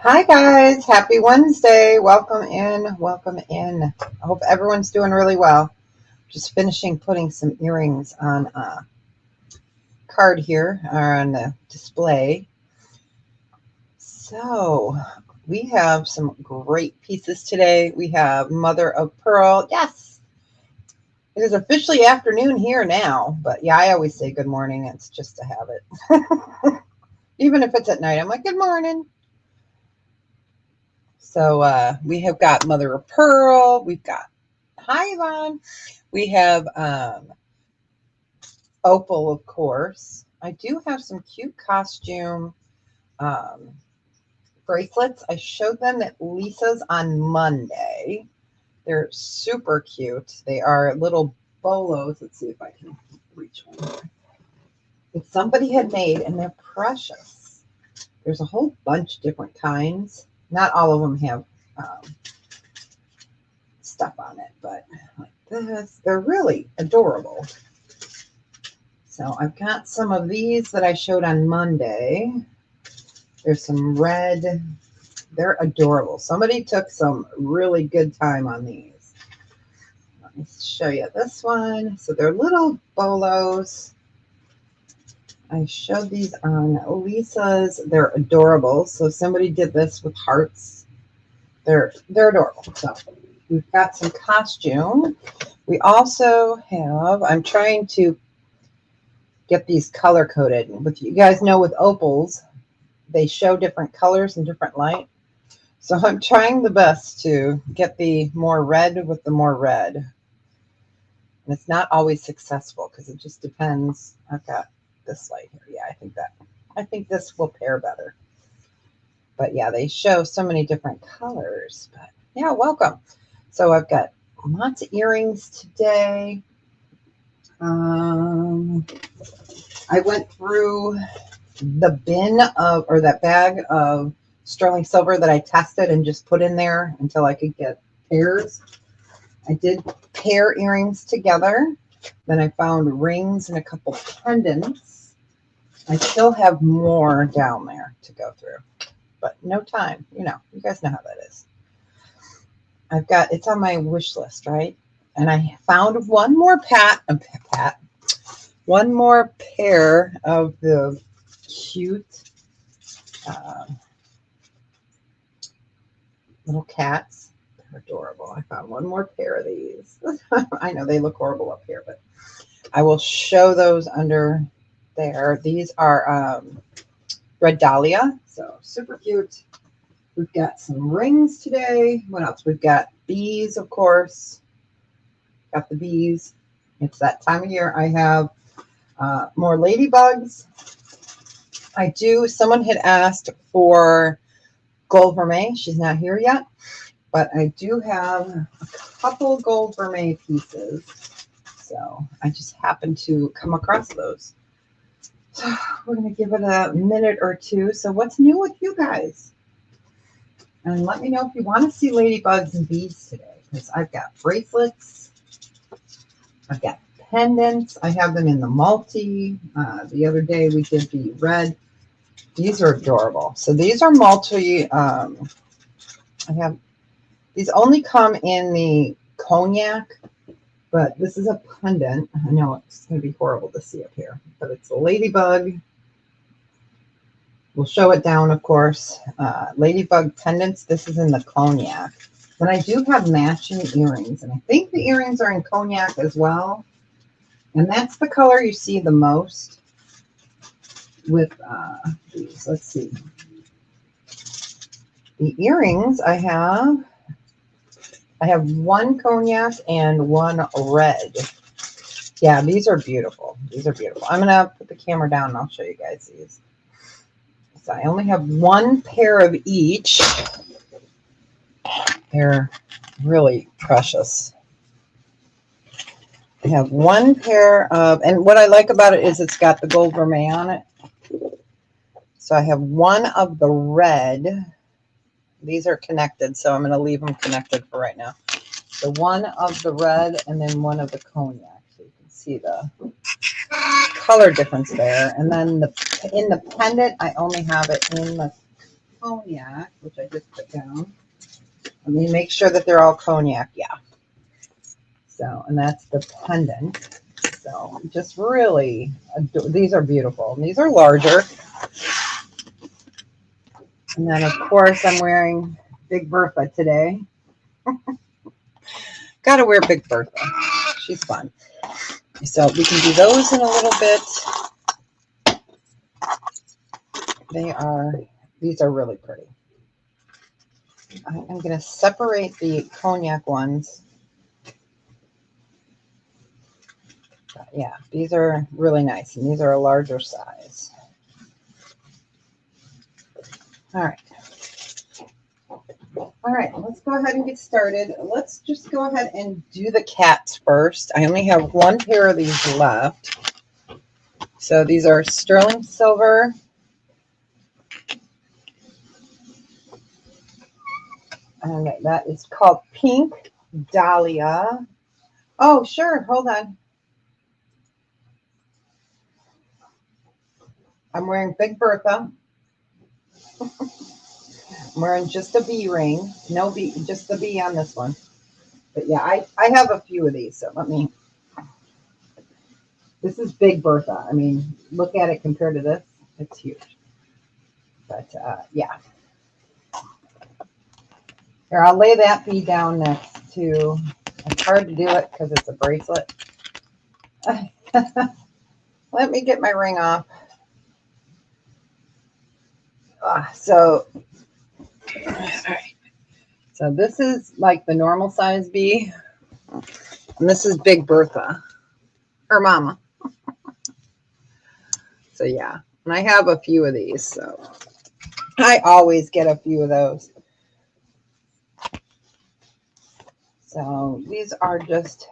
Hi guys, happy Wednesday. Welcome in, welcome in. I hope everyone's doing really well. Just finishing putting some earrings on a card here or on the display. So we have some great pieces today. We have Mother of Pearl. Yes, it is officially afternoon here now, but yeah, I always say good morning. It's just a habit. Even if it's at night, I'm like, good morning. So we have got Mother of Pearl. We've got, hi Yvonne. We have Opal, of course. I do have some cute costume um, bracelets. I showed them at Lisa's on Monday. They're super cute. They are little bolos. Let's see if I can reach one. That somebody had made, and they're precious. There's a whole bunch of different kinds. Not all of them have stuff on it, but like this, they're really adorable. So I've got some of these that I showed on Monday. There's some red. They're adorable. Somebody took some really good time on these. Let me show you this one. So they're little bolos. I showed these on Lisa's. They're adorable. So somebody did this with hearts. They're adorable. So we've got some costume. We also have, I'm trying to get these color coded. With you guys know with opals, they show different colors and different light. So I'm trying the best to get the more red with the more red. And it's not always successful because it just depends. I've got this light here. Yeah, I think this will pair better. But yeah, they show so many different colors. But yeah, welcome. So I've got lots of earrings today. I went through the bin of, or that bag of sterling silver that I tested and just put in there until I could get pairs. I did pair earrings together. Then I found rings and a couple pendants. I still have more down there to go through, but no time. You guys know how that is. It's on my wish list, right? And I found one more one more pair of the cute little cats. They're adorable. I found one more pair of these. I know they look horrible up here, but I will show those under there. These are Red Dahlia, so super cute. We've got some rings today. What else? We've got bees, of course. Got the bees. It's that time of year. I have more ladybugs. Someone had asked for gold vermeil. She's not here yet, but I do have a couple gold vermeil pieces. So I just happened to come across those. So we're going to give it a minute or two. So what's new with you guys? And let me know if you want to see ladybugs and bees today, because I've got bracelets. I've got pendants. I have them in the multi. The other day we did the red. These are adorable. So these are multi. These only come in the cognac, but this is a pendant. I know it's going to be horrible to see up here, but it's a ladybug. We'll show it down, of course. Ladybug pendants. This is in the cognac. Then I do have matching earrings, and I think the earrings are in cognac as well. And that's the color you see the most with these. Let's see. The earrings I have one cognac and one red. Yeah, these are beautiful. These are beautiful. I'm going to put the camera down and I'll show you guys these. So I only have one pair of each. They're really precious. I have one pair of, and what I like about it is it's got the gold vermeil on it. So I have one of the red. These are connected, so I'm going to leave them connected for right now. So one of the red and then one of the cognac. So you can see the color difference there. And then in the pendant, I only have it in the cognac, which I just put down. Let me make sure that they're all cognac. Yeah. So, and that's the pendant. So just really, these are beautiful. And these are larger. And then of course I'm wearing Big Bertha today. Got to wear Big Bertha. She's fun. So we can do those in a little bit. These are really pretty. I'm going to separate the cognac ones. But yeah, these are really nice, and these are a larger size. All right. All right, let's go ahead and get started. Let's just go ahead and do the cats first. I only have one pair of these left. So these are sterling silver. And that is called Pink Dahlia. Oh, sure. Hold on. I'm wearing Big Bertha. I'm wearing just a B ring. No B, just the B on this one. But yeah, I have a few of these. So this is Big Bertha. I mean, look at it compared to this. It's huge. But yeah. Here, I'll lay that B down next to, it's hard to do it because it's a bracelet. Let me get my ring off. So this is like the normal size B. And this is Big Bertha. Or Mama. So yeah. And I have a few of these. So I always get a few of those. So these are just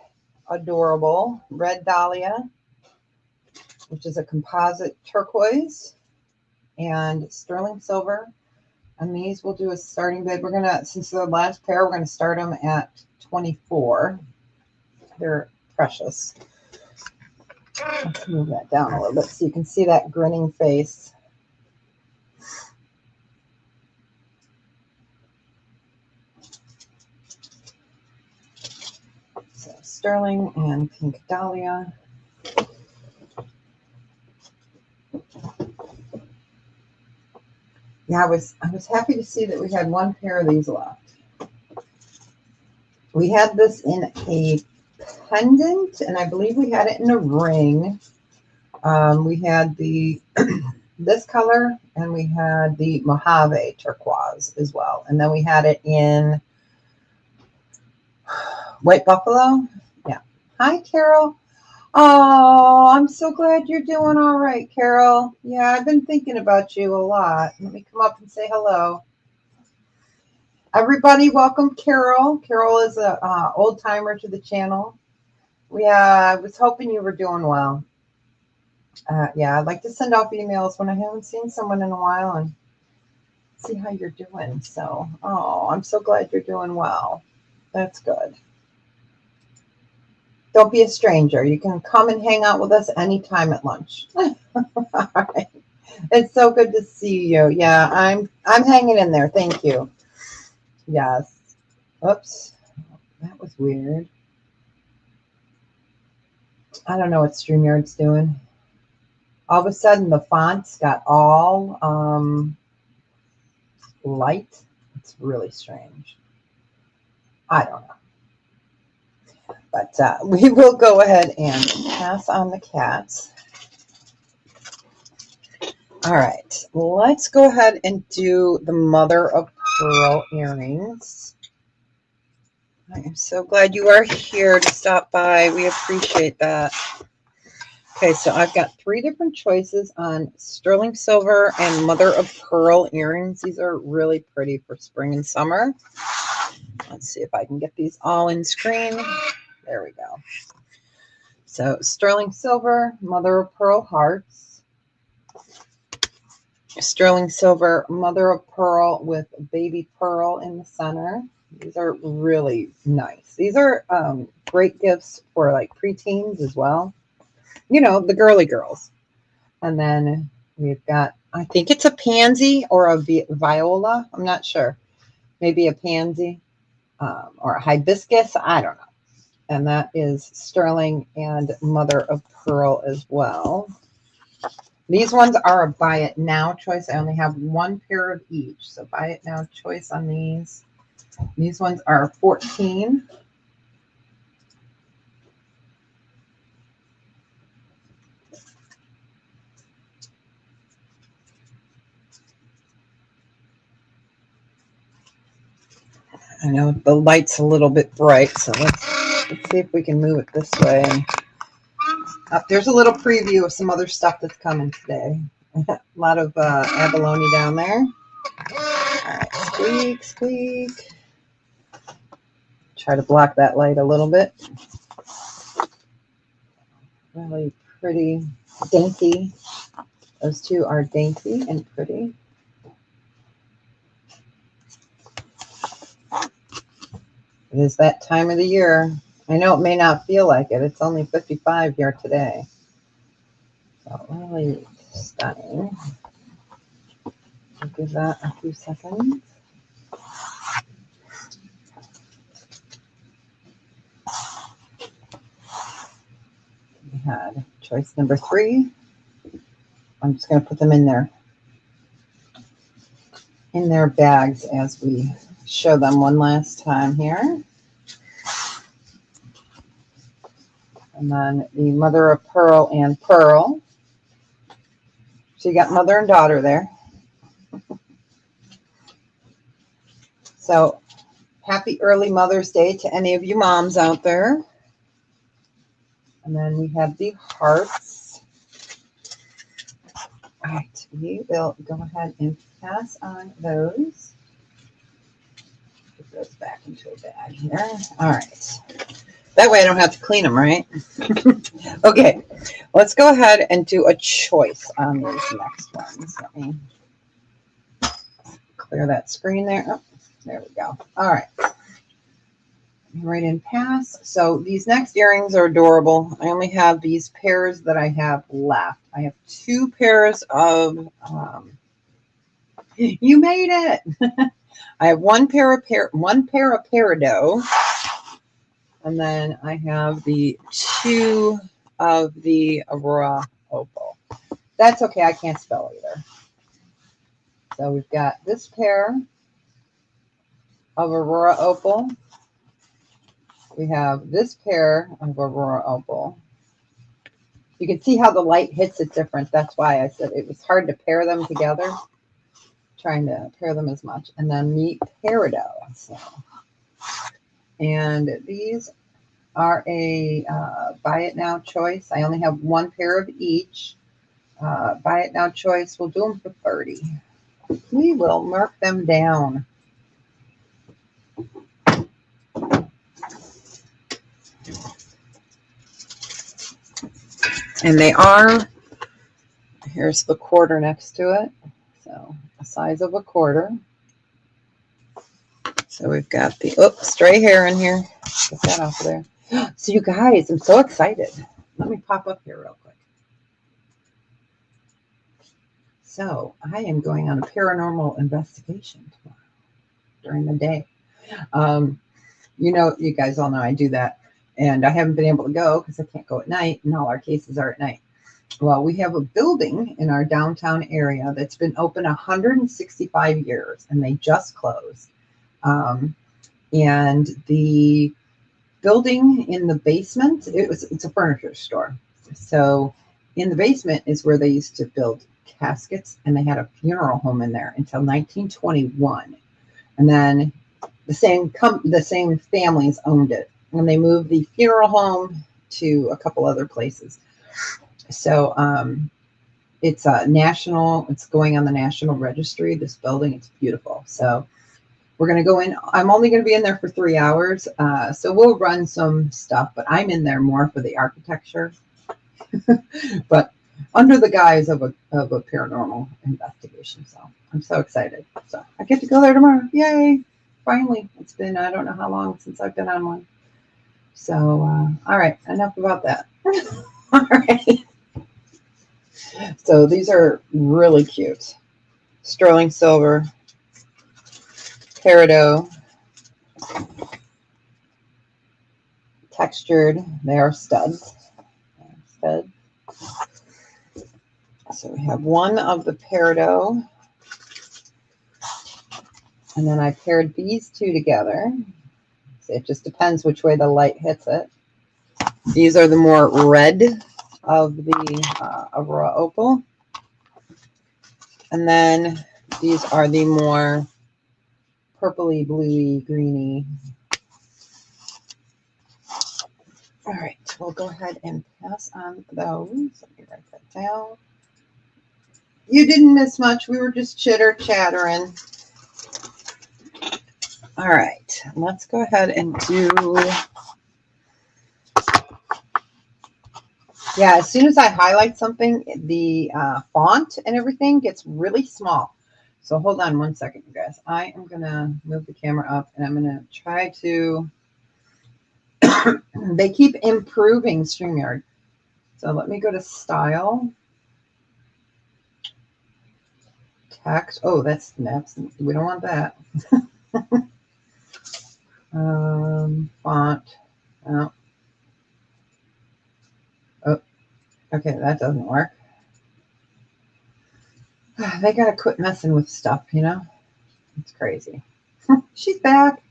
adorable. Red Dahlia, which is a composite turquoise, and sterling silver. And these we'll do a starting bid. We're gonna, since they're the last pair, we're gonna start them at 24. They're precious. Let's move that down a little bit so you can see that grinning face. So sterling and Pink Dahlia. Yeah, I was happy to see that we had one pair of these left. We had this in a pendant, and I believe we had it in a ring. We had the this color, and we had the Mojave turquoise as well. And then we had it in White Buffalo. Yeah. Hi, Carol. Oh, I'm so glad you're doing all right, Carol. Yeah, I've been thinking about you a lot. Let me come up and say hello. Everybody, welcome Carol. Carol is a old timer to the channel. I was hoping you were doing well. Yeah, I'd like to send off emails when I haven't seen someone in a while and see how you're doing. So, I'm so glad you're doing well. That's good. Don't be a stranger. You can come and hang out with us anytime at lunch. All right. It's so good to see you. Yeah, I'm hanging in there. Thank you. Yes. Oops. That was weird. I don't know what StreamYard's doing. All of a sudden, the fonts got all light. It's really strange. I don't know. But we will go ahead and pass on the cats. All right. Let's go ahead and do the mother of pearl earrings. I am so glad you are here to stop by. We appreciate that. Okay, so I've got 3 different choices on sterling silver and mother of pearl earrings. These are really pretty for spring and summer. Let's see if I can get these all in screen. There we go. So sterling silver, mother of pearl hearts. Sterling silver, mother of pearl with baby pearl in the center. These are really nice. These are great gifts for like preteens as well. You know, the girly girls. And then We've got, I think it's a pansy or a viola. I'm not sure. Maybe a pansy or a hibiscus. I don't know. And that is sterling and mother of pearl as well. These ones are a buy it now choice. I only have one pair of each. So buy it now choice on these. These ones are 14. I know the light's a little bit bright, so let's see if we can move it this way. There's a little preview of some other stuff that's coming today. A lot of abalone down there. All right, squeak, squeak. Try to block that light a little bit. Really pretty, dainty. Those two are dainty and pretty. It is that time of the year. I know it may not feel like it. It's only 55 here today. So really stunning. I'll give that a few seconds. We had choice number 3. I'm just going to put them in their bags as we show them one last time here. And then the mother of pearl and pearl. So you got mother and daughter there. So happy early Mother's Day to any of you moms out there. And then we have the hearts. All right, we will go ahead and pass on those. Put those back into a bag here. All right. That way I don't have to clean them, right? Okay, let's go ahead and do a choice on these next ones. Let me clear that screen there. Oh, there we go. All right. Right in pass. So these next earrings are adorable. I only have these pairs that I have left. I have 2 pairs of, you made it. I have one pair of peridot. And then I have the 2 of the Aurora Opal. That's okay. I can't spell either. So we've got this pair of Aurora Opal. We have this pair of Aurora Opal. You can see how the light hits it different. That's why I said it was hard to pair them together. Trying to pair them as much. And then the peridot. So. And these are a buy it now choice. I only have one pair of each. Buy it now choice. We'll do them for 30. We will mark them down. And they are, here's the quarter next to it. So the size of a quarter. So we've got the, stray hair in here. Get that off of there. So you guys, I'm so excited. Let me pop up here real quick. So I am going on a paranormal investigation tomorrow during the day. You know, you guys all know I do that. And I haven't been able to go because I can't go at night. And all our cases are at night. Well, we have a building in our downtown area that's been open 165 years. And they just closed. And the building in the basement, it's a furniture store. So in the basement is where they used to build caskets, and they had a funeral home in there until 1921. And then the same families owned it, and they moved the funeral home to a couple other places. So it's it's going on the National Registry, this building. It's beautiful. So we're going to go in. I'm only going to be in there for 3 hours. So we'll run some stuff, but I'm in there more for the architecture, but under the guise of a paranormal investigation. So I'm so excited. So I get to go there tomorrow. Yay. Finally. It's been, I don't know how long since I've been on one. So, all right. Enough about that. All right. So these are really cute. Sterling silver, peridot, textured. They are studs. Studs. So we have one of the peridot, and then I paired these two together. So it just depends which way the light hits it. These are the more red of the Aurora Opal. And then these are the more purpley, bluey, greeny. All right, we'll go ahead and pass on those. Let me write that down. You didn't miss much. We were just chitter-chattering. All right, let's go ahead and do... Yeah, as soon as I highlight something, the font and everything gets really small. So hold on one second, you guys. I am going to move the camera up, and I'm going to try to... They keep improving StreamYard. So let me go to Style. Text. Oh, that's... We don't want that. Font. Oh. Oh, okay, that doesn't work. They gotta quit messing with stuff, you know? It's crazy. She's back.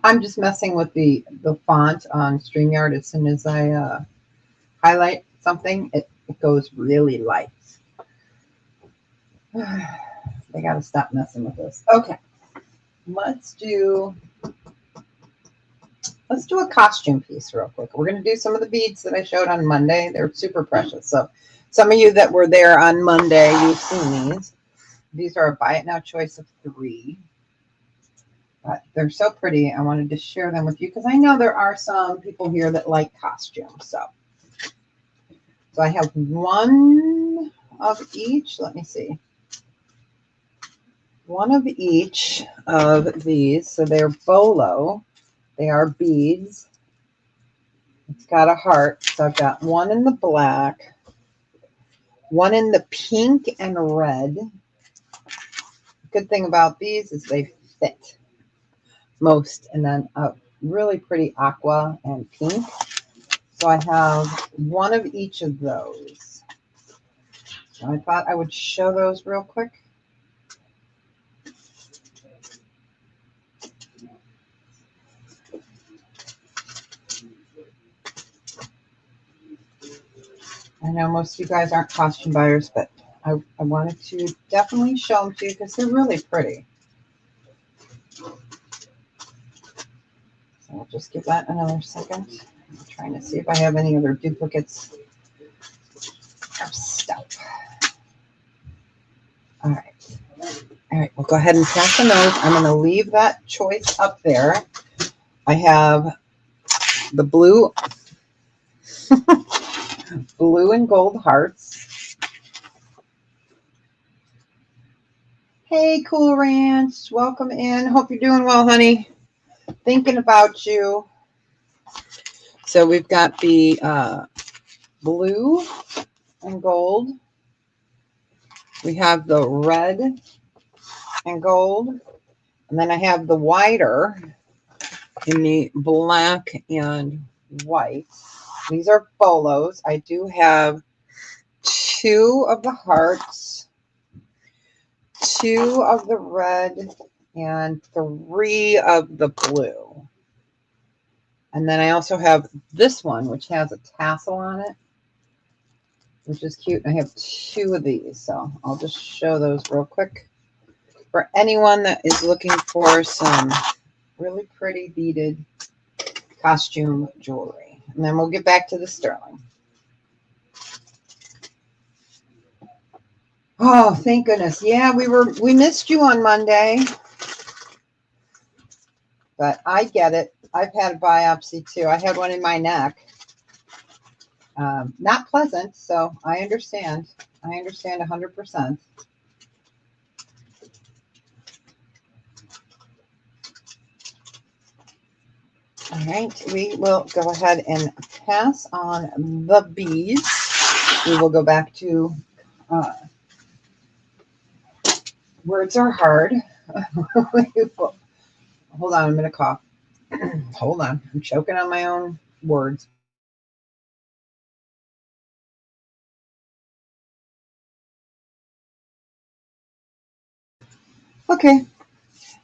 I'm just messing with the font on StreamYard. As soon as I highlight something, it goes really light. They gotta stop messing with this. Okay, let's do a costume piece real quick. We're going to do some of the beads that I showed on Monday. They're super precious. So some of you that were there on Monday, you've seen these. These are a buy it now choice of 3. But they're so pretty. I wanted to share them with you because I know there are some people here that like costumes. So I have one of each. Let me see. One of each of these. So they're bolo. They are beads. It's got a heart. So I've got one in the black, one in the pink and red. Good thing about these is they fit most. And then a really pretty aqua and pink. So I have one of each of those. So I thought I would show those real quick. I know most of you guys aren't costume buyers, but I wanted to definitely show them to you because they're really pretty. So I'll just give that another second. I'm trying to see if I have any other duplicates of stuff. All right. All right, we'll go ahead and pass on those. I'm going to leave that choice up there. I have the blue and gold hearts. Hey, Cool Ranch. Welcome in. Hope you're doing well, honey. Thinking about you. So we've got the blue and gold. We have the red and gold. And then I have the wider in the black and white. These are bolos. I do have 2 of the hearts, 2 of the red, and 3 of the blue. And then I also have this one, which has a tassel on it, which is cute. I have 2 of these, so I'll just show those real quick. For anyone that is looking for some really pretty beaded costume jewelry. And then we'll get back to the sterling. Oh, thank goodness. Yeah, we missed you on Monday. But I get it. I've had a biopsy too. I had one in my neck. Not pleasant, so I understand. I understand 100%. All right, we will go ahead and pass on the beads. we will go back to words are hard. Hold on, I'm going to cough. Hold on. I'm choking on my own words. Okay.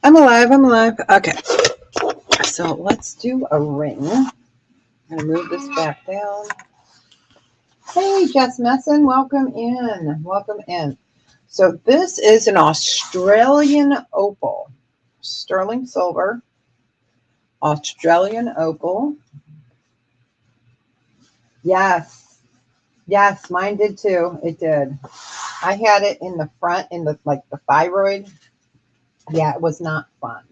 I'm alive. I'm alive. Okay. So let's do a ring. I'm going to move this back down. Hey, Jess Messon. Welcome in. Welcome in. So this is an Australian opal. Sterling silver. Australian opal. Yes. Yes, mine did too. It did. I had it in the front, in the thyroid. Yeah, it was not fun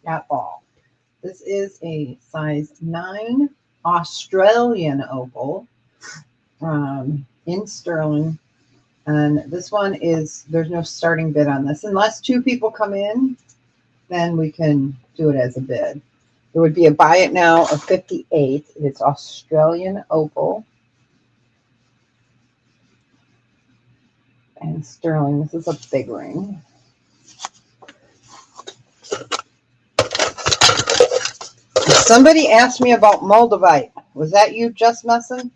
at all. This is a size 9 Australian opal in sterling. And this one is, there's no starting bid on this. Unless 2 people come in, then we can do it as a bid. There would be a buy it now of 58. It's Australian opal and sterling. This is a big ring. Somebody asked me about moldavite. Was that you, Just Messin?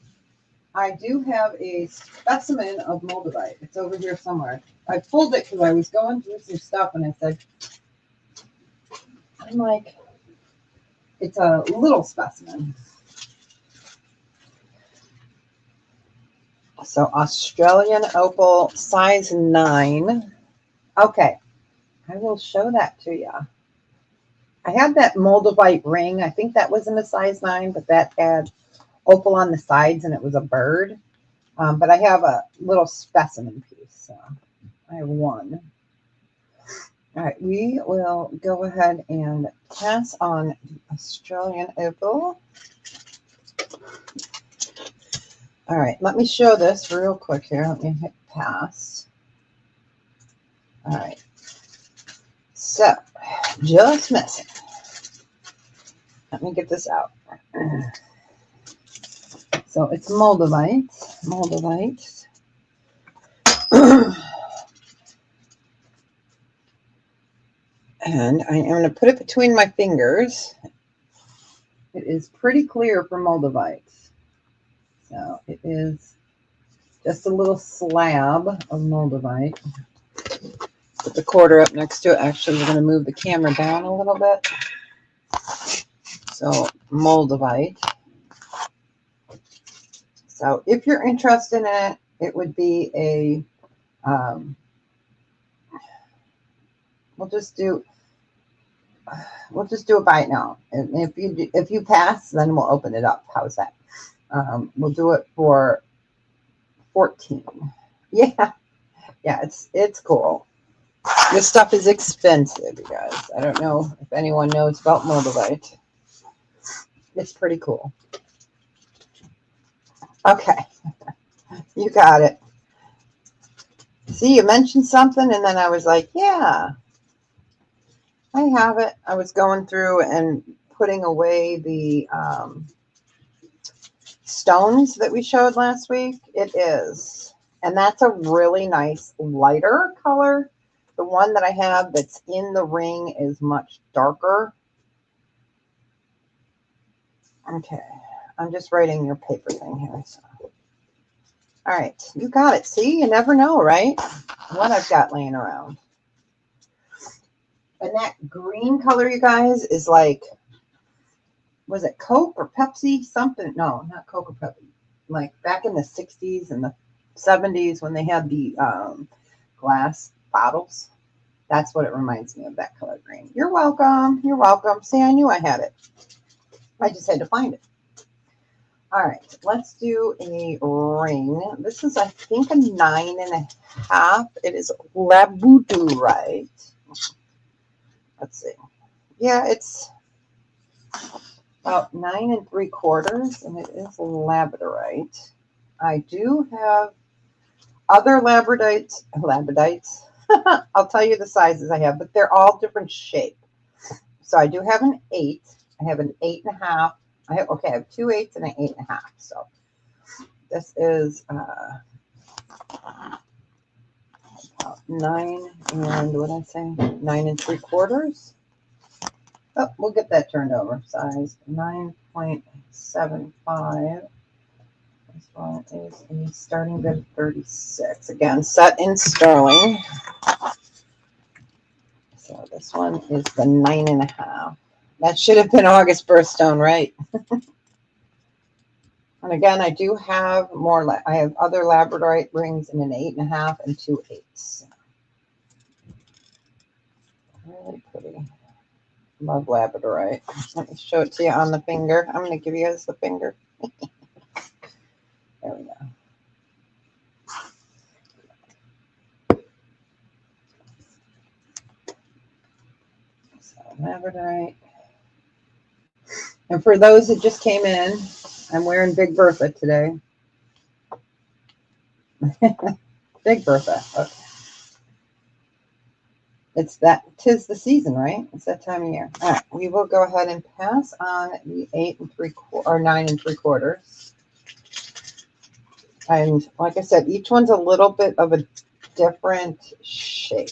I do have a specimen of moldavite. It's over here somewhere. I pulled it because I was going through some stuff and I said, I'm like, it's a little specimen. So Australian opal, size 9. Okay, I will show that to you. I had that moldavite ring. I think that was in a size 9, but that had opal on the sides and it was a bird. But I have a little specimen piece. So I have one. All right, we will go ahead and pass on the Australian opal. All right, let me show this real quick here. Let me hit pass. All right. So, just missing. Let me get this out. So it's moldavite. Moldavite. And I am going to put it between my fingers. It is pretty clear for moldavite. So it is just a little slab of moldavite. Put the quarter up next to it. Actually, we're going to move the camera down a little bit. So moldavite. So if you're interested in it, it would be a, we'll just do a buy it now. And if you pass, then we'll open it up. How's that? We'll do it for 14. Yeah, it's cool. This stuff is expensive, you guys. I don't know if anyone knows about moldavite. It's pretty cool. Okay, you got it. See, you mentioned something, and then I was like, yeah, I have it. I was going through and putting away the stones that we showed last week. It is. And that's a really nice lighter color. The one that I have that's in the ring is much darker. Okay. I'm just writing your paper thing here. So. All right. You got it. See, you never know, right? What I've got laying around. And that green color, you guys, is like, was it Coke or Pepsi? Something. No, not Coke or Pepsi. Like back in the 60s and the 70s when they had the glass bottles. That's what it reminds me of, that color green. You're welcome. You're welcome. See, I knew I had it. I just had to find it. All right, let's do a ring. This is, I think, a 9.5. It is labradorite. Let's see. Yeah, it's about 9 3/4, and it is labradorite. I do have other labradites. I'll tell you the sizes I have, but they're all different shape. So I do have an 8. I have an 8.5. I have 2 8s and an 8.5. So this is 9 and what did I say? 9 3/4. Oh, we'll get that turned over. Size 9.75. This one is a starting bid 36. Again, set in sterling. So this one is the 9.5. That should have been August birthstone, right? And again, I do have more. I have other labradorite rings in an 8.5 and 2 8s. Really pretty. Love labradorite. Let me show it to you on the finger. I'm going to give you guys the finger. There we go. So labradorite. And for those that just came in, I'm wearing Big Bertha today. Big Bertha. Okay. Tis the season, right? It's that time of year. All right, we will go ahead and pass on the 8 3/4 or 9 3/4. And like I said, each one's a little bit of a different shape.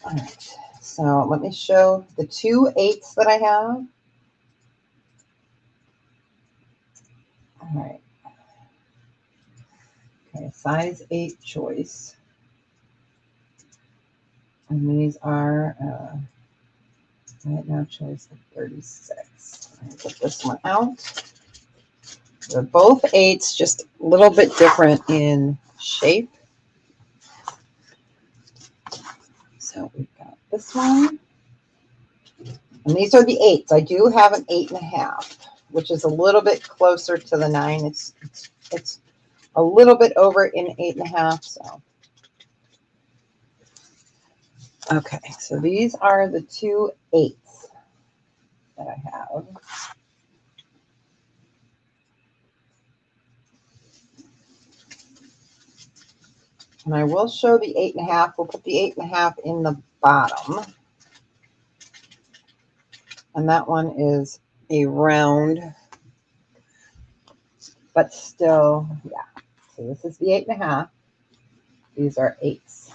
All right, so let me show the 2 8s that I have. All right. Okay, size 8 choice. And these are right now choice 36. I'll put this one out. They're both 8s, just a little bit different in shape. So we've got this one. And these are the 8s. I do have an 8.5, which is a little bit closer to the 9. It's a little bit over in 8.5. So okay, so these are the 2 8s that I have. And I will show the 8.5. We'll put the 8.5 in the bottom. And that one is a round, but still, yeah. So this is the 8.5. These are 8s.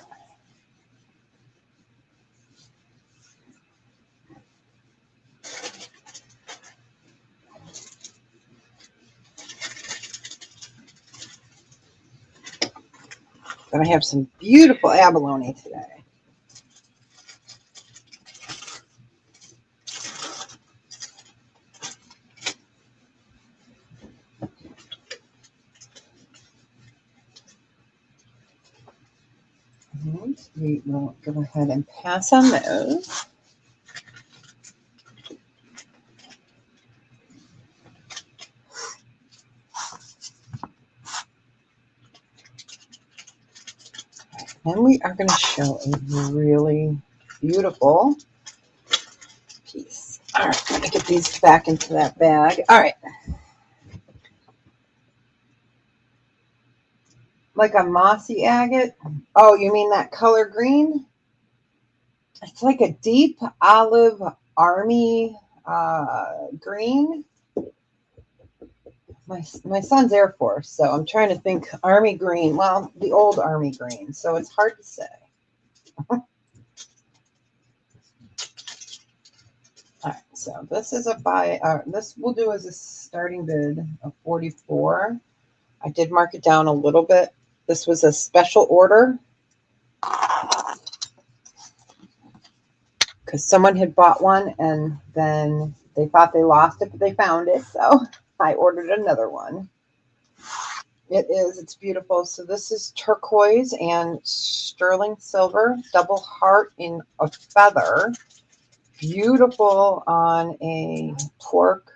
Gonna have some beautiful abalone today. And we will go ahead and pass on those. And we are going to show a really beautiful piece. All right, let me get these back into that bag. All right. Like a mossy agate. Oh, you mean that color green? It's like a deep olive army green. My son's Air Force, so I'm trying to think army green. Well, the old army green, so it's hard to say. All right, so this is a this we'll do as a starting bid of 44. I did mark it down a little bit. This was a special order because someone had bought one and then they thought they lost it, but they found it. So I ordered another one. It's beautiful. So this is turquoise and sterling silver, double heart in a feather. Beautiful on a torque.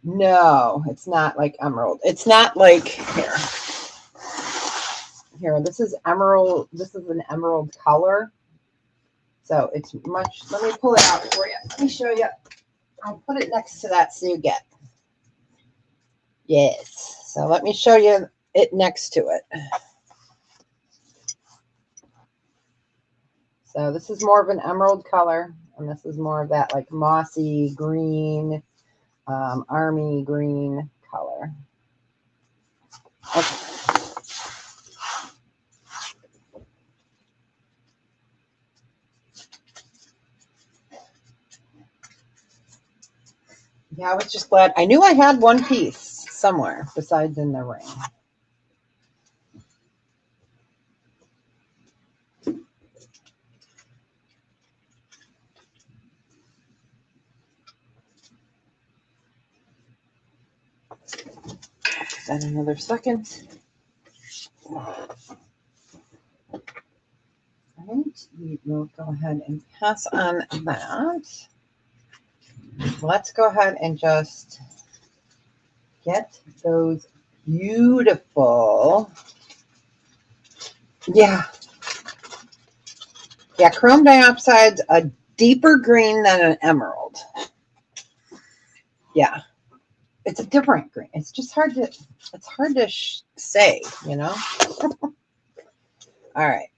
No, it's not like emerald. It's not like here. This is emerald. This is an emerald color. So it's much. Let me pull it out for you. Let me show you. I'll put it next to that so you get. Yes. So let me show you it next to it. So this is more of an emerald color, and this is more of that like mossy green. army green color. Okay. Yeah, I was just glad. I knew I had one piece somewhere besides in the ring. Give that another second. Right, we will go ahead and pass on that. Let's go ahead and just get those beautiful. Yeah, chrome dioxide's a deeper green than an emerald. Yeah, it's a different green. It's just hard to say, you know. All right.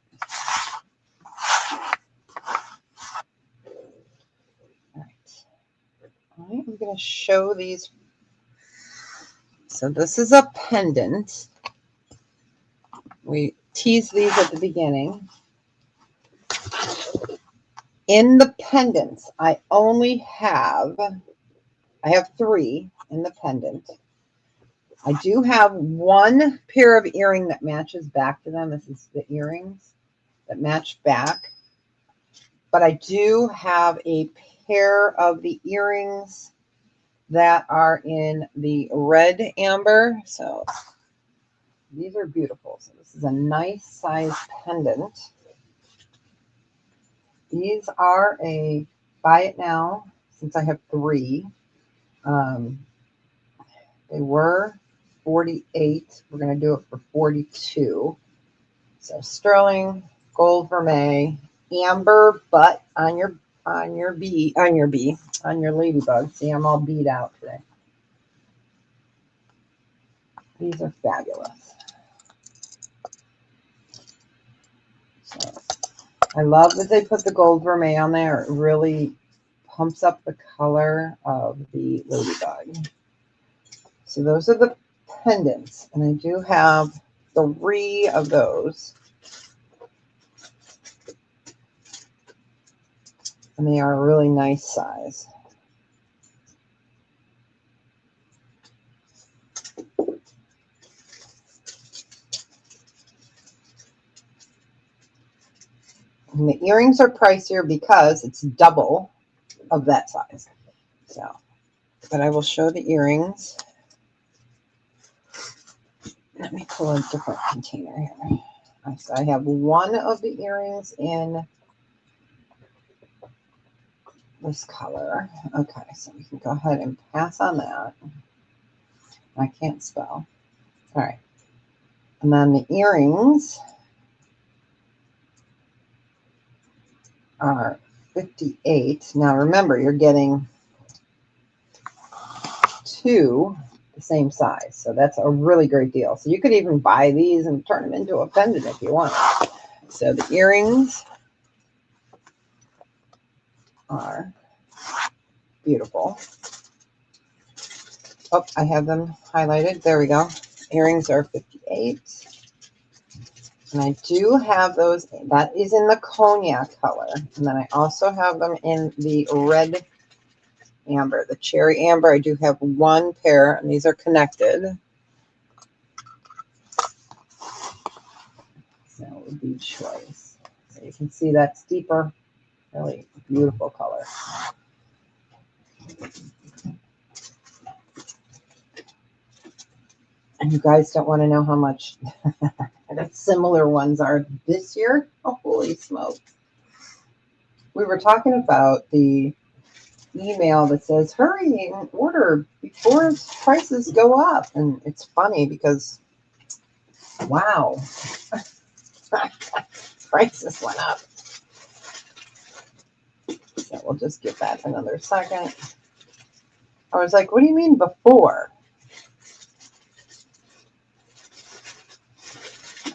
I'm going to show these. So this is a pendant. We tease these at the beginning. In the pendants, I have 3 in the pendant. I do have one pair of earring that matches back to them. This is the earrings that match back. But I do have a pair of the earrings that are in the red amber. So these are beautiful. So this is a nice size pendant. These are a buy it now since I have 3. They were 48. We're going to do it for 42. So sterling, gold vermeil, amber butt on your ladybug. See, I'm all beat out today. These are fabulous. So I love that they put the gold vermeil on there. It really pumps up the color of the ladybug. So those are the pendants, and I do have 3 of those. And they are a really nice size. And the earrings are pricier because it's double of that size. So, but I will show the earrings. Let me pull a different container here. So I have one of the earrings in this color. Okay, so we can go ahead and pass on that. I can't spell. All right. And then the earrings are 58. Now remember, you're getting 2 the same size. So that's a really great deal. So you could even buy these and turn them into a pendant if you want. So the earrings are beautiful. Oh, I have them highlighted. There we go. Earrings are 58. And I do have those. That is in the cognac color. And then I also have them in the red amber, the cherry amber. I do have one pair, and these are connected. So it would be choice. So you can see that's deeper, really beautiful color. And you guys don't want to know how much the similar ones are this year. Oh, holy smokes. We were talking about the email that says, hurry and order before prices go up. And it's funny because, wow, prices went up. So we'll just give that another second. I was like, what do you mean before?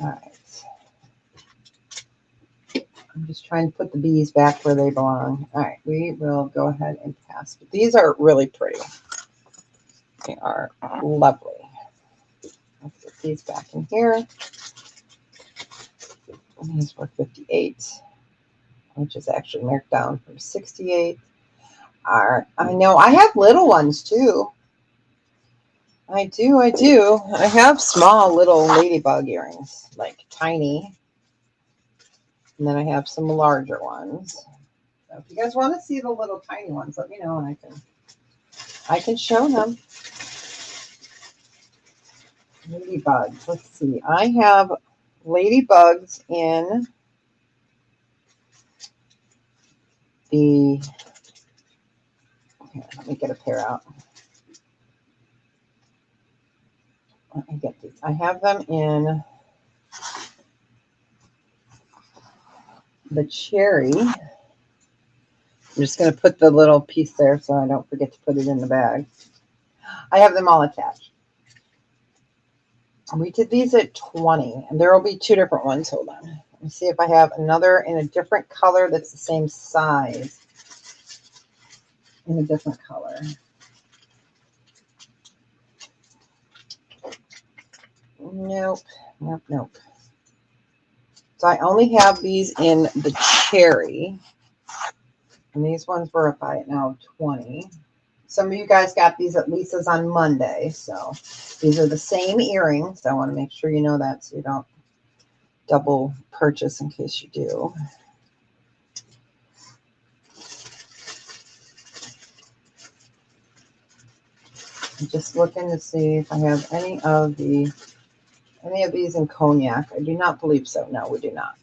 All right. I'm just trying to put the bees back where they belong. All right, we will go ahead and pass. But these are really pretty. They are lovely. Let's put these back in here. These were 58, which is actually marked down from 68. I know I have little ones too. I do. I have small little ladybug earrings, like tiny. And then I have some larger ones. So if you guys want to see the little tiny ones, let me know and I can show them. Ladybugs. Let's see. I have ladybugs in the, here, let me get a pair out. Let me get these. I have them in the cherry. I'm just going to put the little piece there so I don't forget to put it in the bag. I have them all attached. We did these at 20, and there will be 2 different ones. Hold on. Let me see if I have another in a different color that's the same size in a different color. Nope. So I only have these in the cherry, and these ones were up by now 20. Some of you guys got these at Lisa's on Monday, so these are the same earrings. I want to make sure you know that so you don't double purchase in case you do. I'm just looking to see if I have any of these in cognac. I do not believe so. No, we do not.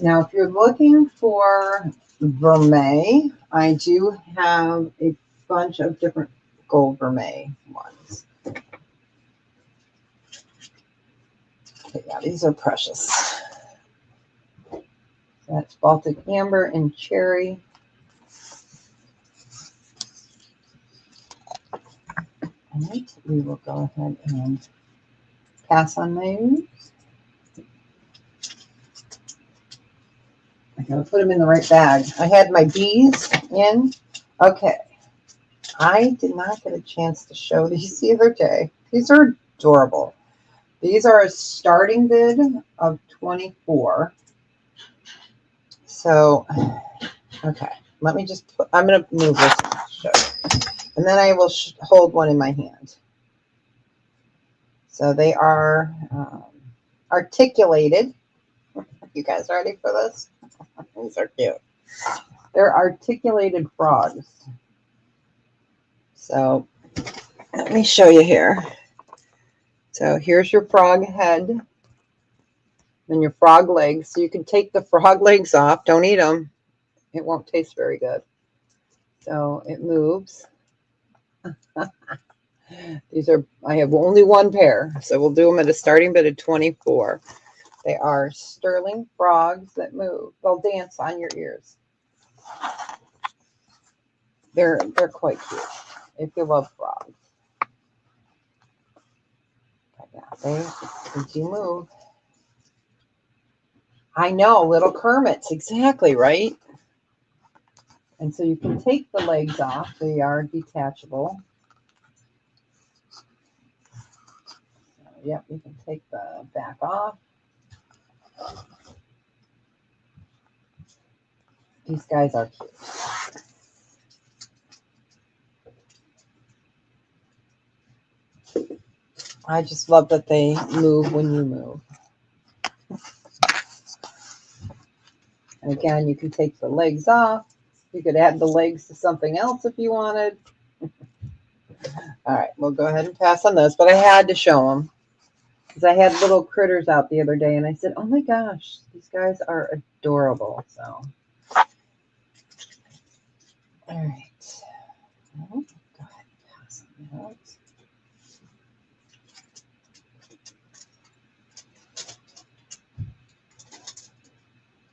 Now, if you're looking for vermeil, I do have a bunch of different gold vermeil ones. Okay, yeah, these are precious. That's Baltic Amber and Cherry. All right, we will go ahead and pass on those. I gotta put them in the right bag. I had my bees in. Okay. I did not get a chance to show these the other day. These are adorable. These are a starting bid of 24. So, okay. Let me just put, I'm going to move this and show you. And then I will hold one in my hand. So they are articulated. You guys ready for this? These are cute. They're articulated frogs. So let me show you here. So here's your frog head and your frog legs. So you can take the frog legs off. Don't eat them. It won't taste very good. So it moves. These are, I have only one pair. So we'll do them at a starting bid of 24. They are sterling frogs that move. They'll dance on your ears. They're quite cute if you love frogs. But yeah, they do move. I know, little Kermits, exactly, right? And so you can take the legs off. They are detachable. So, yep, you can take the back off. These guys are cute. I just love that they move when you move. And again, you can take the legs off. You could add the legs to something else if you wanted. All right, we'll go ahead and pass on those. But I had to show them because I had little critters out the other day, and I said, "Oh my gosh, these guys are adorable." So, all right, well, go ahead and pass on those.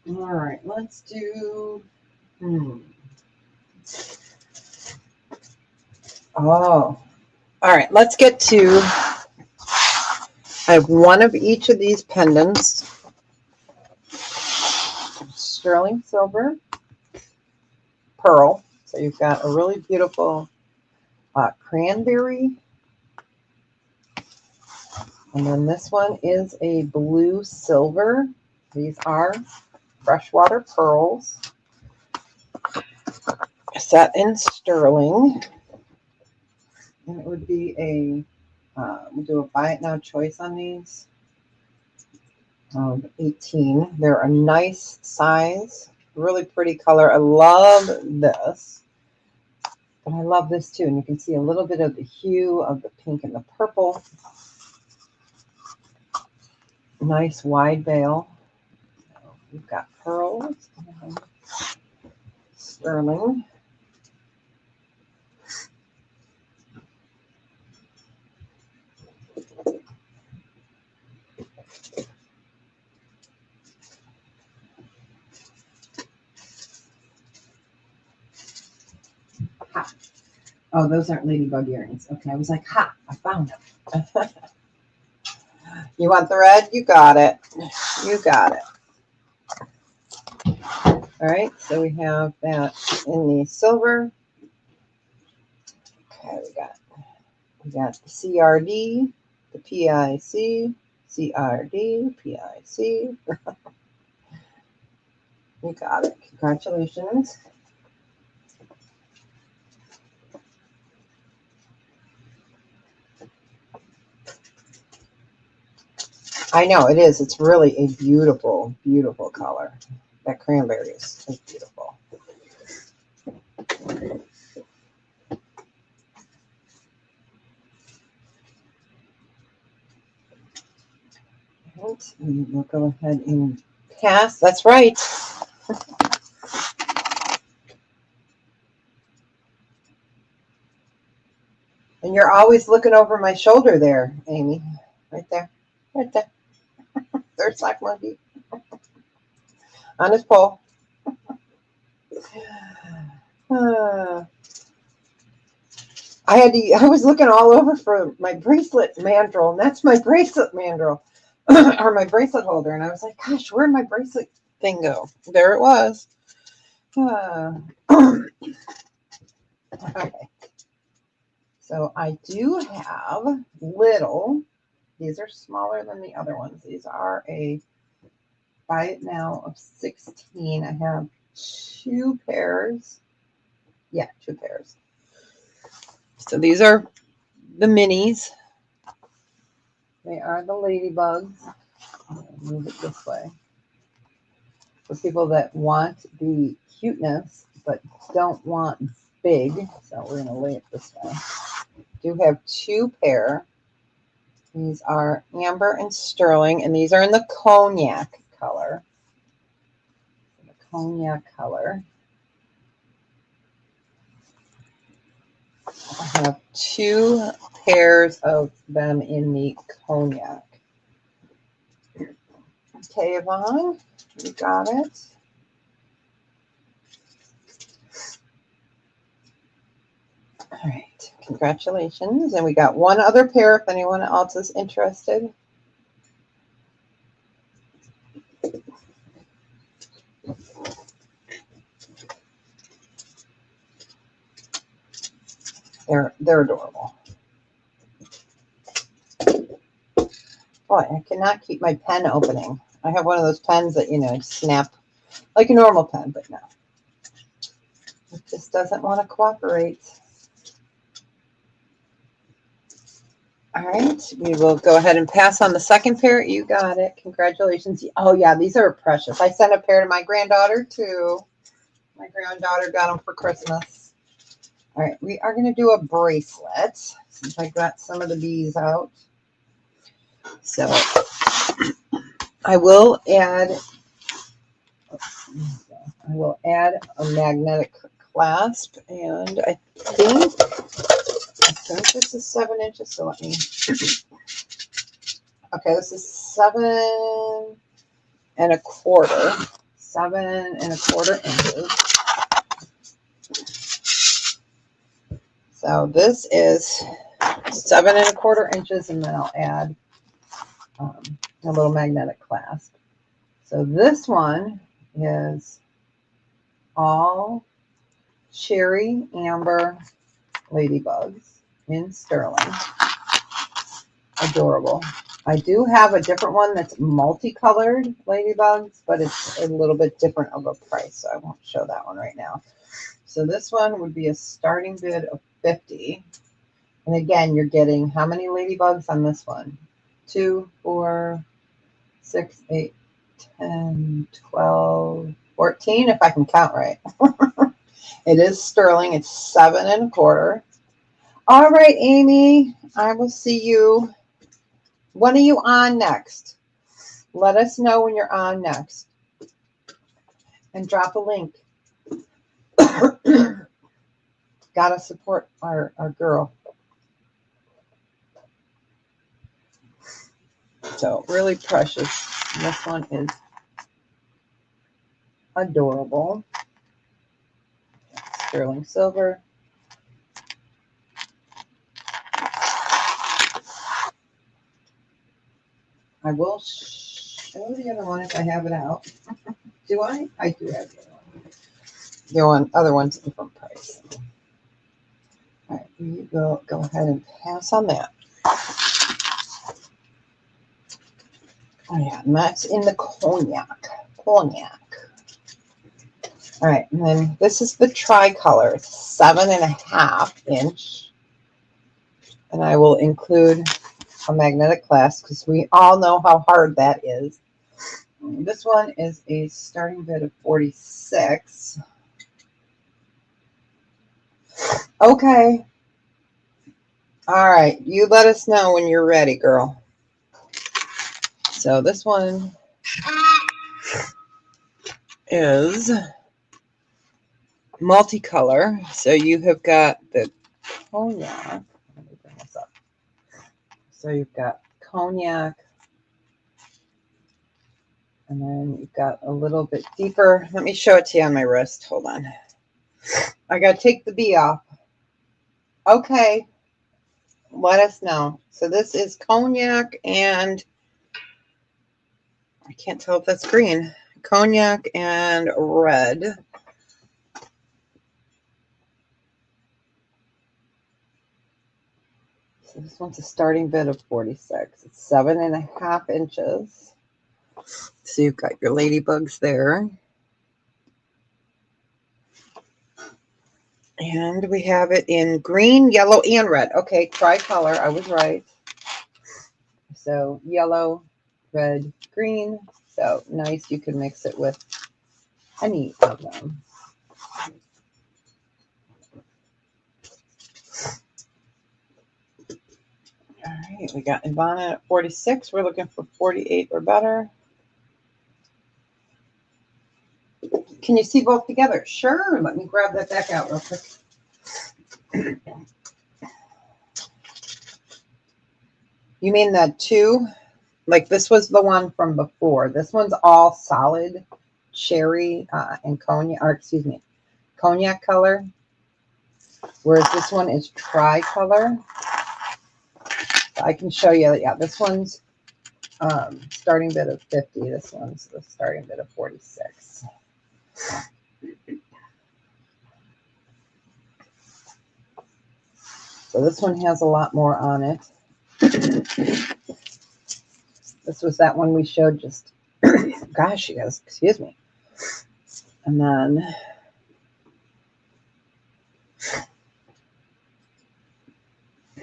All right, let's do. Oh, all right. Let's get to. I have one of each of these pendants. sterling silver, pearl. So you've got a really beautiful cranberry. And then this one is a blue silver. These are freshwater pearls set in sterling. And it would be a, we'll do a buy it now choice on these. 18. They're a nice size, really pretty color. I love this. But I love this too. And you can see a little bit of the hue of the pink and the purple. Nice wide veil. We've got pearls and sterling. Ha. Oh, those aren't ladybug earrings. Okay, I was like, ha, I found them. You want the red? You got it. You got it. All right, so we have that in the silver. Okay, we got the CRD, the PIC, CRD, PIC. You got it. Congratulations. I know it is. It's really a beautiful, beautiful color. That cranberry is beautiful. And we'll go ahead and pass. That's right. And you're always looking over my shoulder there, Amy. Right there. Right there. There's Slack Monkey. On his pole. I was looking all over for my bracelet mandrel, and that's my bracelet mandrel. Or my bracelet holder. And I was like, gosh, where'd my bracelet thing go? There it was. Okay. So I do have little. These are smaller than the other ones. These are a buy it now of 16. I have 2 pairs. Yeah, 2 pairs. So these are the minis. They are the ladybugs. I'll move it this way. For people that want the cuteness but don't want big, so we're going to lay it this way. Do have 2 pair. These are amber and sterling, and these are in the cognac color. The cognac color. I have 2 pairs of them in the cognac. Okay, Yvonne, you got it. All right, congratulations. And we got 1 other pair if anyone else is interested. They're adorable. Boy, I cannot keep my pen opening. I have one of those pens that, snap like a normal pen, but no. It just doesn't want to cooperate. All right, we will go ahead and pass on the second pair. You got it. Congratulations. Oh, yeah, these are precious. I sent a pair to my granddaughter, too. My granddaughter got them for Christmas. All right, we are going to do a bracelet since I got some of the bees out. So I will add a magnetic clasp, and I think this is 7 inches. So let me. Okay, this is 7 1/4. 7 1/4 inches. So this is 7 1/4 inches, and then I'll add a little magnetic clasp. So this one is all cherry amber ladybugs in sterling. Adorable. I do have a different one that's multicolored ladybugs, but it's a little bit different of a price, so I won't show that one right now. So this one would be a starting bid of 50. And again, you're getting how many ladybugs on this one? 2, 4, 6, 8, 10, 12, 14, if I can count right. It is sterling. It's 7 1/4. All right, Amy, I will see you. When are you on next? Let us know when you're on next. And drop a link. Gotta support our girl. So really precious. This one is adorable. Sterling silver. I will show the other one if I have it out. Do I? I do have the other one. The other one's a different price. All right, we will go ahead and pass on that. Oh yeah, and that's in the cognac. Cognac. All right, and then this is the tricolor. It's 7 1/2 inch. And I will include a magnetic clasp because we all know how hard that is. This one is a starting bid of 46. Okay. All right, you let us know when you're ready, girl. So this one is multicolor. So you have got the cognac. Let me bring this up. So you've got cognac, and then you've got a little bit deeper. Let me show it to you on my wrist. Hold on. I got to take the B off. Okay. Let us know. So this is cognac and I can't tell if that's green. Cognac and red. So this one's a starting bid of 46. It's 7 1/2 inches. So you've got your ladybugs there. And we have it in green, yellow, and red. Okay, tricolor. I was right. So yellow, red, green. So nice. You can mix it with any of them. All right, we got Ivana at 46. We're looking for 48 or better. Can you see both together? Sure. Let me grab that back out real quick. You mean the two? Like this was the one from before. This one's all solid cherry and cognac, or excuse me, cognac color. Whereas this one is tricolor. I can show you that. Yeah, this one's starting bid of 50. This one's the starting bid of 46. So this one has a lot more on it. This was that one we showed just, gosh, you guys, excuse me. And then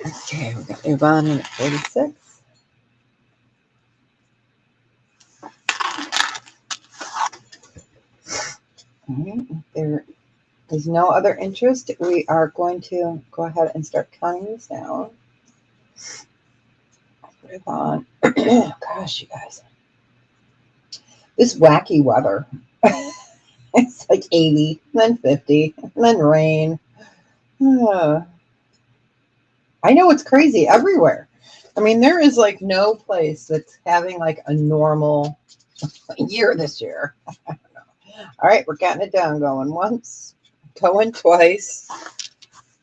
okay, we got Yvonne at 46. All right, if there is no other interest, we are going to go ahead and start counting these down. Put it on. Gosh, you guys. This wacky weather. It's like 80, then 50, and then rain. I know it's crazy everywhere. I mean, there is like no place that's having like a normal year this year. All right, we're getting it down. Going once, going twice.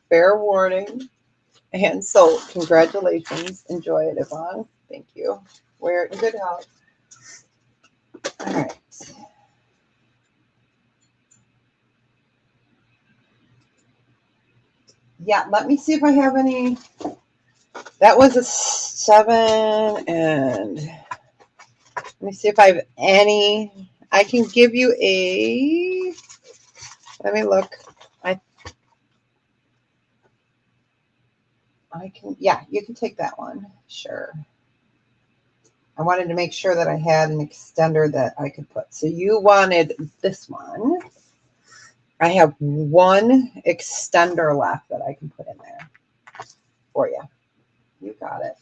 Fair warning. And so, congratulations. Enjoy it, Yvonne. Thank you. Wear it in good health. All right. Yeah, let me see if I have any. That was a 7, and let me see if I have any. I can give you a. Let me look. I can. Yeah, you can take that one. Sure. I wanted to make sure that I had an extender that I could put. So you wanted this one. I have one extender left that I can put in there for you. You got it.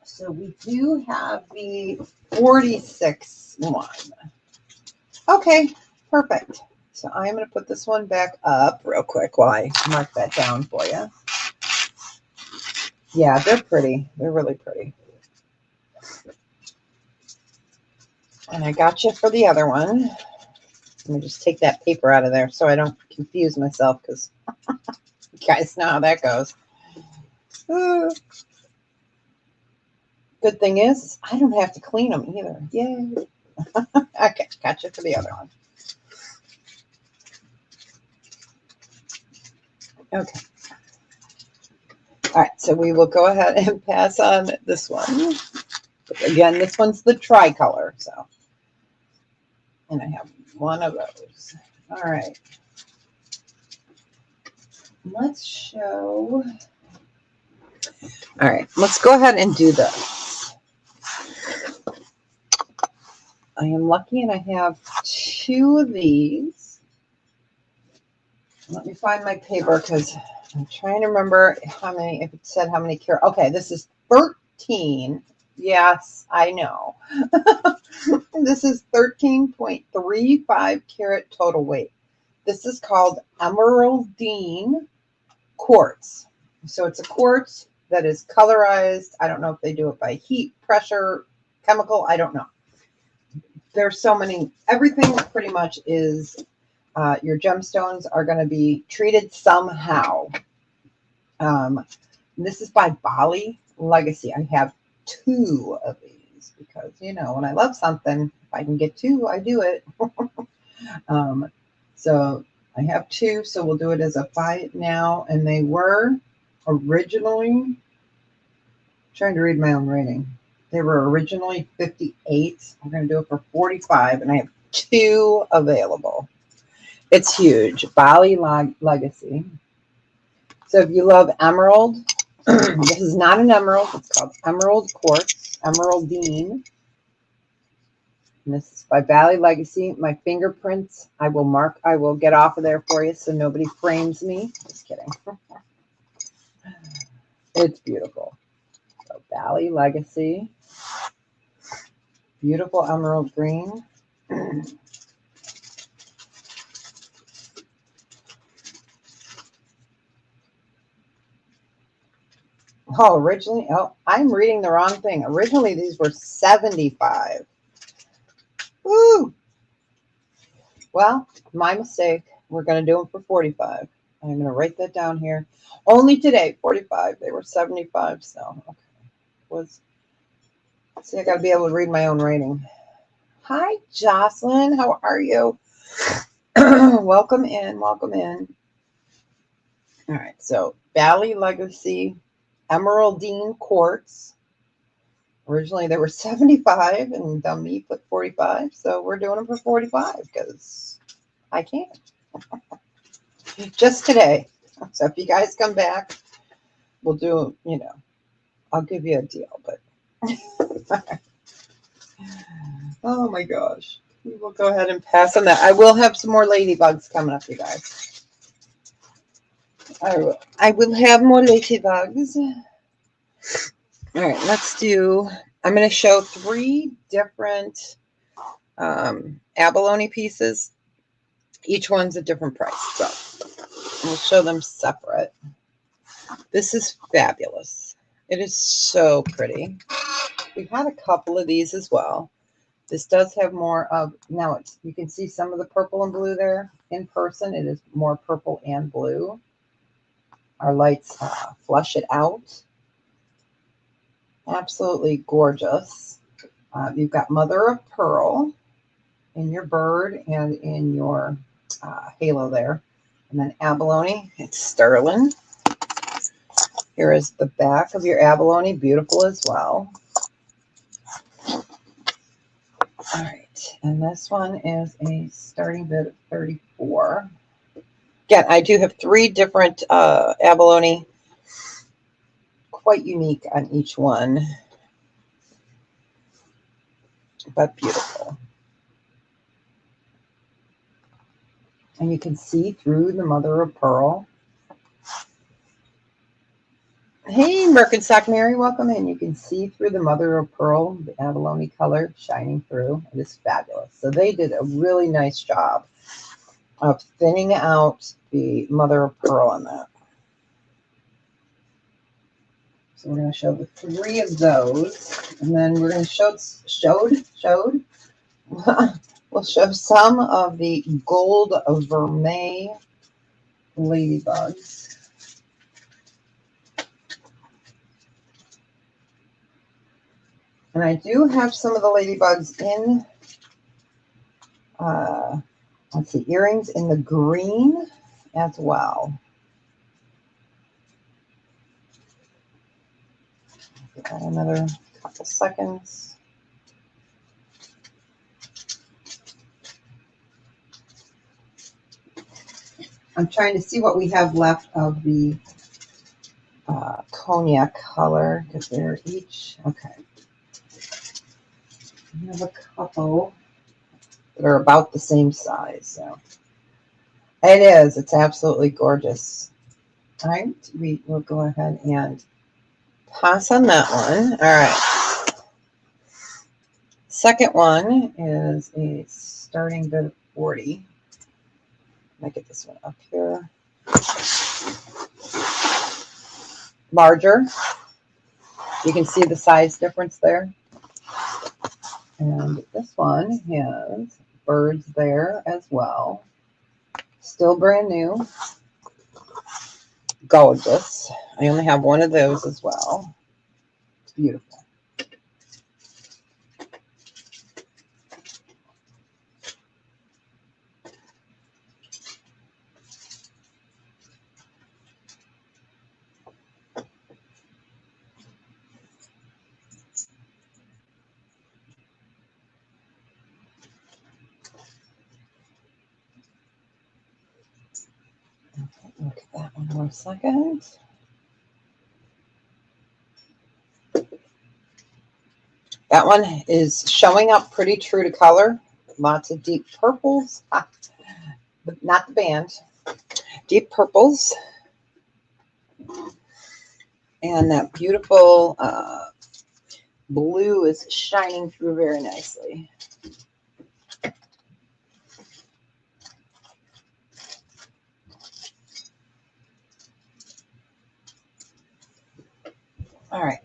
So we do have the 46 one. Okay, perfect. So I'm going to put this one back up real quick while I mark that down for you. Yeah, they're pretty. They're really pretty. And I got you for the other one. Let me just take that paper out of there so I don't confuse myself, because you guys know how that goes. Good thing is, I don't have to clean them either. Yay. Okay, got you for the other one. Okay. All right, so we will go ahead and pass on this one. Again, this one's the tricolor, so. And I have one of those. All right. Let's show. All right, let's go ahead and do this. I am lucky and I have 2 of these. Let me find my paper because I'm trying to remember how many, if it said how many carats. Okay, this is 13. Yes, I know. This is 13.35 carat total weight. This is called emeraldine quartz. So it's a quartz that is colorized. I don't know if they do it by heat, pressure, chemical. I don't know. There's so many. Everything pretty much is, your gemstones are going to be treated somehow. This is by Bali Legacy. I have 2 of these because, you know, when I love something, if I can get 2, I do it. So I have 2, so we'll do it as a 5 now. And they were originally, trying to read my own rating. They were originally 58. I'm going to do it for 45, and I have 2 available. It's huge. Bali Legacy. So if you love emerald, this is not an emerald. It's called emerald quartz, emeraldine. And this is by Bali Legacy. My fingerprints, I will get off of there for you so nobody frames me. Just kidding. It's beautiful. So Bali Legacy. Beautiful emerald green. I'm reading the wrong thing. Originally, these were 75. Woo! Well, my mistake. We're going to do them for 45. I'm going to write that down here. Only today, 45. They were 75, so okay. See, I got to be able to read my own rating. Hi, Jocelyn. How are you? Welcome in. Welcome in. All right, so Bali Legacy Emeraldine Quartz. Originally, they were 75, and dummy put 45. So we're doing them for 45 because I can. Just today. So if you guys come back, we'll do, you know, I'll give you a deal. But oh my gosh. We will go ahead and pass on that. I will have some more ladybugs coming up, you guys. I will have more ladybugs. All right, let's do, I'm going to show 3 different abalone pieces. Each one's a different price, so we'll show them separate. This is fabulous. It is so pretty. We've had a couple of these as well. This does have more of, now you can see some of the purple and blue there. In person, it is more purple and blue. Our lights flush it out. Absolutely gorgeous. You've got mother of pearl in your bird and in your halo there. And then abalone, it's sterling. Here is the back of your abalone, beautiful as well. All right, and this one is a starting bid of 34. Again, I do have 3 different abalone, quite unique on each one, but beautiful. And you can see through the mother of pearl. Hey, Merkenstock Mary, welcome in. You can see through the mother of pearl, the abalone color shining through. It is fabulous. So they did a really nice job of thinning out the mother of pearl on that. So we're going to show the 3 of those, and then we're going to we'll show some of the gold vermeil ladybugs. And I do have some of the ladybugs in, let's see, earrings in the green as well. Give that another couple seconds. I'm trying to see what we have left of the cognac color, because they're each, okay. We have a couple that are about the same size. So it is. It's absolutely gorgeous. All right. We will go ahead and pass on that one. All right. Second one is a starting bid of 40. Let me get this one up here. Larger. You can see the size difference there. And this one has birds there as well. Still brand new. Gorgeous. I only have one of those as well. It's beautiful. Look at that one more second. That one is showing up pretty true to color. Lots of deep purples. Not the band. Deep purples. And that beautiful blue is shining through very nicely. All right.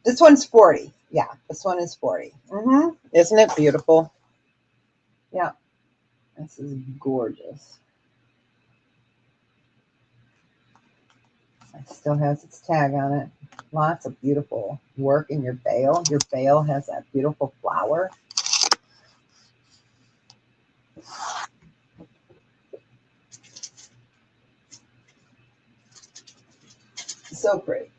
This one's 40. Yeah, this one is 40. Isn't it beautiful? Yeah. This is gorgeous. It still has its tag on it. Lots of beautiful work in your bail. Your bail has that beautiful flower. So pretty.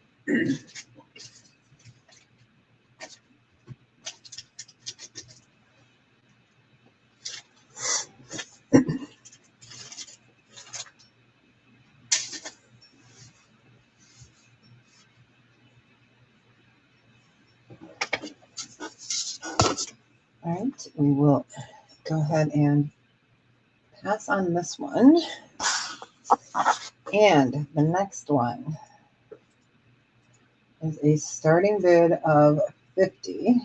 All right, we will go ahead and pass on this one. And the next one is a starting bid of 50.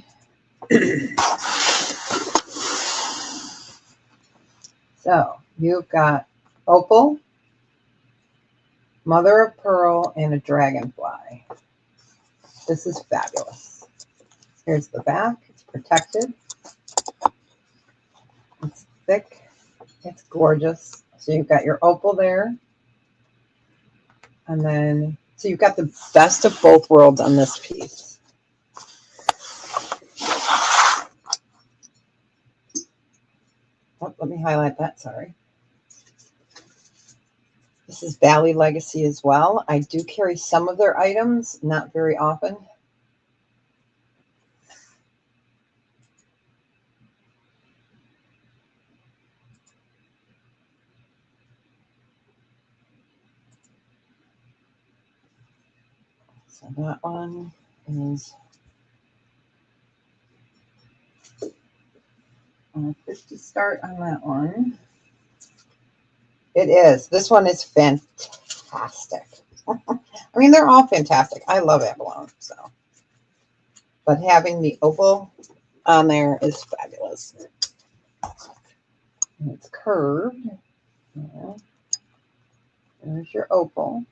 So you've got opal, mother of pearl, and a dragonfly. This is fabulous. Here's the back. It's protected. It's thick. It's gorgeous. So you've got your opal there. And then, so you've got the best of both worlds on this piece. Oh, let me highlight that, sorry. This is Valley Legacy as well. I do carry some of their items, not very often. So that one is 50 start on that one. It is. This one is fantastic. I mean, they're all fantastic. I love Abalone, so. But having the opal on there is fabulous. And it's curved. Yeah. There's your opal.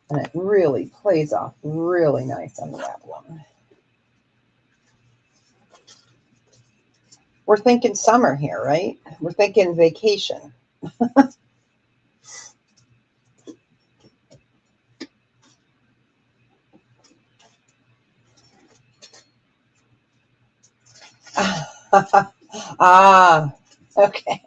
And it really plays off really nice on the Abalone. We're thinking summer here, right? We're thinking vacation. Ah, okay.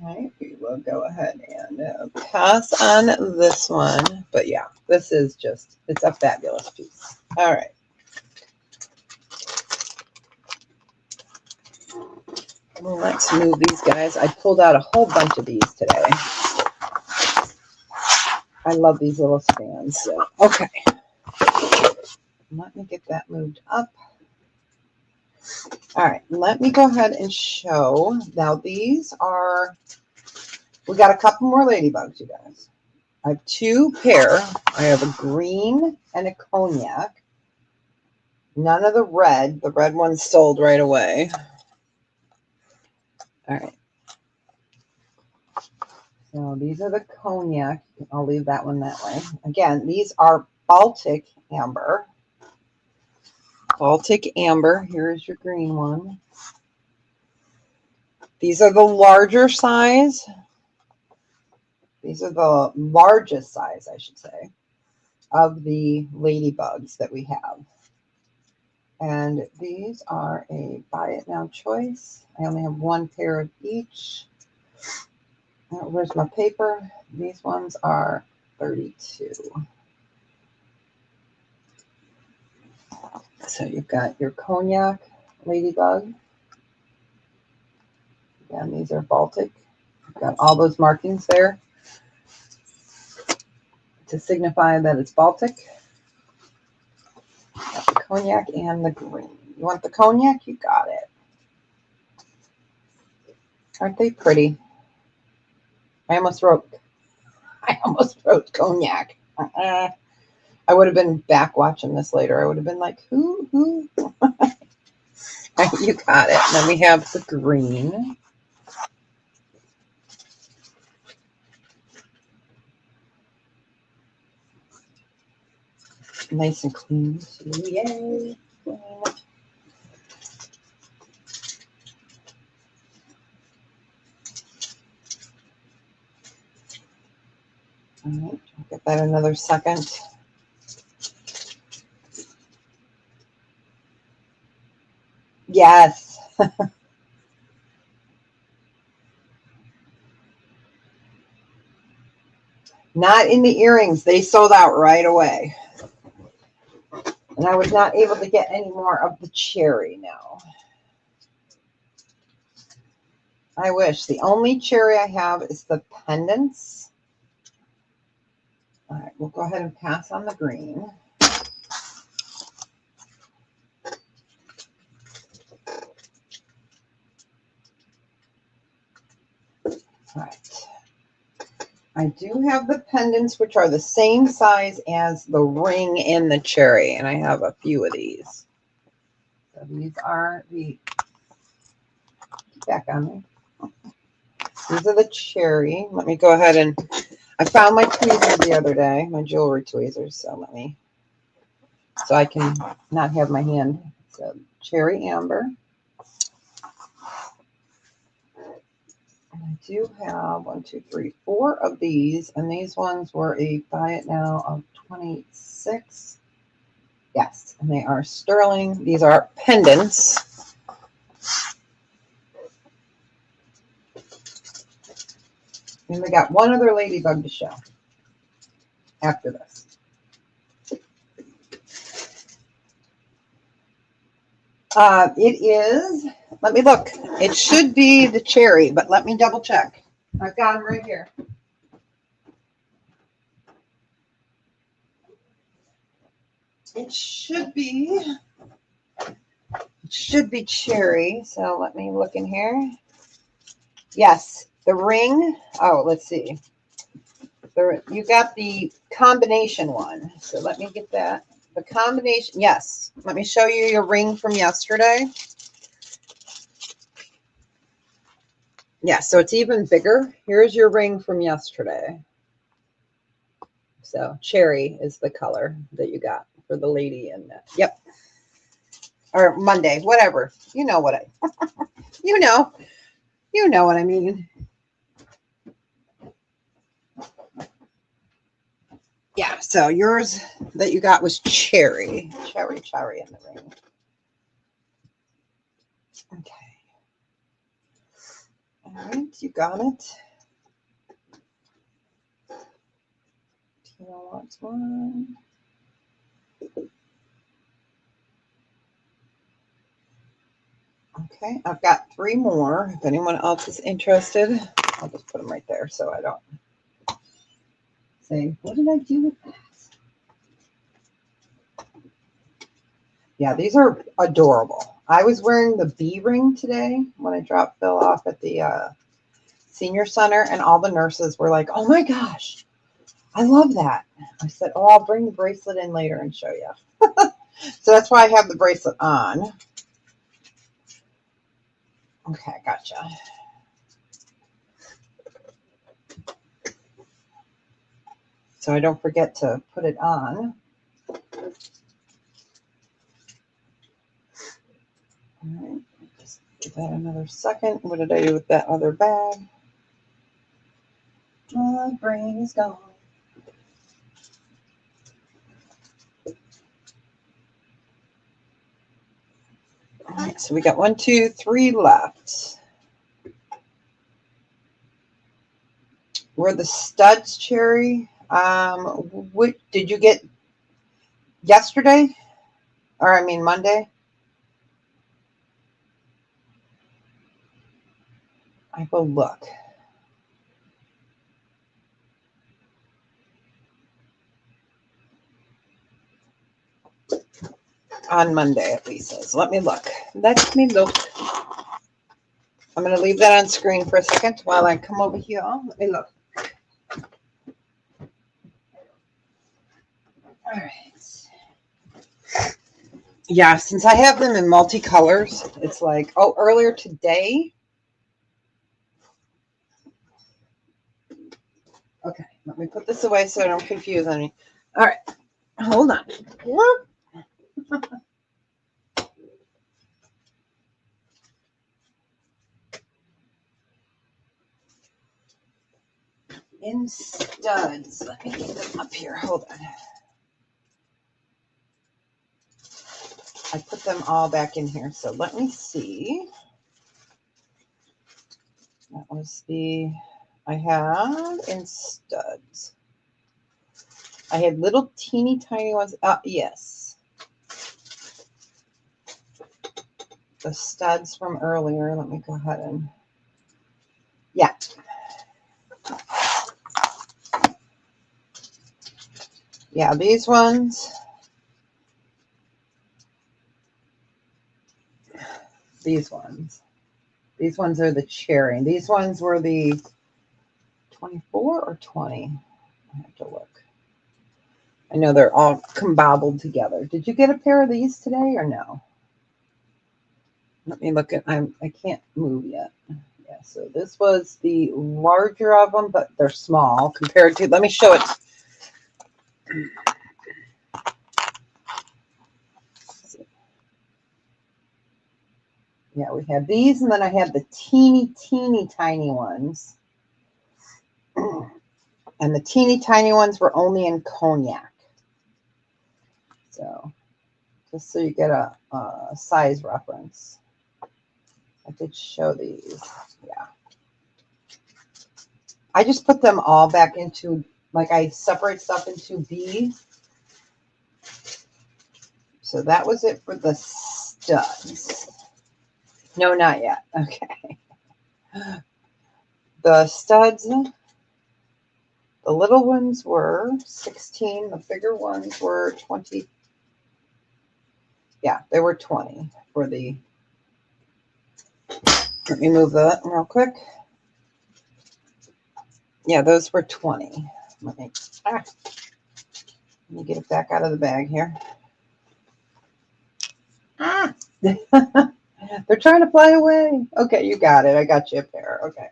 All right, we will go ahead and pass on this one. But yeah, this is just, it's a fabulous piece. All right. Well, let's move these guys. I pulled out a whole bunch of these today. I love these little stands. So, okay. Let me get that moved up. All right, let me go ahead and show. Now these are, we got a couple more ladybugs, you guys. I have two pair. I have a green and a cognac. None of the red. The red one's sold right away. All right. So these are the cognac. I'll leave that one that way. Again, these are Baltic amber. Baltic amber. Here's your green one. These are the larger size. These are the largest size, I should say, of the ladybugs that we have. And these are a buy it now choice. I only have one pair of each. Where's my paper? These ones are 32. So you've got your cognac ladybug. Again, these are Baltic. You've got all those markings there to signify that it's Baltic. Got the cognac and the green. You want the cognac? You got it. Aren't they pretty? I almost wrote cognac. I would have been back watching this later. I would have been like, who? You got it. And then we have the green. Nice and clean. Too. Yay. All right, I'll get that another second. Yes. Not in the earrings. They sold out right away. And I was not able to get any more of the cherry now. I wish. The only cherry I have is the pendants. All right, we'll go ahead and pass on the green. All right. I do have the pendants, which are the same size as the ring in the cherry, and I have a few of these. So these are the, back on me. These are the cherry. Let me go ahead and, I found my tweezers the other day, my jewelry tweezers, so I can not have my hand. So cherry amber. And I do have 1, 2, 3, 4 of these, and these ones were a buy it now of 26. Yes, and they are sterling. These are pendants. And we got one other ladybug to show after this. It is, let me look. It should be the cherry, but let me double check. I've got them right here. It should be cherry. So let me look in here. Yes, the ring. Oh, let's see. You got the combination one. So let me get that. The combination. Yes. Let me show you your ring from yesterday. Yeah, so it's even bigger. Here's your ring from yesterday. So cherry is the color that you got for the lady in that. Yep. Or Monday, whatever. You know what you know what I mean. Yeah, so yours that you got was cherry. Cherry in the ring. Okay. All right, you got it. Tina wants one. Okay, I've got 3 more. If anyone else is interested, I'll just put them right there so I don't say, what did I do with that? Yeah, these are adorable. I was wearing the bee ring today when I dropped Phil off at the senior center, and all the nurses were like, oh my gosh, I love that. I said, oh, I'll bring the bracelet in later and show you. So that's why I have the bracelet on. Okay, gotcha. So I don't forget to put it on. All right, just give that another second. What did I do with that other bag? My brain is gone. All right, so we got 1, 2, 3 left. Were the studs cherry? What did you get yesterday? Or I mean Monday? I will look. On Monday, at least says. Let me look. Let me look. I'm going to leave that on screen for a second while I come over here. Let me look. All right. Yeah, since I have them in multicolors, it's like, oh, earlier today. Okay, let me put this away so I don't confuse any. All right, hold on. In studs. Let me get them up here. Hold on. I put them all back in here, so let me see. That was the, I have in studs. I had little teeny tiny ones. Yes. The studs from earlier. Let me go ahead and, yeah. Yeah, these ones. These ones. These ones are the cherry. These ones were the 24 or 20. I have to look. I know they're all combobbled together. Did you get a pair of these today or no? Let me look at, I can't move yet. Yeah, so this was the larger of them, but they're small compared to, let me show it. Yeah, we had these, and then I had the teeny tiny ones. And the teeny tiny ones were only in cognac. So just so you get a size reference. I did show these. Yeah. I just put them all back into, like I separate stuff into B. So that was it for the studs. No, not yet. Okay. The studs, the little ones were 16. The bigger ones were 20. Yeah, they were 20 for the, let me move that real quick. Yeah, those were 20. Let me get it back out of the bag here. They're trying to fly away. Okay, you got it. I got you a pair. Okay.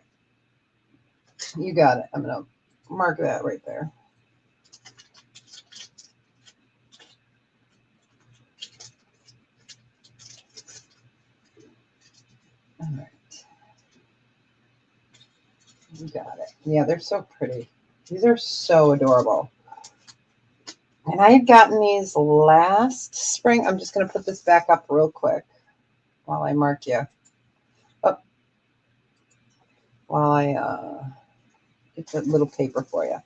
You got it. I'm going to mark that right there. All right. You got it. Yeah, they're so pretty. These are so adorable. And I had gotten these last spring. I'm just going to put this back up real quick while I mark you. Oh, while I get the little paper for you.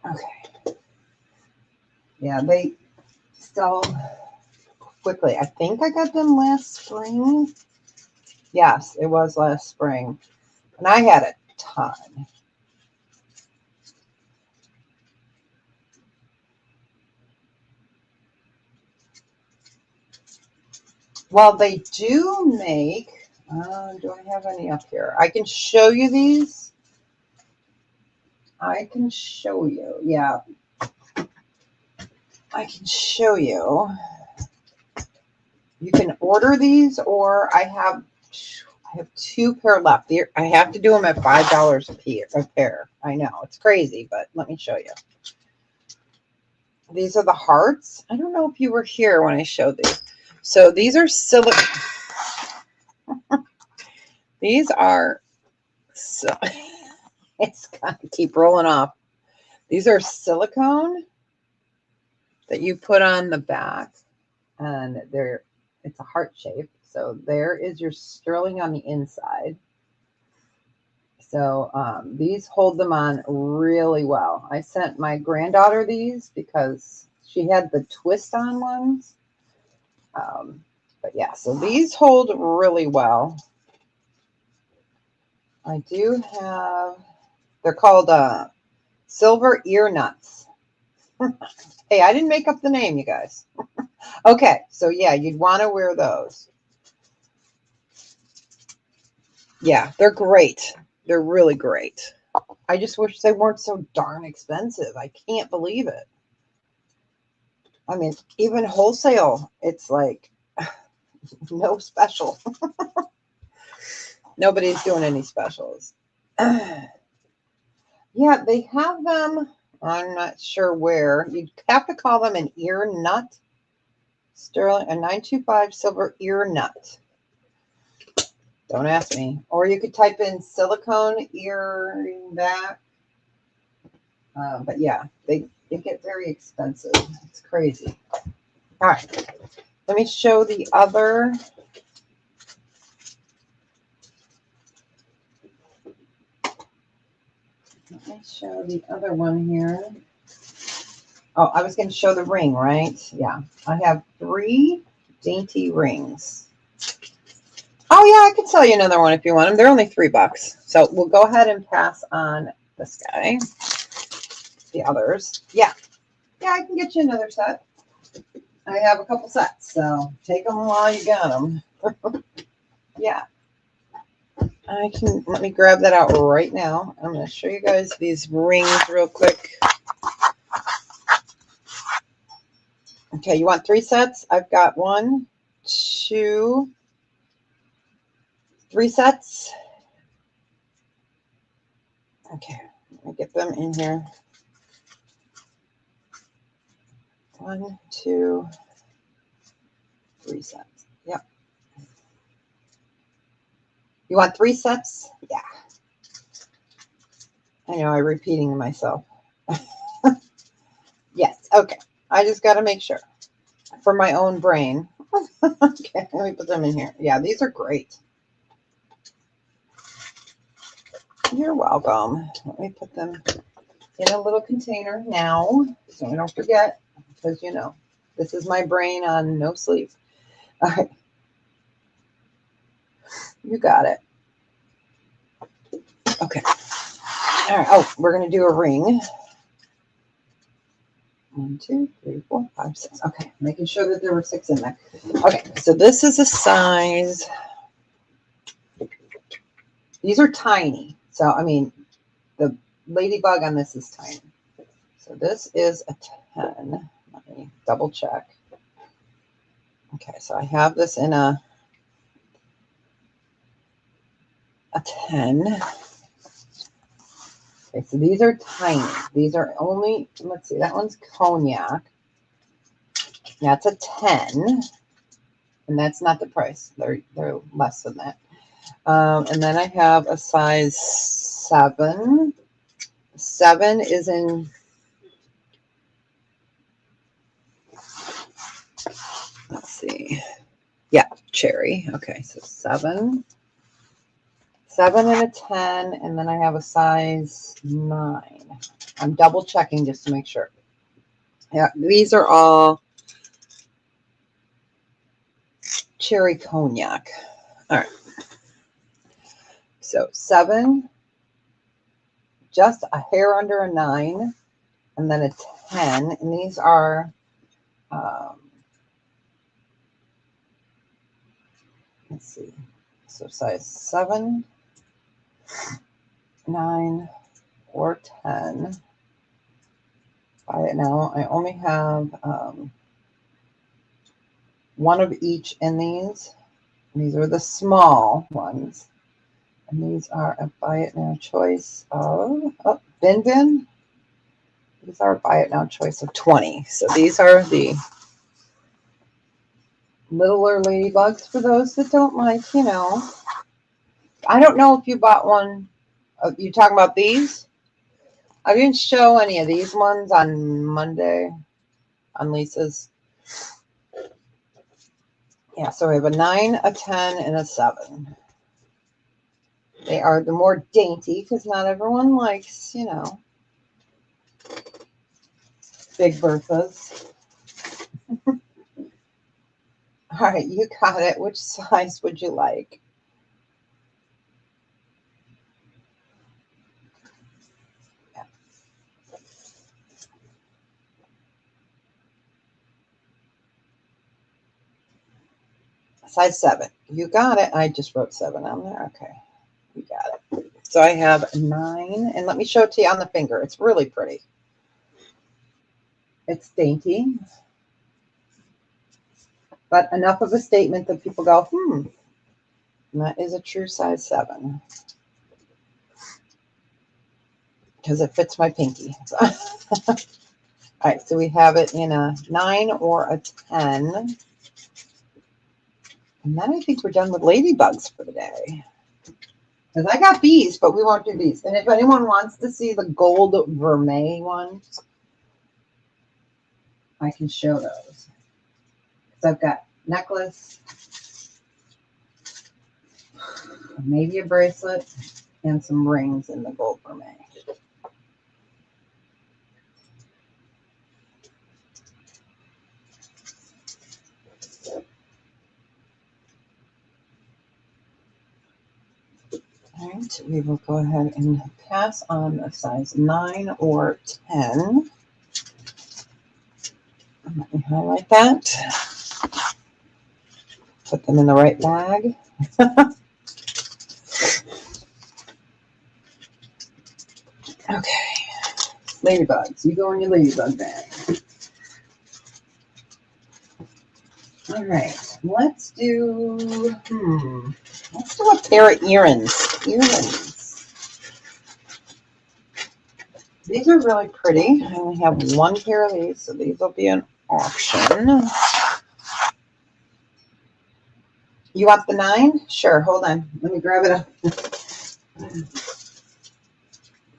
Okay. Yeah, they sell quickly. I think I got them last spring. Yes, it was last spring. And I had a ton. Well, they do make, do I have any up here? I can show you these. I can show you. Yeah. I can show you. You can order these, or I have 2 pair left. I have to do them at $5 a pair. I know it's crazy, but let me show you. These are the hearts. I don't know if you were here when I showed these. So these are silicone. These are, so it's got to keep rolling off. These are silicone that you put on the back, and it's a heart shape. So there is your sterling on the inside. So these hold them on really well. I sent my granddaughter these because she had the twist on ones. But yeah, so these hold really well. I do have, they're called silver ear nuts. Hey, I didn't make up the name, you guys. Okay, so yeah, you'd want to wear those. Yeah, they're great. They're really great. I just wish they weren't so darn expensive. I can't believe it. I mean, even wholesale, it's like no special. Nobody's doing any specials. Yeah, they have them. I'm not sure where. You'd have to call them an ear nut. Sterling, a 925 silver ear nut. Don't ask me. Or you could type in silicone earring back. But yeah, they get very expensive. It's crazy. All right. Let me show the other. Let me show the other one here. Oh, I was going to show the ring, right? Yeah. I have 3 dainty rings. Oh, yeah, I can sell you another one if you want them. They're only $3. So we'll go ahead and pass on this guy. The others. Yeah. Yeah, I can get you another set. I have a couple sets, so take them while you got them. Yeah. Let me grab that out right now. I'm going to show you guys these rings real quick. Okay, you want 3 sets? I've got 1, 2, 3 sets. Okay, let me get them in here. 1, 2, 3 sets. Yep. You want 3 sets? Yeah. I know I'm repeating myself. Yes. Okay. I just got to make sure for my own brain. Okay. Let me put them in here. Yeah, these are great. You're welcome. Let me put them in a little container now so I don't forget, because you know, this is my brain on no sleep. All right. You got it. Okay. All right. Oh, we're going to do a ring. 1, 2, 3, 4, 5, 6. Okay. Making sure that there were 6 in there. Okay. So this is a size. These are tiny. So, I mean, the ladybug on this is tiny. So this is a 10. Let me double check. Okay. So I have this in a 10. Okay, so these are tiny. These are only, let's see, that one's cognac. That's a 10. And that's not the price. They're less than that. And then I have a size 7. 7 is in, let's see. Yeah, cherry. Okay, so 7. 7 and a 10. And then I have a size 9. I'm double checking just to make sure. Yeah, these are all cherry cognac. All right. So 7, just a hair under a 9, and then a 10. And these are, let's see. So size 7, 9, or 10. Buy it now. I only have one of each in these. These are the small ones. And these are a buy it now choice of, oh, Bin Bin. These are a buy it now choice of 20. So these are the littler ladybugs for those that don't like, you know. I don't know if you bought one. You talking about these? I didn't show any of these ones on Monday on Lisa's. Yeah, so we have a 9, a 10, and a 7. They are the more dainty because not everyone likes, you know, Big Berthas. All right, you got it. Which size would you like? Yeah. Size 7. You got it. I just wrote 7 on there. Okay, you got it. So I have 9, and let me show it to you on the finger. It's really pretty. It's dainty, but enough of a statement that people go, and that is a true size 7. Because it fits my pinky. All right, so we have it in a 9 or a 10. And then I think we're done with ladybugs for the day. Because I got bees, but we won't do bees. And if anyone wants to see the gold vermeil ones, I can show those. Because I've got necklace, maybe a bracelet, and some rings in the gold vermeil. All right, we will go ahead and pass on a size 9 or 10. Let me highlight that. Put them in the right bag. Okay, ladybugs. You go in your ladybug bag. All right, let's do a pair of earrings. These are really pretty. I only have one pair of these, so these will be an auction. You want the 9? Sure, hold on. Let me grab it up.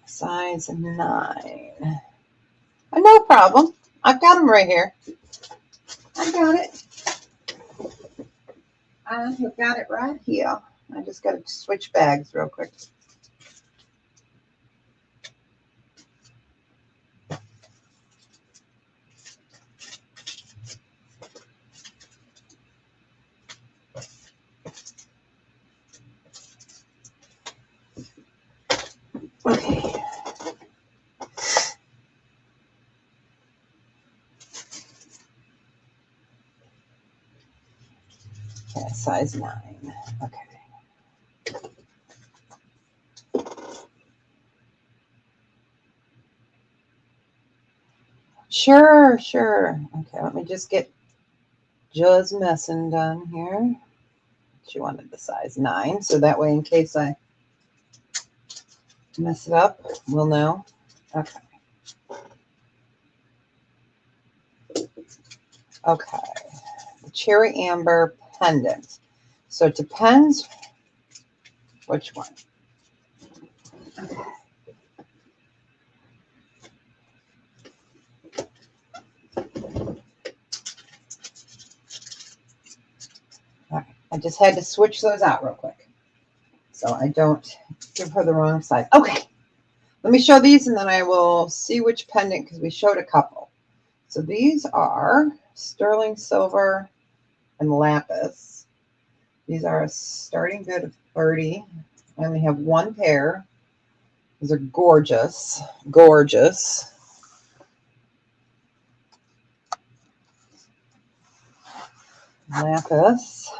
Size 9. No problem. I've got them right here. I got it. I've got it right here. I just got to switch bags real quick. Okay. Okay, size 9. Okay. Sure. Okay, let me just get Joe's messing done here. She wanted the size 9, so that way in case I mess it up, we'll know. Okay. Okay. The cherry amber pendant. So it depends which one. Okay. I just had to switch those out real quick so I don't give her the wrong size. Okay, let me show these and then I will see which pendant because we showed a couple. So these are sterling silver and lapis. These are a starting bid of 30. I only have one pair. These are gorgeous, gorgeous. Lapis.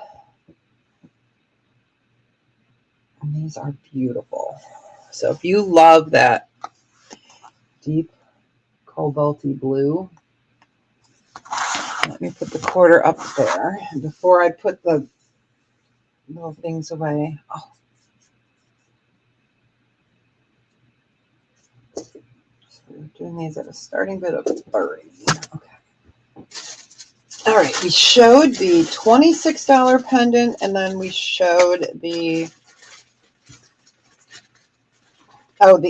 And these are beautiful. So if you love that deep cobalty blue, let me put the quarter up there before I put the little things away. Oh. So we're doing these at a starting bid of 30. Okay. All right, we showed the $26 pendant, and then we showed the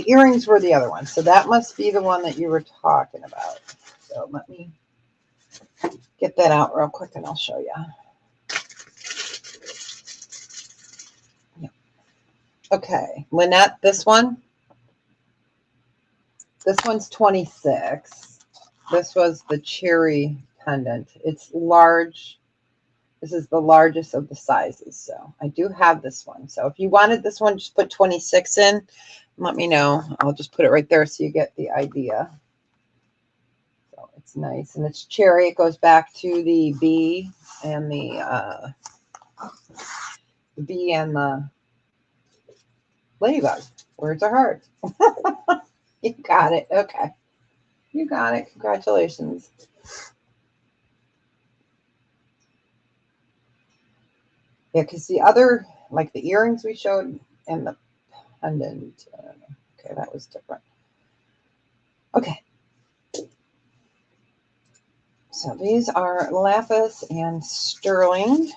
earrings were the other one. So that must be the one that you were talking about. So let me get that out real quick and I'll show you. Yeah. Okay, Lynette, this one. This one's 26. This was the cherry pendant. It's large. This is the largest of the sizes. So I do have this one. So if you wanted this one, just put 26 in. Let me know. I'll just put it right there so you get the idea. So it's nice. And it's cherry. It goes back to the bee and the ladybug. Words are hard. You got it. Okay. You got it. Congratulations. Yeah, because the other, like the earrings we showed and the pendant. Okay, that was different. Okay. So these are lapis and sterling.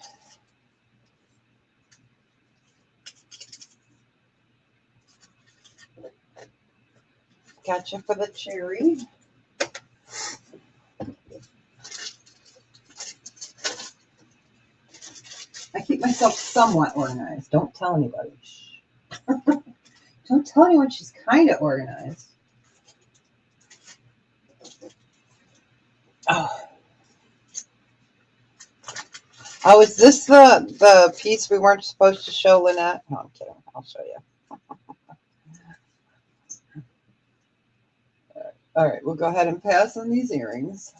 Gotcha for the cherry. I keep myself somewhat organized. Don't tell anybody. Don't tell anyone she's kind of organized. Oh, is this the piece we weren't supposed to show, Lynette? No, I'm kidding. I'll show you. All right, we'll go ahead and pass on these earrings.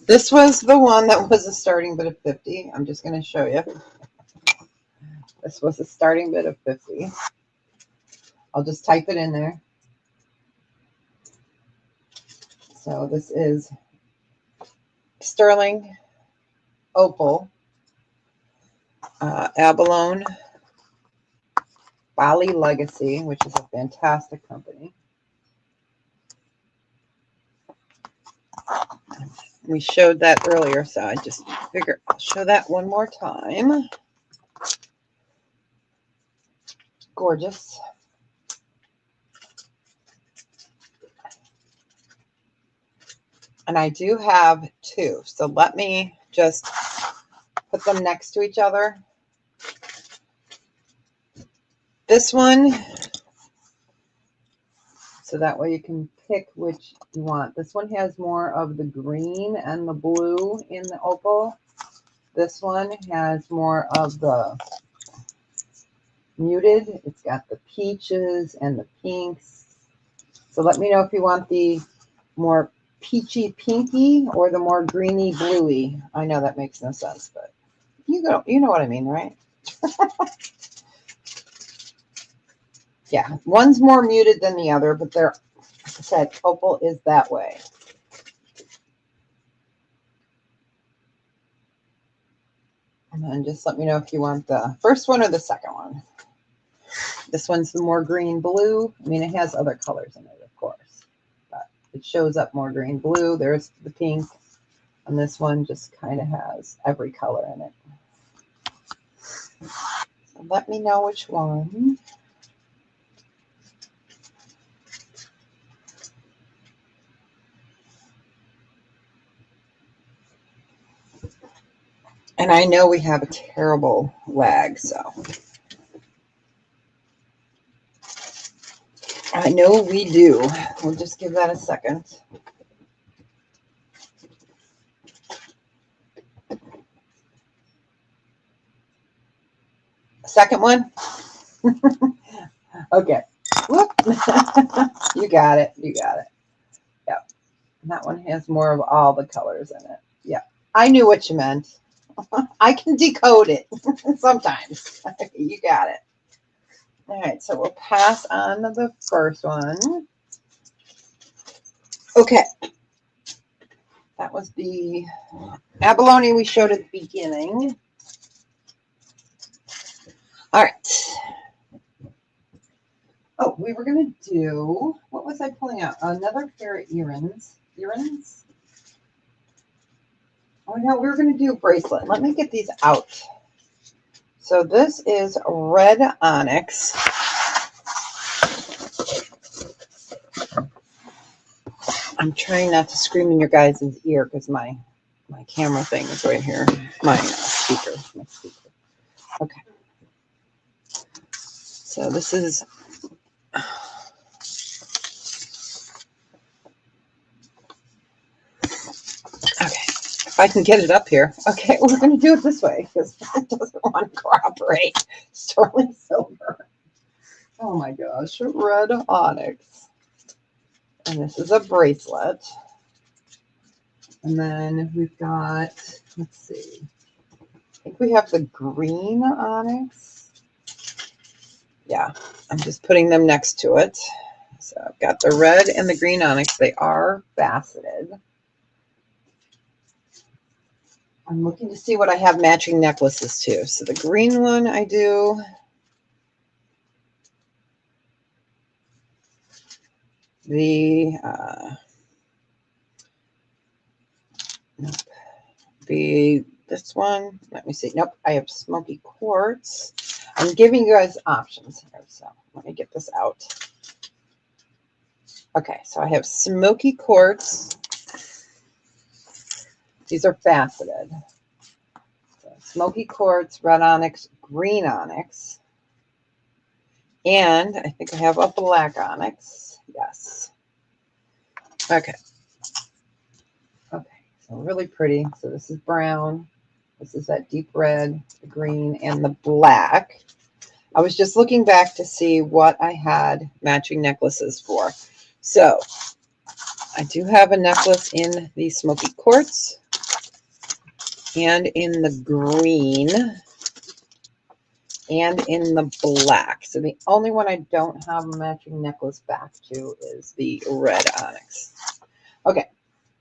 This was the one that was a starting bid of 50. I'm just going to show you. This was a starting bid of 50. I'll just type it in there. So this is sterling opal, abalone, Bali Legacy, which is a fantastic company. We showed that earlier, so I just figured I'll show that one more time. gorgeous. And I do have two. So let me just put them next to each other. This one, so that way you can pick which you want. This one has more of the green and the blue in the opal. This one has more of the muted. It's got the peaches and the pinks. So let me know if you want the more peachy pinky or the more greeny bluey. I know that makes no sense, but you know what I mean, right? Yeah, one's more muted than the other, but they're, like I said, opal is that way. And then just let me know if you want the first one or the second one. This one's the more green blue. I mean, it has other colors in it, of course, but it shows up more green blue. There's the pink, and this one just kind of has every color in it. So let me know which one. And I know we have a terrible lag, so I know we do. We'll just give that a second. Second one? Okay. Whoop. You got it. You got it. Yep. And that one has more of all the colors in it. Yeah. I knew what you meant. I can decode it sometimes. You got it. All right. So we'll pass on to the first one. Okay. That was the abalone we showed at the beginning. All right. Oh, we were going to do, what was I pulling out? Another pair of earrings. Earrings? Oh, no, we were going to do a bracelet. Let me get these out. So this is red onyx. I'm trying not to scream in your guys' ear because my camera thing is right here. My speaker. Okay. So this is... Okay. If I can get it up here. Okay, we're going to do it this way because it doesn't want to cooperate. Sterling silver. Oh my gosh. Red onyx. And this is a bracelet. And then we've got, let's see. I think we have the green onyx. Yeah, I'm just putting them next to it. So I've got the red and the green onyx. They are faceted. I'm looking to see what I have matching necklaces to. So the green one I do. The, nope. This one, let me see. Nope, I have smoky quartz. I'm giving you guys options here. So let me get this out. Okay, so I have smoky quartz. These are faceted. So smoky quartz, red onyx, green onyx. And I think I have a black onyx. Yes. Okay. Okay, so really pretty. So this is brown. This is that deep red, the green, and the black. I was just looking back to see what I had matching necklaces for. So I do have a necklace in the smoky quartz and in the green and in the black. So the only one I don't have a matching necklace back to is the red onyx. Okay,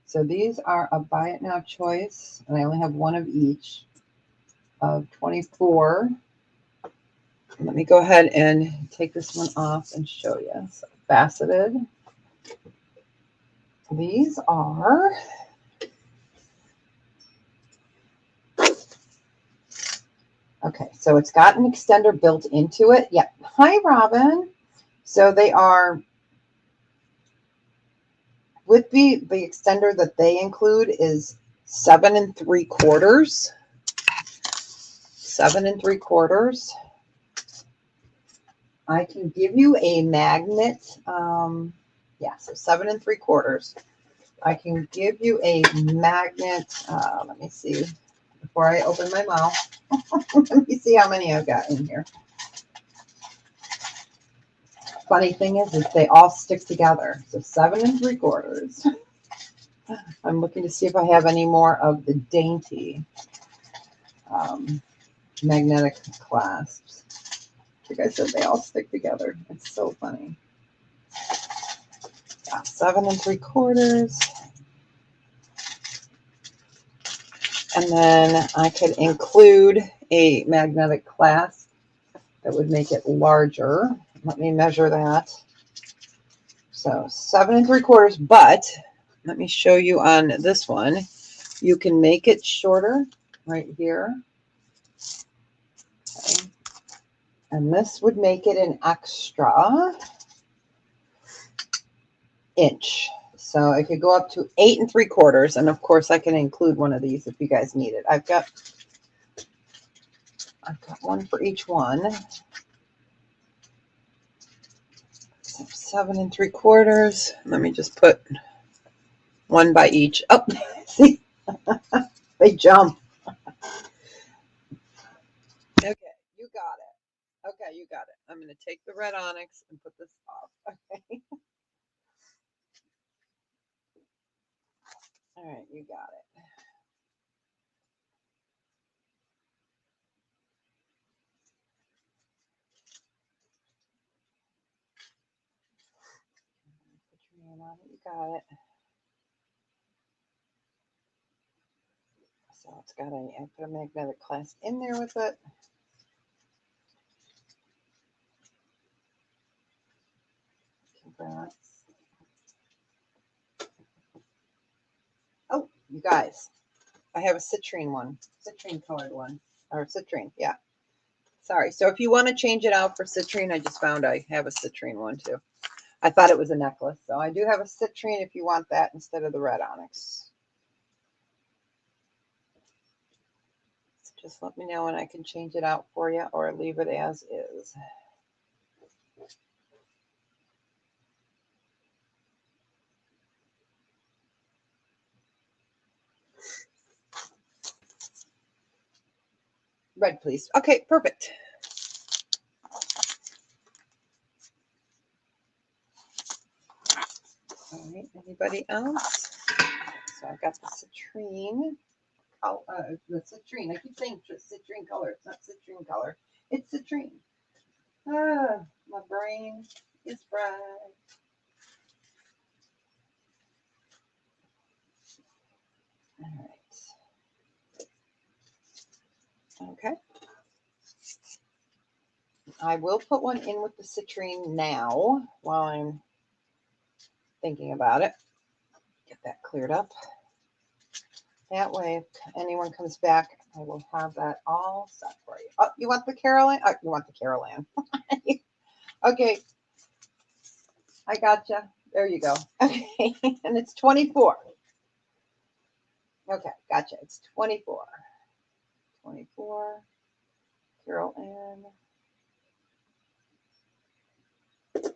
so these are a buy it now choice, and I only have one of each of 24. Let me go ahead and take this one off and show you. So faceted. These are Okay, so it's got an extender built into it. Yep. Hi, Robin. So they are, with the extender that they include is 7 3/4. 7 3/4. I can give you a magnet. Yeah, so 7 3/4. I can give you a magnet. Let me see. Before I open my mouth, let me see how many I've got in here. Funny thing is they all stick together. So 7 3/4. I'm looking to see if I have any more of the dainty magnetic clasps. Like I said, they all stick together. It's so funny. Yeah, 7 3/4. And then I could include a magnetic clasp that would make it larger. Let me measure that. So 7 3/4, but let me show you on this one. You can make it shorter right here. Okay. And this would make it an extra inch. So it could go up to 8 3/4. And of course I can include one of these if you guys need it. I've got one for each one. So 7 3/4. Let me just put one by each. Oh, see, they jump. Okay, you got it. Okay, you got it. I'm going to take the red onyx and put this off. Okay. All right, you got it. Put your name on it. You got it. So it's got I put a magnetic clasp in there with it. Congrats. Oh, you guys, I have a citrine one, citrine colored one, or citrine, yeah. Sorry. So if you want to change it out for citrine, I just found I have a citrine one too. I thought it was a necklace, so I do have a citrine if you want that instead of the red onyx. So just let me know when I can change it out for you or leave it as is. Red, please. Okay, perfect. All right, anybody else? So I've got the citrine. Oh, the citrine. I keep saying citrine color. It's not citrine color. It's citrine. Ah, my brain is fried. All right. Okay. I will put one in with the citrine now while I'm thinking about it. Get that cleared up. That way, if anyone comes back, I will have that all set for you. Oh, you want the Caroline? Oh, you want the Caroline. Okay. I gotcha. There you go. Okay. And it's 24. Okay. Gotcha. It's 24. 24. Carol Ann.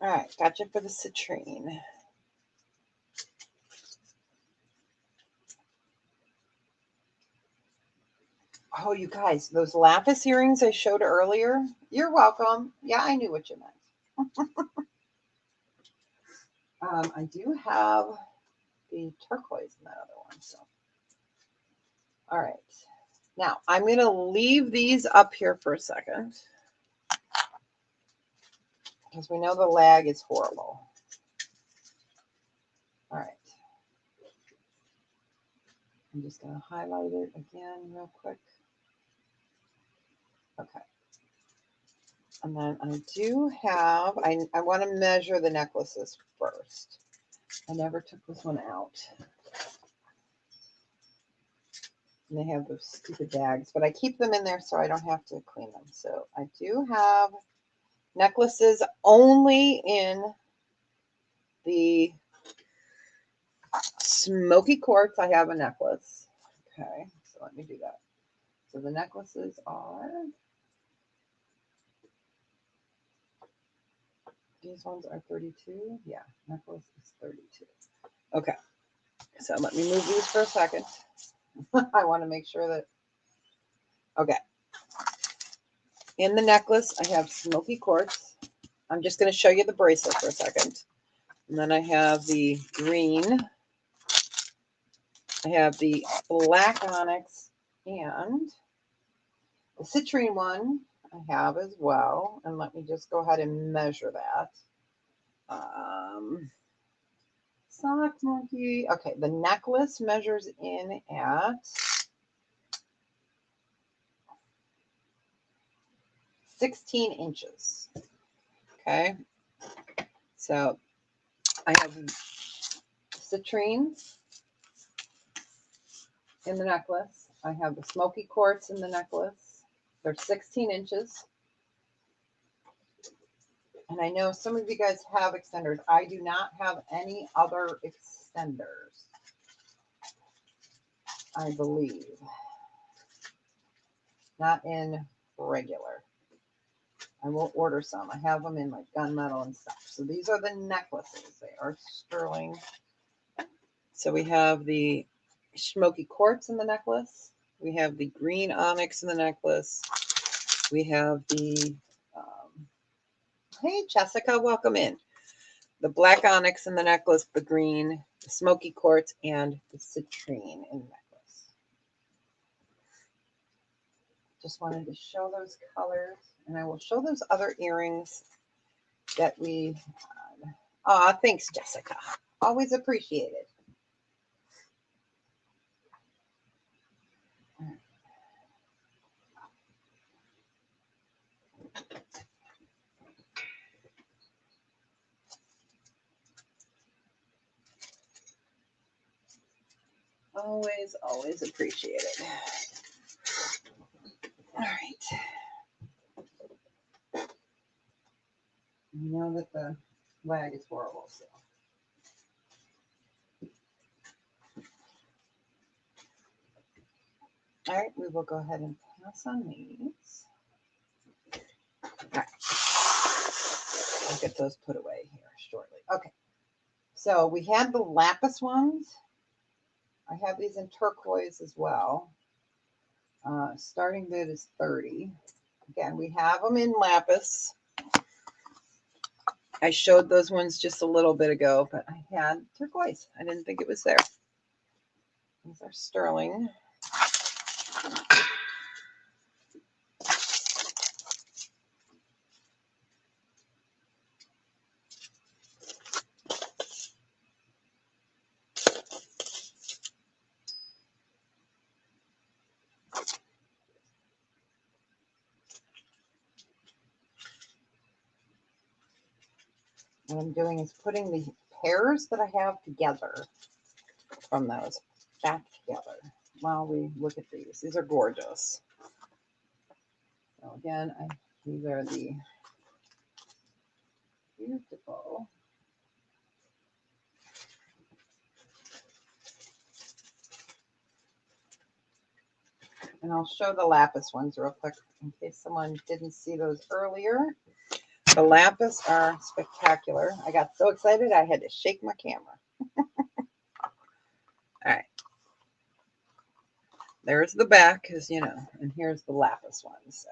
All right. Gotcha for the citrine. Oh, you guys, those lapis earrings I showed earlier. You're welcome. Yeah, I knew what you meant. I do have the turquoise in that other one. So, all right. Now I'm going to leave these up here for a second because we know the lag is horrible. All right. I'm just going to highlight it again real quick. Okay. And then I do have, I want to measure the necklaces first. I never took this one out. And they have those stupid bags, but I keep them in there so I don't have to clean them. So I do have necklaces only in the smoky quartz. I have a necklace. Okay, so let me do that. So the necklaces are, these ones are 32. Yeah, necklace is 32. Okay, so let me move these for a second. I want to make sure that, okay. In the necklace, I have smoky quartz. I'm just going to show you the bracelet for a second. And then I have the green. I have the black onyx and the citrine one I have as well. And let me just go ahead and measure that. Sock monkey. Okay, the necklace measures in at 16 inches. Okay, so I have citrine in the necklace. I have the smoky quartz in the necklace. They're 16 inches. And I know some of you guys have extenders. I do not have any other extenders, I believe. Not in regular. I will order some. I have them in like gunmetal and stuff. So these are the necklaces. They are sterling. So we have the smoky quartz in the necklace. We have the green onyx in the necklace. We have the, hey, Jessica, welcome in. The black onyx in the necklace, the green, the smoky quartz, and the citrine in the necklace. Just wanted to show those colors, and I will show those other earrings that we had. Aw, thanks, Jessica. Always appreciated. Always, always appreciated. All right. I know that the lag is horrible, so. All right, we will go ahead and pass on these. All right. I'll get those put away here shortly. Okay. So we had the lapis ones. I have these in turquoise as well. Starting bid is 30. Again, we have them in lapis. I showed those ones just a little bit ago, but I had turquoise. I didn't think it was there. These are sterling. What I'm doing is putting the pairs that I have together from those back together while we look at these. These are gorgeous. So again, these are the beautiful. And I'll show the lapis ones real quick in case someone didn't see those earlier. The lapis are spectacular. I got so excited I had to shake my camera. All right. There's the back, as you know, and here's the lapis one. So.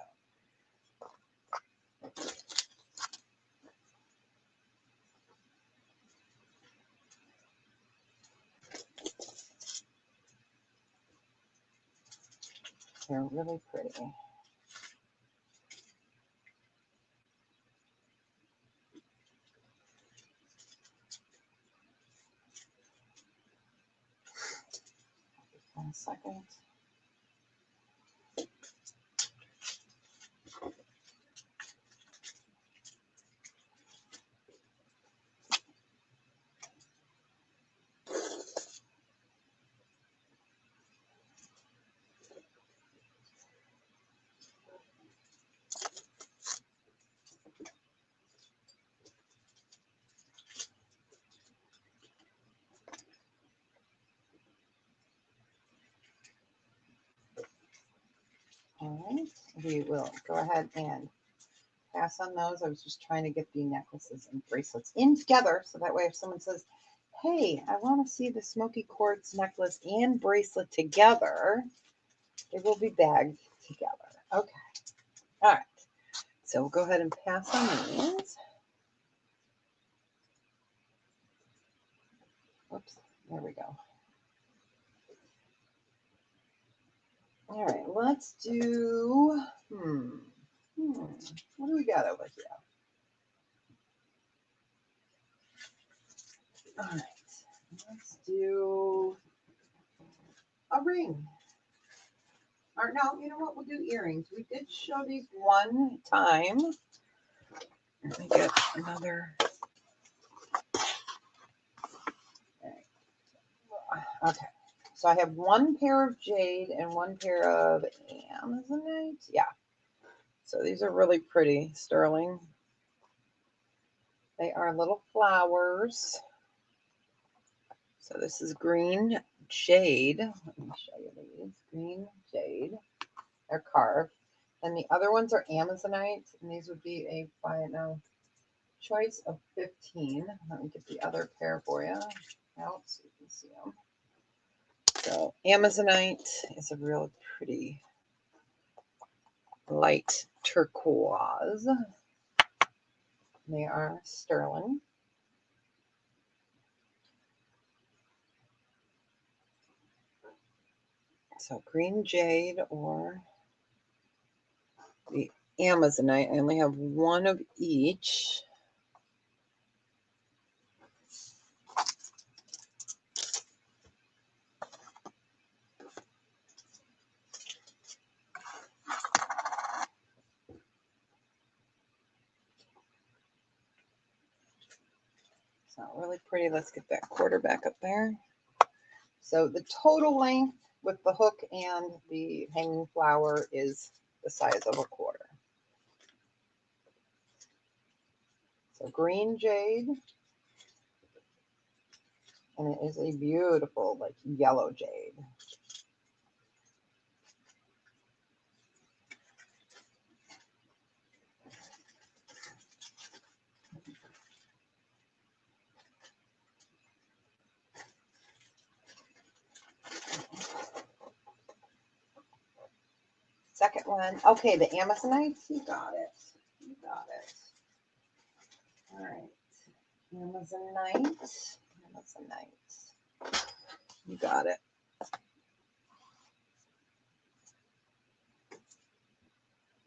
They're really pretty. One second. right, we will go ahead and pass on those. I was just trying to get the necklaces and bracelets in together, so that way if someone says, hey, I want to see the smoky quartz necklace and bracelet together, they will be bagged together. Okay. All right. So we'll go ahead and pass on these. Whoops. There we go. All right. Let's do, what do we got over here? All right. Let's do a ring. Or no, you know what? We'll do earrings. We did show these one time. Let me get another. Okay. So I have one pair of jade and one pair of Amazonite. Yeah. So these are really pretty, sterling. They are little flowers. So this is green jade. Let me show you these. Green jade. They're carved. And the other ones are Amazonite. And these would be a buy it now choice of 15. Let me get the other pair for you out so you can see them. So Amazonite is a real pretty light turquoise. They are sterling. So green jade or the Amazonite. I only have one of each. It's not really pretty. Let's get that quarter back up there. So the total length with the hook and the hanging flower is the size of a quarter. So green jade. And it is a beautiful, like, yellow jade. Second one. Okay, the Amazonite. You got it. You got it. All right. Amazonite. Amazonite. You got it.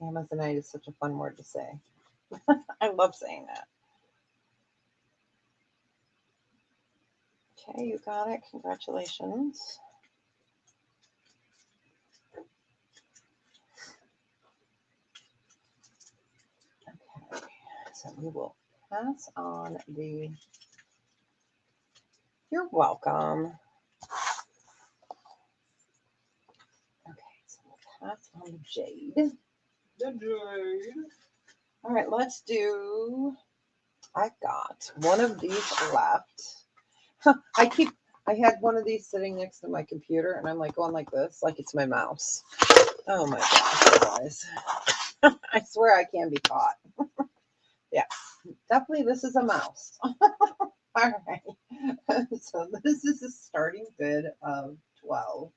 Amazonite is such a fun word to say. I love saying that. Okay, you got it. Congratulations. Okay, so we will pass on the. You're welcome. Okay, so we'll pass on the jade. The jade. All right, let's do. I've got one of these left. I had one of these sitting next to my computer, and I'm like going like this, like it's my mouse. Oh my gosh, guys. I swear I can be caught. Yeah, definitely this is a mouse. All right. So this is a starting bid of 12.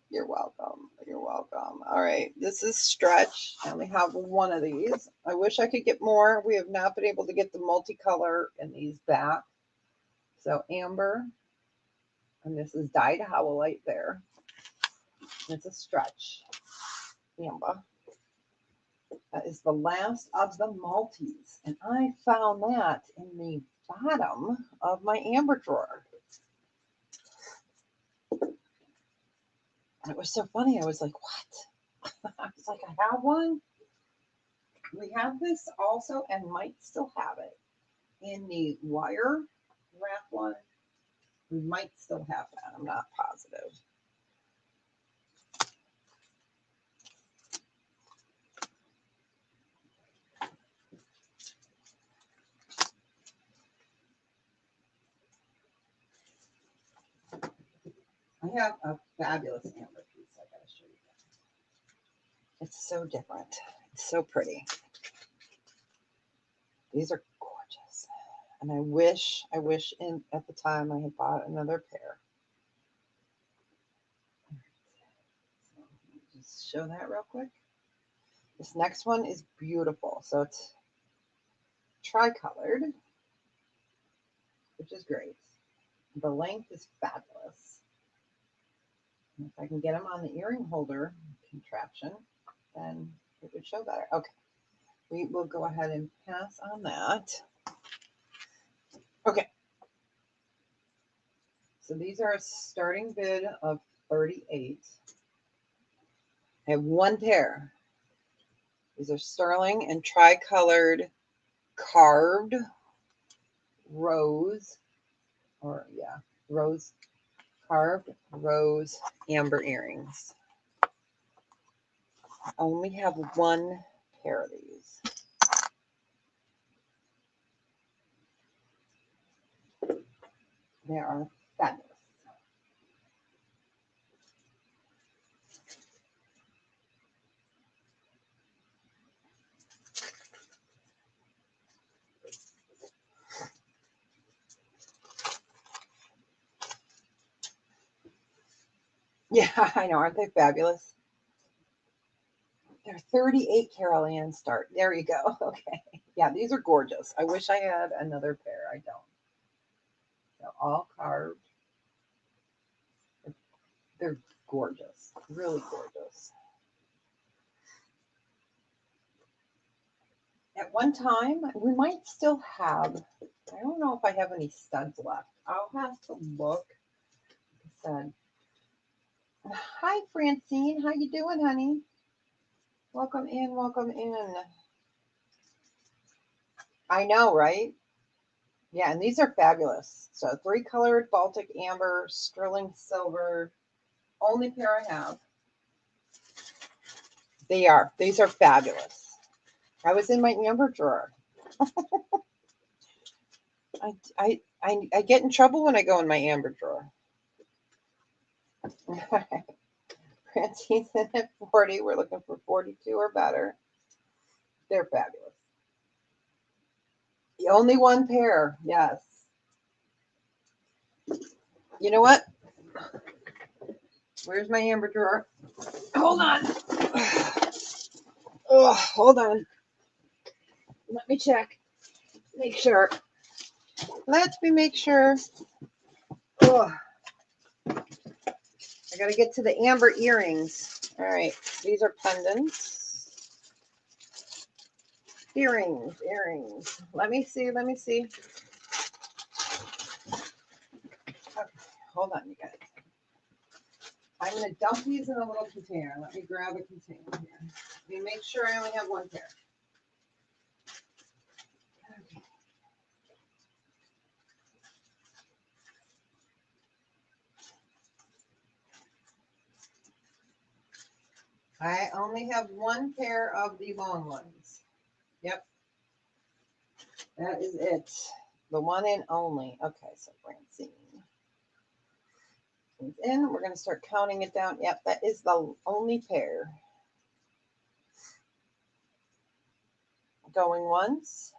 You're welcome. You're welcome. All right. This is stretch. I only have one of these. I wish I could get more. We have not been able to get the multicolor in these back. So amber. And this is dyed howlite there. It's a stretch. Amber. That is the last of the multis. And I found that in the bottom of my amber drawer. It was so funny. I was like, what? I was like, I have one. We have this also and might still have it in the wire wrap one. We might still have that. I'm not positive. I have a fabulous amber piece. I gotta show you that. It's so different. It's so pretty. These are gorgeous. And I wish at the time I had bought another pair. So let me just show that real quick. This next one is beautiful. So it's tri-colored, which is great. The length is fabulous. And if I can get them on the earring holder contraption, then it would show better. Okay, we will go ahead and pass on that. Okay, so these are a starting bid of 38. I have one pair. These are sterling and tri-colored carved rose, rose, carved rose amber earrings. I only have one pair of these. They are fabulous. Yeah, I know. Aren't they fabulous? They're 38 Carol Ann start. There you go. Okay. Yeah, these are gorgeous. I wish I had another pair. I don't. They're all carved. They're gorgeous. Really gorgeous. At one time, we might still have, I don't know if I have any studs left. I'll have to look. Like I said, hi, Francine. How you doing, honey? Welcome in. Welcome in. I know, right? Yeah, and these are fabulous. So 3-colored Baltic amber, sterling silver. Only pair I have. They are. These are fabulous. I was in my amber drawer. I get in trouble when I go in my amber drawer. Francine's in at 40. We're looking for 42 or better. They're fabulous. The only one pair. Yes. You know what? Where's my amber drawer? Hold on. Oh, hold on. Let me check. Make sure. Let me make sure. Oh, I got to get to the amber earrings. All right. These are pendants. Earrings. Let me see. Okay, hold on, you guys. I'm going to dump these in a little container. Let me grab a container here. Let me make sure I only have one pair. Okay. I only have one pair of the long ones. Yep. That is it. The one and only. Okay, so Francine is in. We're going to start counting it down. Yep, that is the only pair. Going once.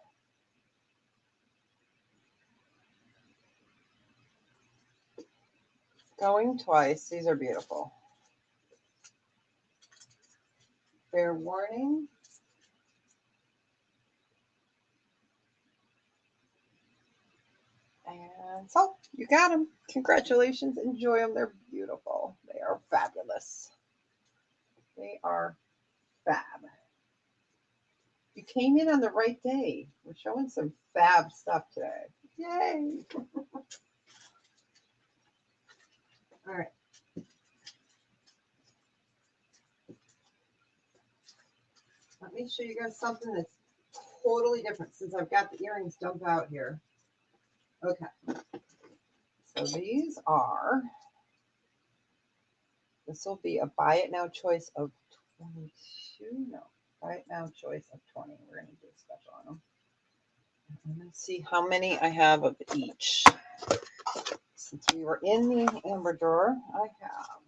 Going twice. These are beautiful. Fair warning. And so you got them. Congratulations. Enjoy them. They're beautiful. They are fabulous. They are fab. You came in on the right day. We're showing some fab stuff today. Yay. All right. Let me show you guys something that's totally different since I've got the earrings dumped out here. Okay. So these are, this will be a buy it now choice of 22. No, buy it now choice of 20. We're going to do a special on them. And let's see how many I have of each. Since we were in the amber drawer, I have.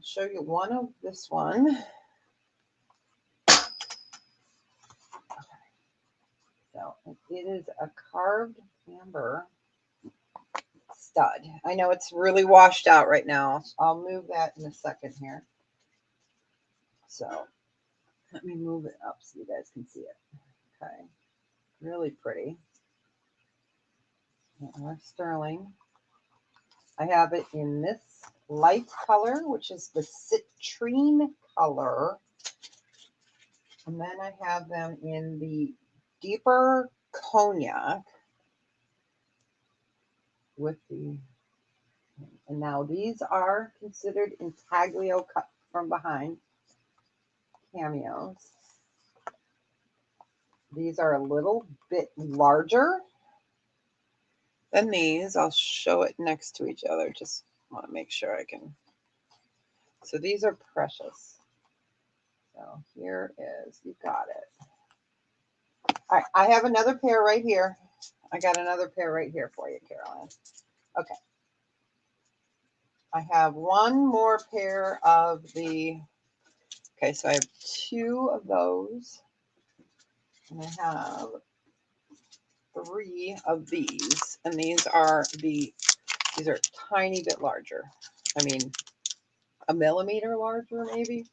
I'll show you one of this one. So it is a carved amber stud. I know it's really washed out right now. I'll move that in a second here. So let me move it up so you guys can see it. Okay. Really pretty. Sterling. I have it in this light color, which is the citrine color. And then I have them in the deeper cognac with the, and now these are considered intaglio cut from behind cameos. These are a little bit larger than these. I'll show it next to each other. Just want to make sure I can. So these are precious. So here is, you got it. All right, I have another pair right here. I got another pair right here for you, Caroline. Okay. I have one more pair of the, okay, so I have two of those. And I have three of these. And these are a tiny bit larger. I mean, a millimeter larger, maybe.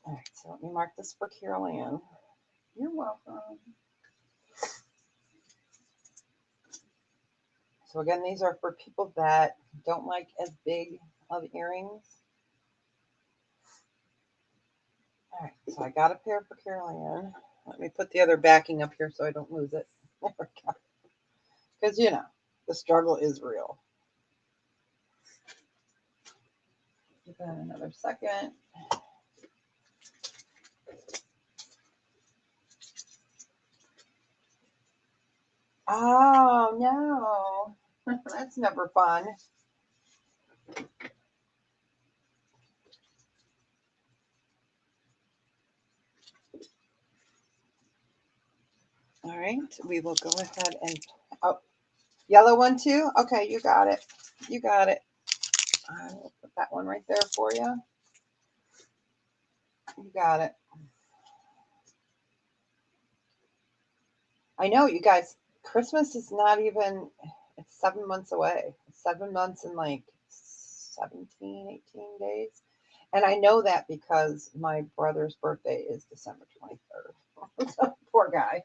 All right, so let me mark this for Carol Ann. You're welcome. So again, these are for people that don't like as big of earrings. All right, so I got a pair for Carol Ann. Let me put the other backing up here so I don't lose it. There we go. Because, you know, the struggle is real. Give that another second. Oh, no. That's never fun. All right, we will go ahead and, oh, yellow one too? Okay, you got it. You got it. I will put that one right there for you. You got it. I know, you guys, Christmas is not even, it's 7 months away. 7 months and like 17, 18 days. And I know that because my brother's birthday is December 23rd. Poor guy.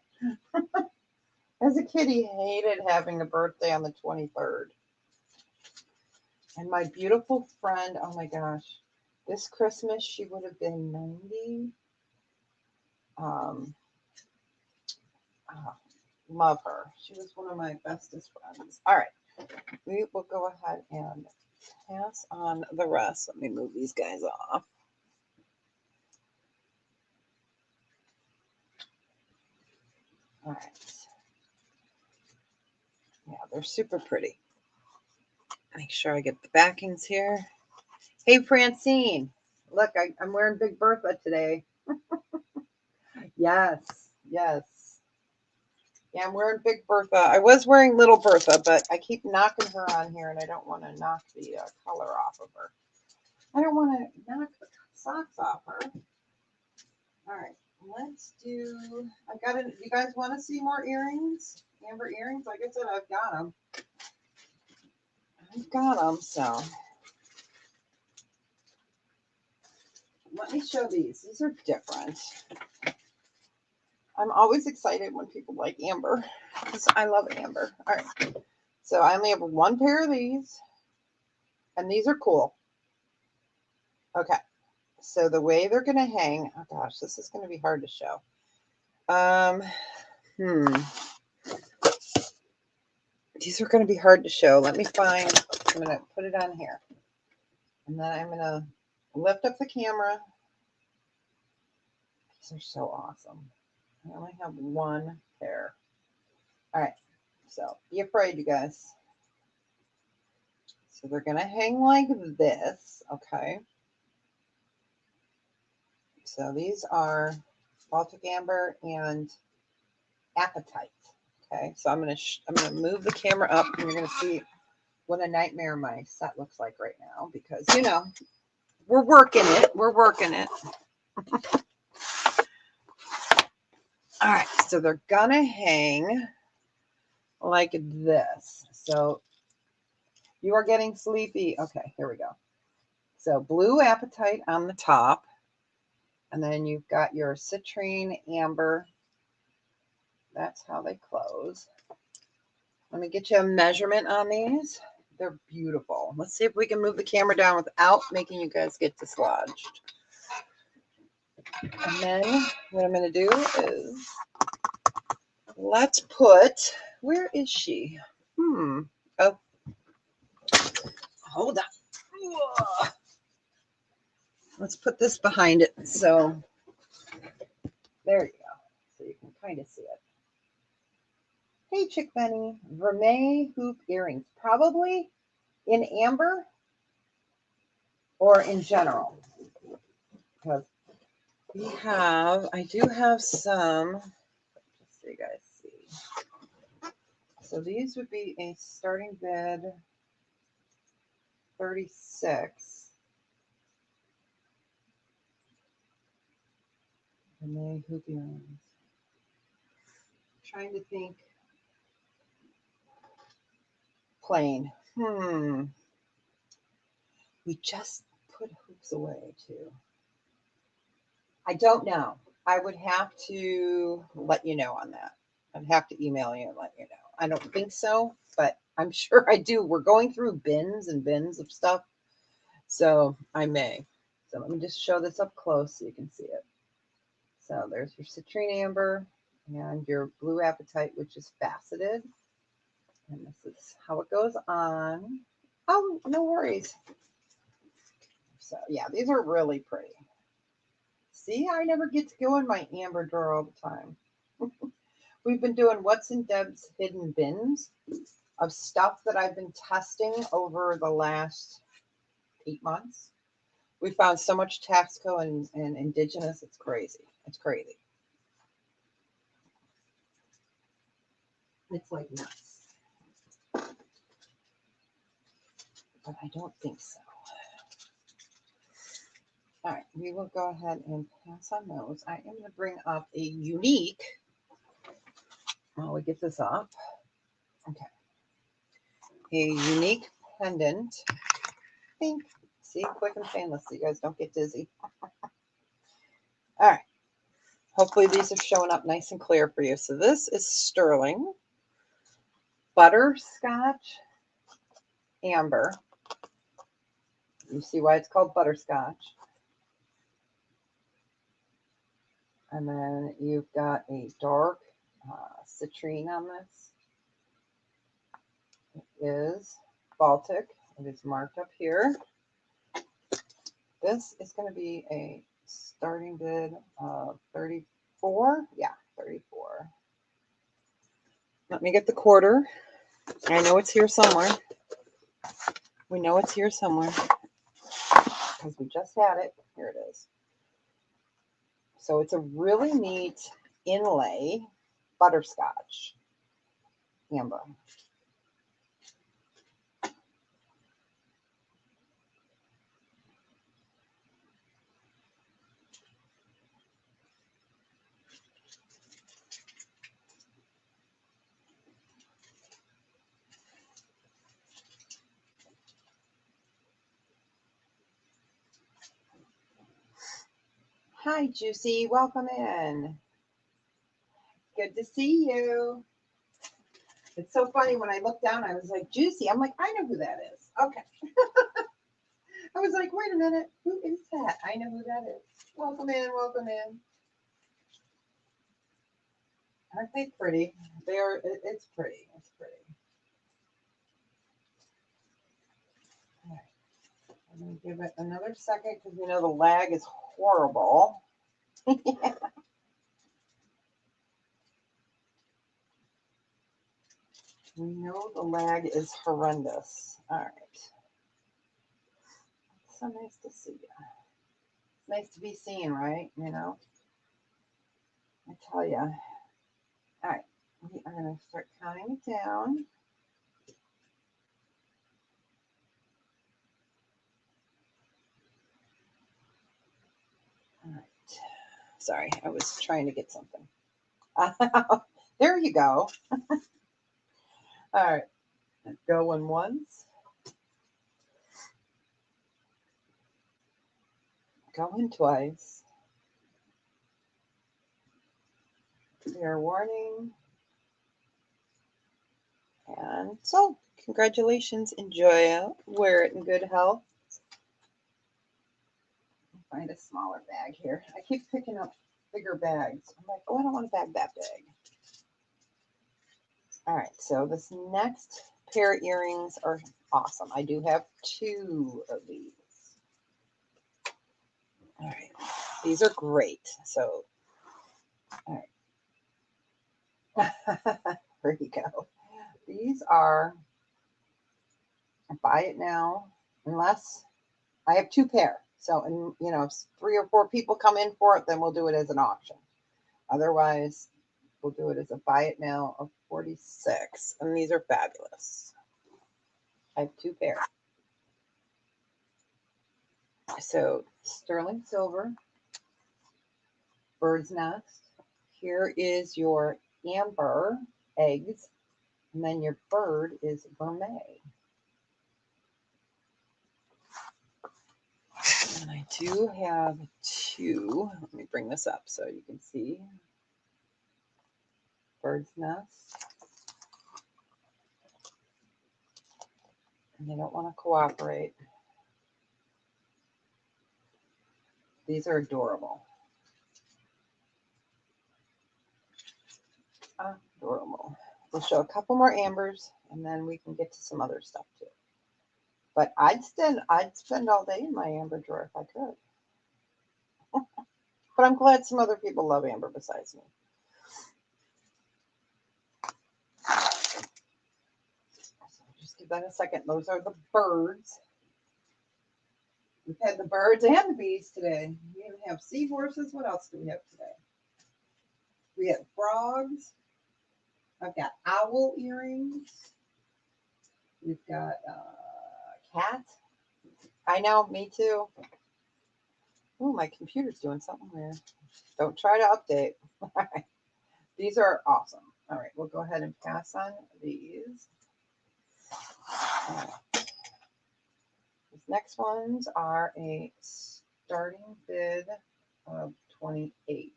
As a kid, he hated having a birthday on the 23rd. And my beautiful friend, oh my gosh, this Christmas she would have been 90. Love her. She was one of my bestest friends. All right, we will go ahead and pass on the rest. Let me move these guys off. All right. Yeah, they're super pretty. Make sure I get the backings here. Hey, Francine. Look, I'm wearing Big Bertha today. Yes, yes. Yeah, I'm wearing Big Bertha. I was wearing Little Bertha, but I keep knocking her on here, and I don't want to knock the color off of her. I don't want to knock the socks off her. All right, let's do, you guys want to see more earrings? Amber earrings? Like I said, I've got them. So let me show these. These are different. I'm always excited when people like amber because I love amber. All right, so I only have one pair of these, and these are cool. Okay, so the way they're going to hang, oh gosh, this is going to be hard to show. These are going to be hard to show. Let me find, I'm going to put it on here. And then I'm going to lift up the camera. These are so awesome. I only have one pair. All right, so be afraid, you guys. So they're going to hang like this, okay? So these are Baltic Amber and Apatite. Okay, so I'm gonna move the camera up, and you're gonna see what a nightmare my set looks like right now because, you know, we're working it. We're working it. All right, so they're gonna hang like this. So you are getting sleepy. Okay, here we go. So blue apatite on the top, and then you've got your citrine amber. That's how they close. Let me get you a measurement on these. They're beautiful. Let's see if we can move the camera down without making you guys get dislodged. And then what I'm going to do is let's put, where is she? Oh, hold on. Let's put this behind it. So there you go. So you can kind of see it. Hey, Chick Benny. Vermeil hoop earrings. Probably in amber or in general. Because I do have some, just so you guys see. So these would be a starting bid 36. And they hoop earrings. Trying to think. Plain. We just put hoops away too. I don't know. I would have to let you know on that. I'd have to email you and let you know. I don't think so, but I'm sure I do. We're going through bins and bins of stuff. So I may. So let me just show this up close so you can see it. So there's your citrine amber and your blue apatite, which is faceted. And this is how it goes on. Oh, no worries. So yeah, these are really pretty. See, I never get to go in my amber drawer all the time. We've been doing what's in Deb's hidden bins of stuff that I've been testing over the last 8 months. We found so much Taxco and indigenous. It's crazy. It's crazy. It's like nuts. But I don't think so. All right, we will go ahead and pass on those. I am going to bring up a unique, while we get this up. Okay. A unique pendant. Pink. See, quick and painless so you guys don't get dizzy. All right. Hopefully these are showing up nice and clear for you. So this is sterling, butterscotch, amber. You see why it's called butterscotch. And then you've got a dark citrine on this. It is Baltic. It is marked up here. This is going to be a starting bid of 34. Yeah, 34. Let me get the quarter. I know it's here somewhere. We know it's here somewhere because we just had it. Here it is. So it's a really neat inlay butterscotch amber. Hi, Juicy. Welcome in. Good to see you. It's so funny when I looked down, I was like, Juicy. I'm like, I know who that is. Okay. I was like, wait a minute. Who is that? I know who that is. Welcome in. Welcome in. Aren't they pretty? It's pretty. It's pretty. All right. I'm going to give it another second because we know the lag is horrible. Yeah. We know the lag is horrendous. All right. It's so nice to see you. It's nice to be seen, right? You know, I tell you. All right. We are going to start counting it down. sorry. I was trying to get something. There you go. All right. Going once. Going twice. Fair warning. And so, congratulations. Enjoy it. Wear it in good health. Find a smaller bag here. I keep picking up bigger bags. I'm like, oh, I don't want a bag that big. All right, so this next pair of earrings are awesome. I do have 2 of these. All right, these are great. So, all right, there you go. These are buy it now, unless I have 2 pair. So, and you know, if 3 or 4 people come in for it, then we'll do it as an auction. Otherwise, we'll do it as a buy it now of 46. And these are fabulous. I have 2 pair. So sterling silver, bird's nest. Here is your amber eggs. And then your bird is vermeil. And I do have 2. Let me bring this up so you can see. Bird's nest. And they don't want to cooperate. These are adorable. Adorable. We'll show a couple more ambers and then we can get to some other stuff too. But I'd spend all day in my amber drawer if I could. But I'm glad some other people love amber besides me. So just give that a second. Those are the birds. We've had the birds and the bees today. We even have seahorses. What else do we have today? We have frogs. I've got owl earrings. We've got cat. I know, me too. Oh, my computer's doing something weird. Don't try to update. All right. These are awesome. All right, we'll go ahead and pass on these. These next ones are a starting bid of 28.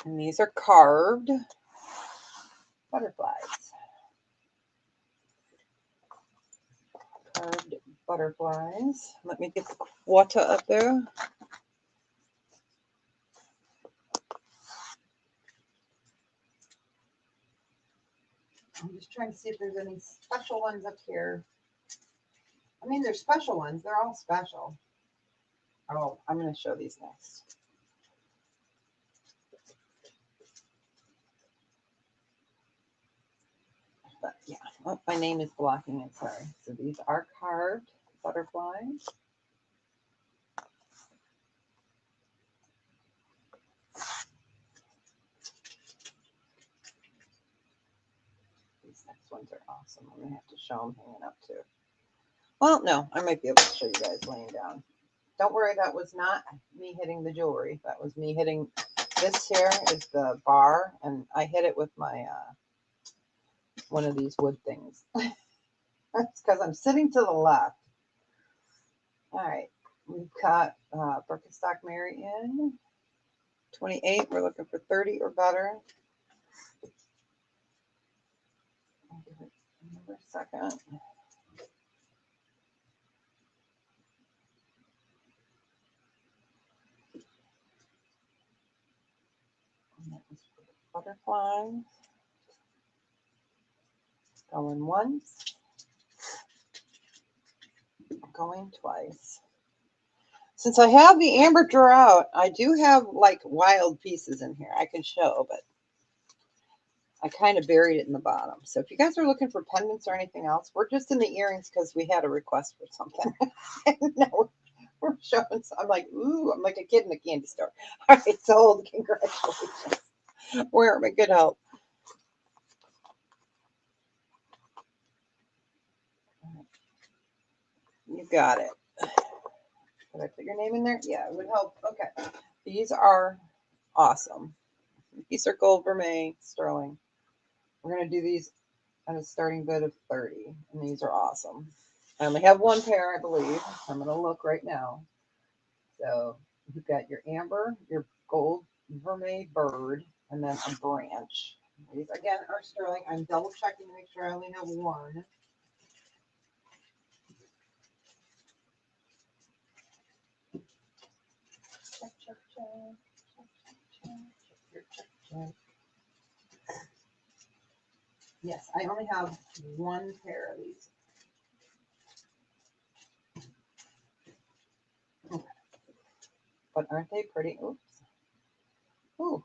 And these are carved butterflies. Carved butterflies. Let me get the quota up there. I'm just trying to see if there's any special ones up here. I mean, there's special ones. They're all special. Oh, I'm going to show these next. But yeah, oh, my name is blocking it. Sorry. So these are carved butterflies. These next ones are awesome. I'm going to have to show them hanging up too. Well, no, I might be able to show you guys laying down. Don't worry, that was not me hitting the jewelry. That was me hitting, this here is the bar, and I hit it with my, one of these wood things. That's because I'm sitting to the left. All right, we've got Birkenstock Mary in 28. We're looking for 30 or better. I'll give it another second. And that was for the butterflies. Going once. Going twice. Since I have the amber drawer out, I do have like wild pieces in here I can show, but I kind of buried it in the bottom. So if you guys are looking for pendants or anything else, we're just in the earrings because we had a request for something. No, we're showing. I'm like, ooh, I'm like a kid in a candy store. All right, sold. Congratulations. Wear them in good health. You got it. Could I put your name in there? Yeah, it would help. Okay. These are awesome. These are gold vermeil sterling. We're going to do these at a starting bid of 30, and these are awesome. I only have one pair, I believe. I'm going to look right now. So you've got your amber, your gold vermeil bird, and then a branch. These again are sterling. I'm double checking to make sure I only have one. Check, check, check. Check. Yes, I only have one pair of these. Okay. But aren't they pretty? Oops. Ooh.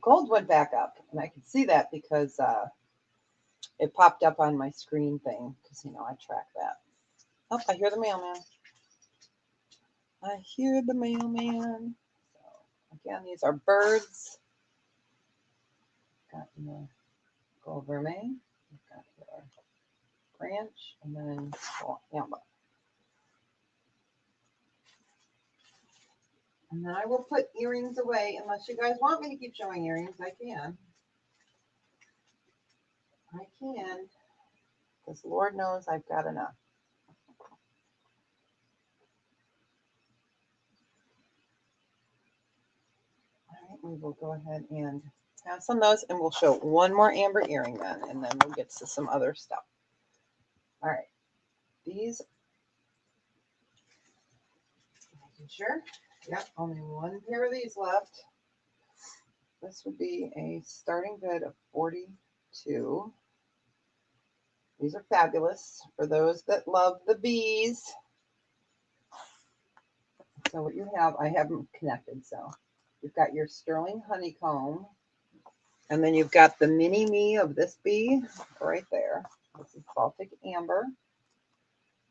Gold went back up. And I can see that because it popped up on my screen thing. Because, I track that. Oh, I hear the mailman. I hear the mailman. So, again, these are birds. Got your gold vermeil. Got your branch. And then amber. And then I will put earrings away. Unless you guys want me to keep showing earrings, I can. I can. Because Lord knows I've got enough. All right, we will go ahead and pass on those, and we'll show one more amber earring then, and then we'll get to some other stuff. All right, these, making sure, yep, only one pair of these left. This would be a starting bid of 42. These are fabulous for those that love the bees. So what you have, I have them connected. So you've got your sterling honeycomb, and then you've got the mini me of this bee right there. This is Baltic amber.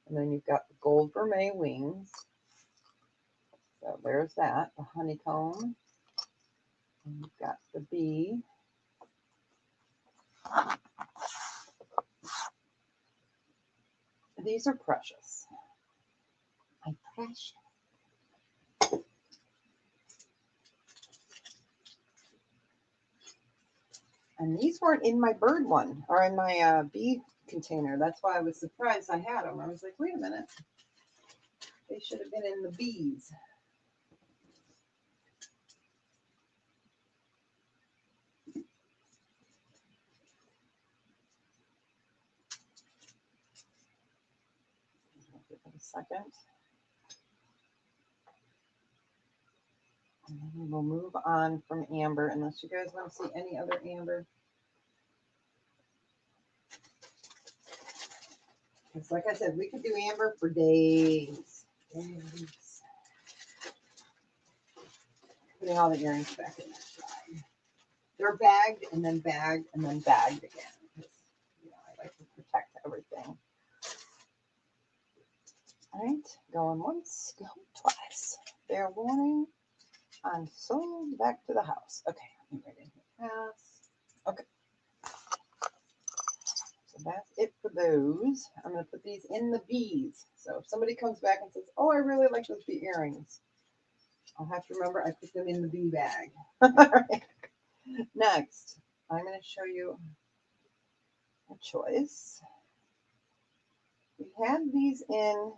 And then you've got the gold vermeil wings. So there's that, the honeycomb. And you've got the bee. These are precious. I'm precious. And these weren't in my bird one or in my bee container. That's why I was surprised I had them. I was like, wait a minute. They should have been in the bees. Give it a second. And then we will move on from amber unless you guys want to see any other amber. Because like I said, we could do amber for days. Putting all the earrings back in that side. They're bagged and then bagged and then bagged again. I like to protect everything. All right, going once, going twice. Fair warning. I'm sold back to the house. Okay, I'm ready to pass. Okay. So that's it for those. I'm going to put these in the bees. So if somebody comes back and says, oh, I really like those bee earrings, I'll have to remember I put them in the bee bag. All right. Next, I'm going to show you a choice. We had these in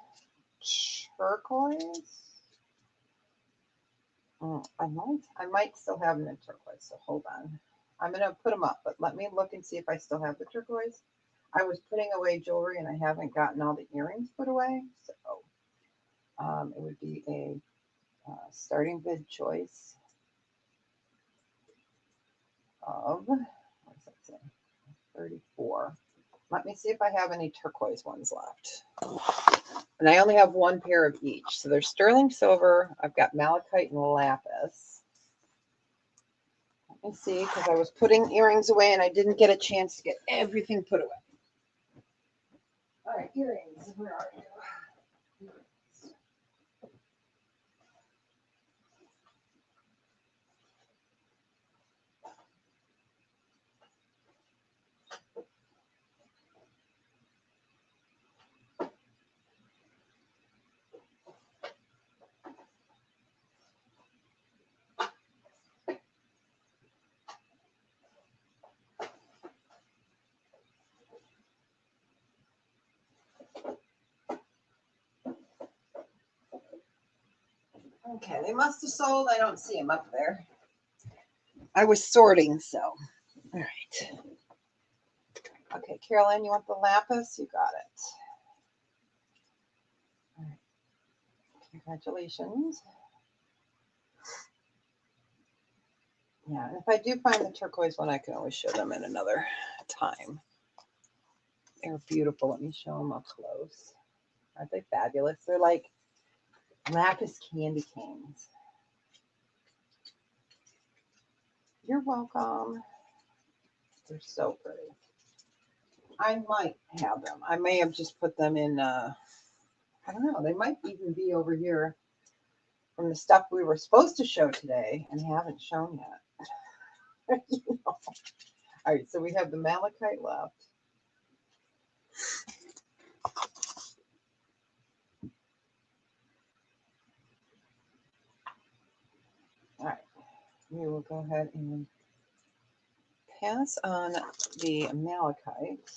turquoise. I might still have them in turquoise, so hold on. I'm going to put them up, but let me look and see if I still have the turquoise. I was putting away jewelry and I haven't gotten all the earrings put away, so it would be a starting bid choice of, what does that say, 34. Let me see if I have any turquoise ones left. And I only have one pair of each. So there's sterling silver. I've got malachite and lapis. Let me see, because I was putting earrings away and I didn't get a chance to get everything put away. All right, earrings. Where are you? Okay, they must have sold. I don't see them up there. I was sorting, so. All right. Okay, Carolyn, you want the lapis? You got it. All right. Congratulations. Yeah, and if I do find the turquoise one, I can always show them at another time. They're beautiful. Let me show them up close. Aren't they fabulous? They're like lapis candy canes. You're welcome. They're so pretty. I might have them. I may have just put them in, I don't know. They might even be over here from the stuff we were supposed to show today and haven't shown yet. You know. All right, so we have the malachite left. All right, we will go ahead and pass on the malachite.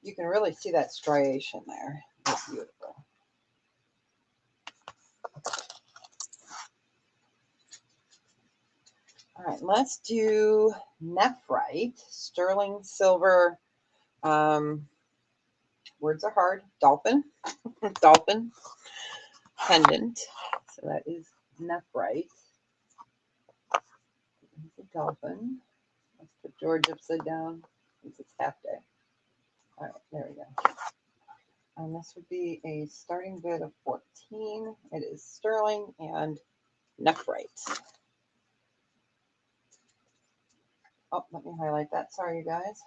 You can really see that striation there. It's beautiful. All right, let's do nephrite, sterling silver. Words are hard. Dolphin, dolphin pendant. So that is nephrite. It's a dolphin. Let's put George upside down since it's half day. All right, there we go. And this would be a starting bid of 14. It is sterling and nephrite. Oh, let me highlight that. Sorry, you guys.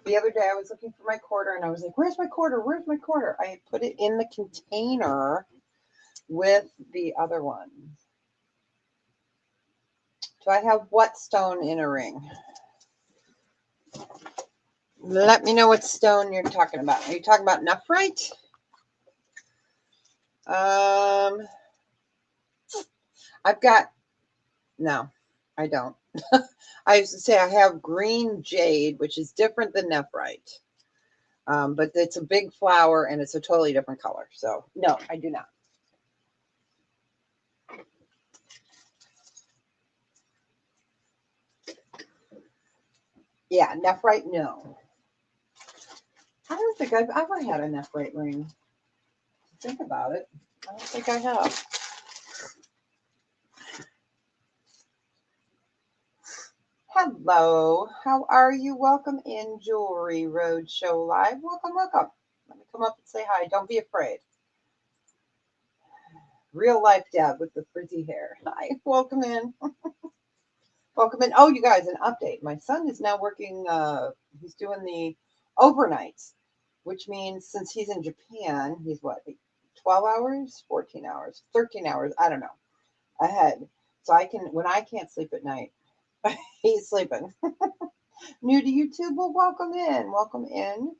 The other day I was looking for my quarter and I was like, where's my quarter? Where's my quarter? I put it in the container with the other one. Do I have what stone in a ring? Let me know what stone you're talking about. Are you talking about nephrite? I've got, no, I don't. I used to say I have green jade, which is different than nephrite. But it's a big flower and it's a totally different color. So no, I do not. Yeah, nephrite, no. I don't think I've ever had a nephrite ring. Think about it. I don't think I have. Hello, how are you? Welcome in Jewelry Roadshow Live. Welcome, welcome. Let me come up and say hi. Don't be afraid. Real life dad with the frizzy hair. Hi, welcome in. Welcome in. Oh, you guys, an update. My son is now working, he's doing the overnights, which means since he's in Japan, he's what, 12 hours, 14 hours, 13 hours, I don't know, ahead. So I can, when I can't sleep at night, he's sleeping. New to YouTube, well, welcome in. Welcome in.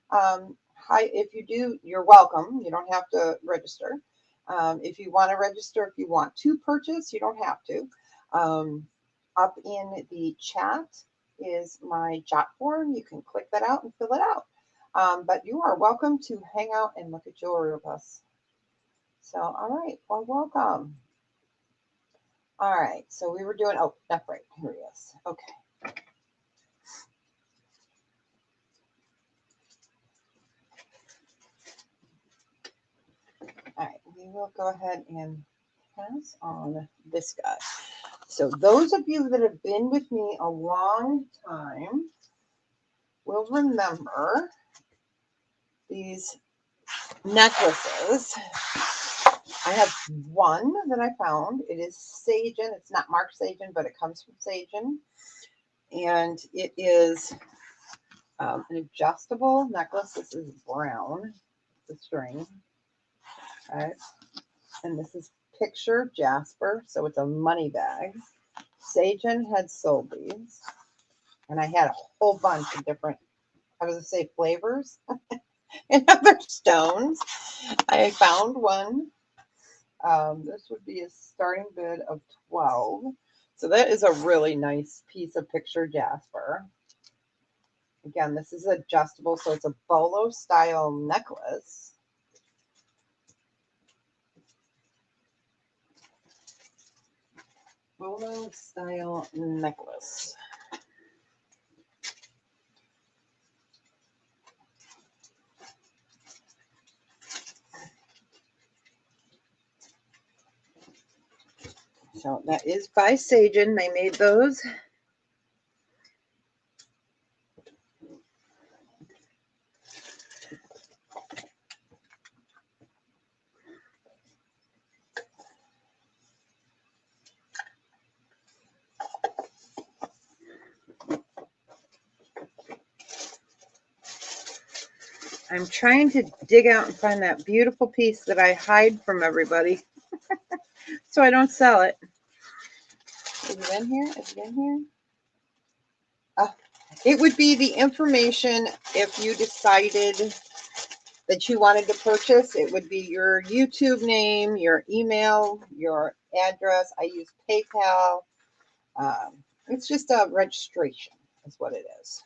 Hi, if you do, you're welcome. You don't have to register. If you want to register, if you want to purchase, you don't have to. Up in the chat is my Jotform. You can click that out and fill it out. But you are welcome to hang out and look at jewelry with us. So, all right. Well, welcome. All right. So we were doing, oh, nephrite. Here he is. Okay. All right. We will go ahead and pass on this guy. So those of you that have been with me a long time will remember these necklaces. I have one that I found. It is Sagen. It's not Mark Sagen, but it comes from Sagen. And it is an adjustable necklace. This is brown, the string. Okay. And this is picture Jasper. So it's a money bag. Sagen had sold these. And I had a whole bunch of different, I was going to say flavors and other stones. I found one. This would be a starting bid of 12. So that is a really nice piece of picture Jasper. Again, this is adjustable, so it's a bolo style necklace. polo style necklace. So that is by Sagen. They made those. I'm trying to dig out and find that beautiful piece that I hide from everybody so I don't sell it. Is it in here? Is it in here? It would be the information if you decided that you wanted to purchase. It would be your YouTube name, your email, your address. I use PayPal. It's just a registration is what it is.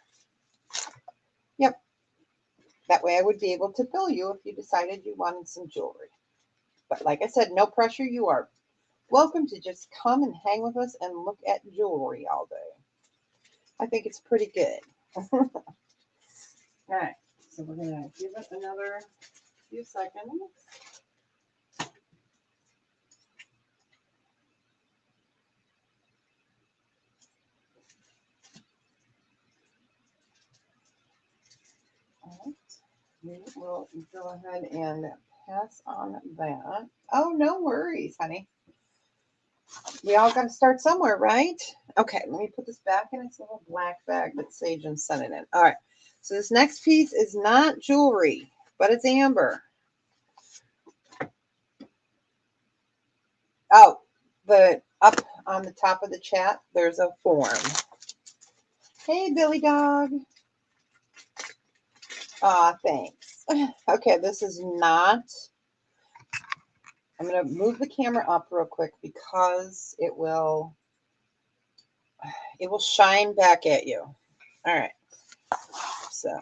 Yep. That way I would be able to bill you if you decided you wanted some jewelry. But like I said, no pressure. You are welcome to just come and hang with us and look at jewelry all day. I think it's pretty good. All right. So we're going to give it another few seconds. All right. We will go ahead and pass on that. Oh, no worries, honey. We all got to start somewhere, right? Okay, let me put this back in its little black bag that Sagen sent it in. All right, so this next piece is not jewelry, but it's amber. Oh, but up on the top of the chat, there's a form. Hey, Billy Dog. Aw, thanks. Okay, this is not... I'm going to move the camera up real quick because it will shine back at you. All right. So,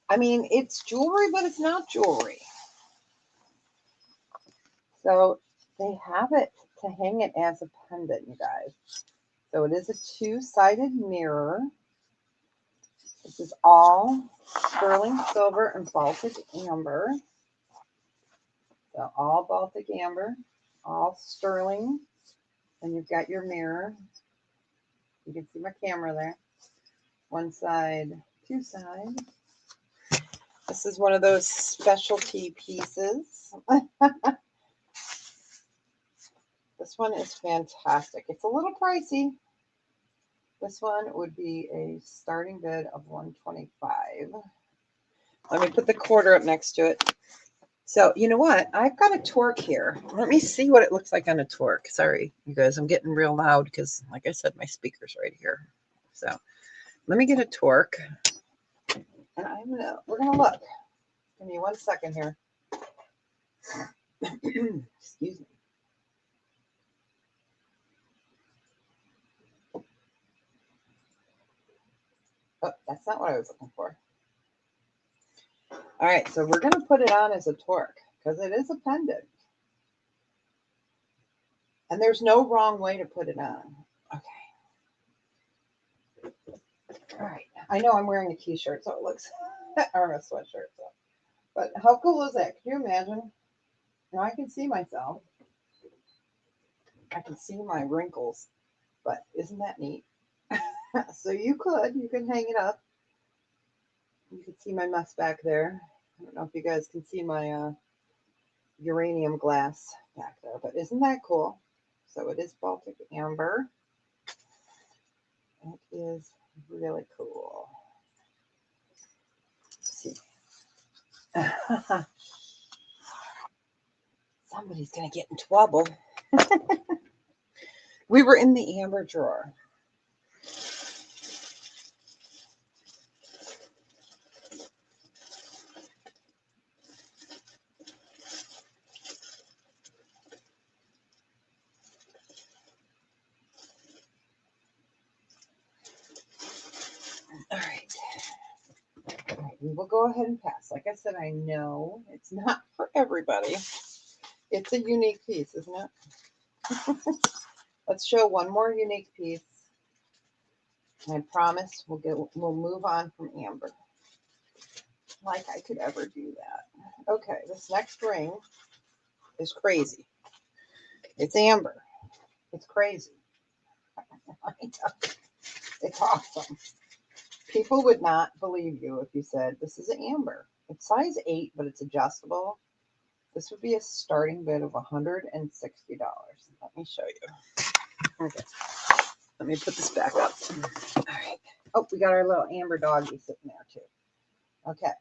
I mean, it's jewelry, but it's not jewelry. So they have it to hang it as a pendant, you guys. So it is a two-sided mirror. This is all sterling silver and Baltic amber. So all Baltic amber, all sterling. And you've got your mirror. You can see my camera there. One side, two sides. This is one of those specialty pieces. This one is fantastic. It's a little pricey. This one would be a starting bid of $125. Let me put the quarter up next to it. So, you know what? I've got a torque here. Let me see what it looks like on a torque. Sorry, you guys, I'm getting real loud because, like I said, my speaker's right here. So, let me get a torque. And we're gonna look. Give me 1 second here. Excuse me. Oh, that's not what I was looking for. All right, so we're going to put it on as a torque because it is a pendant. And there's no wrong way to put it on. Okay. All right. I know I'm wearing a t-shirt, so it looks, or a sweatshirt. So. But how cool is that? Can you imagine? Now I can see myself. I can see my wrinkles. But isn't that neat? So you can hang it up. You can see my mess back there. I don't know if you guys can see my uranium glass back there, but isn't that cool? So it is Baltic amber. It is really cool. Let's see. Somebody's gonna get in trouble. We were in the amber drawer. All right. We will go ahead and pass. Like I said, I know it's not for everybody. It's a unique piece, isn't it? Let's show one more unique piece. I promise we'll move on from amber. Like I could ever do that. Okay, this next ring is crazy. It's amber. It's crazy. It's awesome. People would not believe you if you said this is amber. It's size 8, but it's adjustable. This would be a starting bid of $160. Let me show you. Okay. Let me put this back up. All right. Oh, we got our little amber doggy sitting there too. Okay.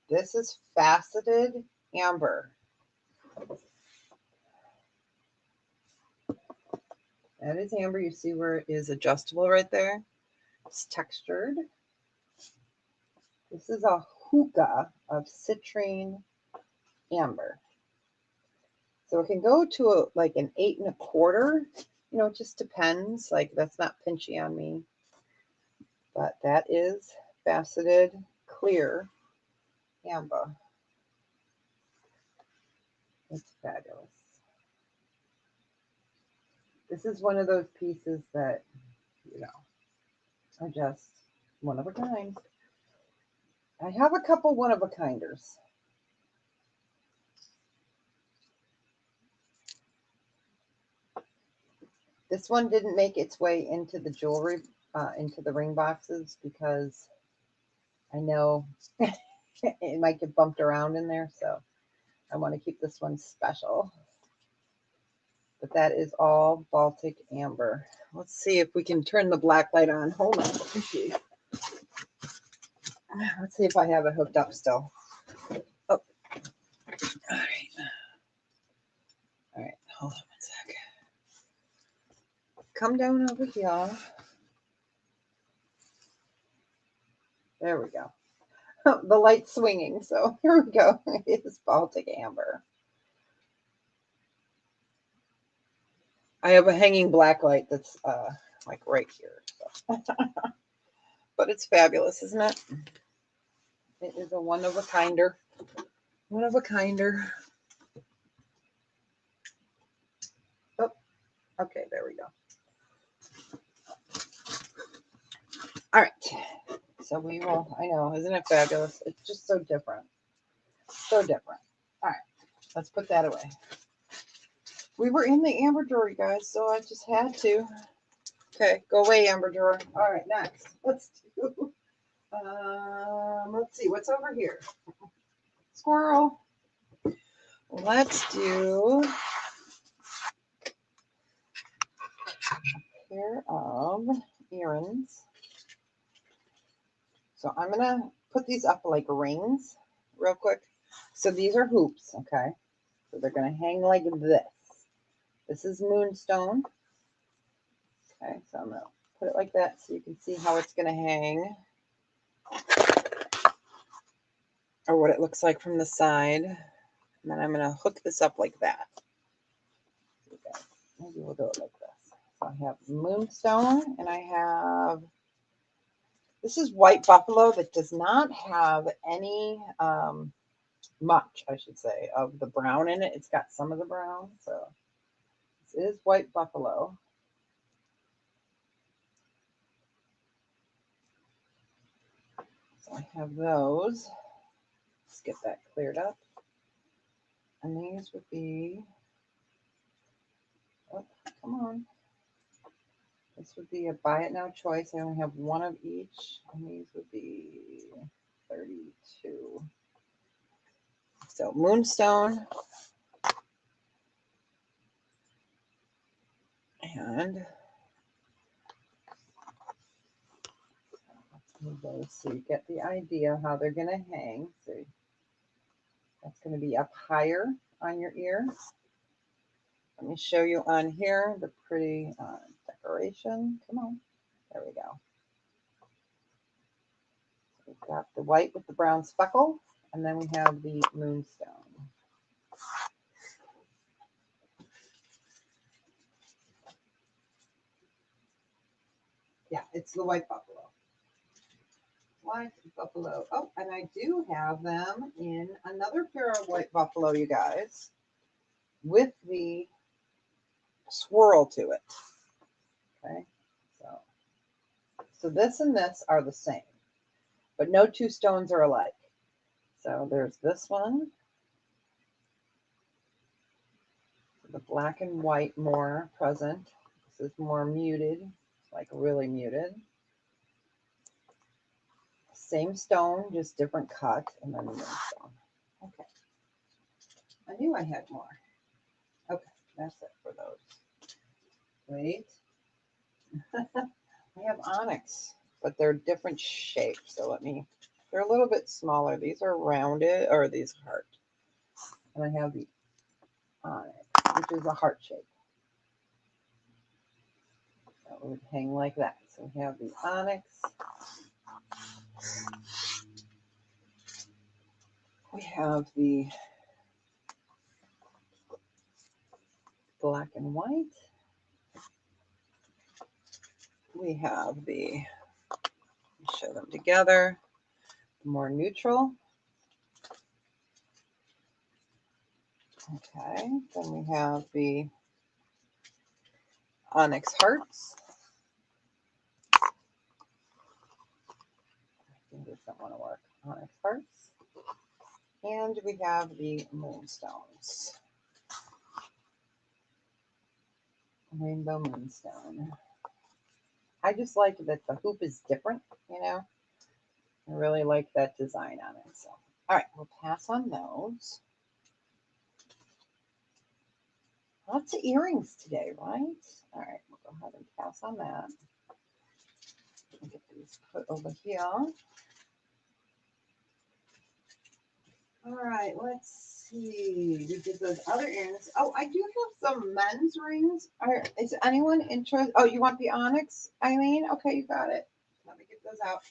This is faceted amber. That is amber. You see where it is adjustable right there? It's textured. This is a hookah of citrine amber. So it can go to like an 8 1/4. You know, it just depends. Like that's not pinchy on me. But that is faceted clear amber. It's fabulous. This is one of those pieces that, you know, are just one of a kind. I have a couple one of a kinders. This one didn't make its way into the jewelry, into the ring boxes because I know it might get bumped around in there. So I want to keep this one special. But that is all Baltic amber. Let's see if we can turn the black light on. Hold on. Let me see. Let's see if I have it hooked up still. Oh, all right. All right. Hold on one sec. Come down over here. There we go. The light's swinging. So here we go. It is Baltic amber. I have a hanging black light that's like right here. So. But it's fabulous, isn't it? It is a one of a kinder. One of a kinder. Oh, okay, there we go. All right. So we will, I know, isn't it fabulous? It's just so different. So different. All right, let's put that away. We were in the amber drawer, you guys, so I just had to. Okay, go away, amber drawer. All right, next. Let's do, let's see, what's over here? Squirrel. Let's do a pair of earrings. So I'm going to put these up like rings real quick. So these are hoops, okay? So they're going to hang like this. This is moonstone. Okay, so I'm going to put it like that so you can see how it's going to hang. Or what it looks like from the side. And then I'm going to hook this up like that. Okay, maybe we'll do it like this. So I have moonstone and I have, this is white buffalo that does not have any, much, I should say, of the brown in it. It's got some of the brown. So this is white buffalo. So I have those. Let's get that cleared up. And these would be, oh, come on. This would be a buy it now choice. I only have one of each. And these would be 32. So moonstone. And let's move those so you get the idea how they're going to hang. So that's going to be up higher on your ear. Let me show you on here the pretty decoration. Come on. There we go. We've got the white with the brown speckle, and then we have the moonstone. Yeah, it's the white buffalo. White buffalo. Oh, and I do have them in another pair of white buffalo, you guys, with the swirl to it. Okay, so this and this are the same, but no two stones are alike. So there's this one, the black and white more present. This is more muted, like really muted. Same stone, just different cut, and then the moonstone. Okay. I knew I had more. Okay, that's it for those. Wait. I have onyx, but they're different shapes. So they're a little bit smaller. These are rounded, or these heart. And I have the onyx, which is a heart shape. That would hang like that. So we have the onyx. We have the black and white. We have the, show them together, more neutral. Okay, then we have the onyx hearts. Fingers don't want to work. Onyx hearts. And we have the moonstones. Rainbow moonstone. I just like that the hoop is different, you know. I really like that design on it. So, all right, we'll pass on those. Lots of earrings today, right? All right, we'll go ahead and pass on that. Get these put over here. All right, let's see. We did those other earrings. Oh, I do have some men's rings. Is anyone interested? Oh, you want the onyx, Eileen? Okay, you got it. Let me get those out.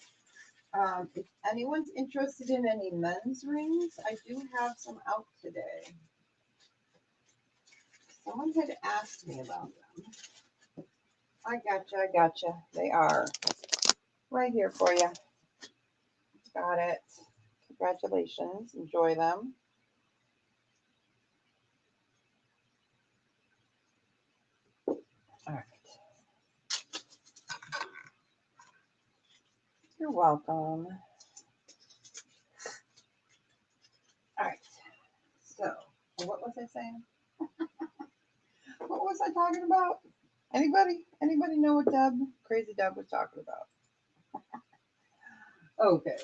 If anyone's interested in any men's rings, I do have some out today. Someone had asked me about them. I gotcha. They are right here for you. Got it. Congratulations. Enjoy them. All right. You're welcome. All right. So, what was I saying? What was I talking about? Anybody know what Crazy Deb was talking about? Okay.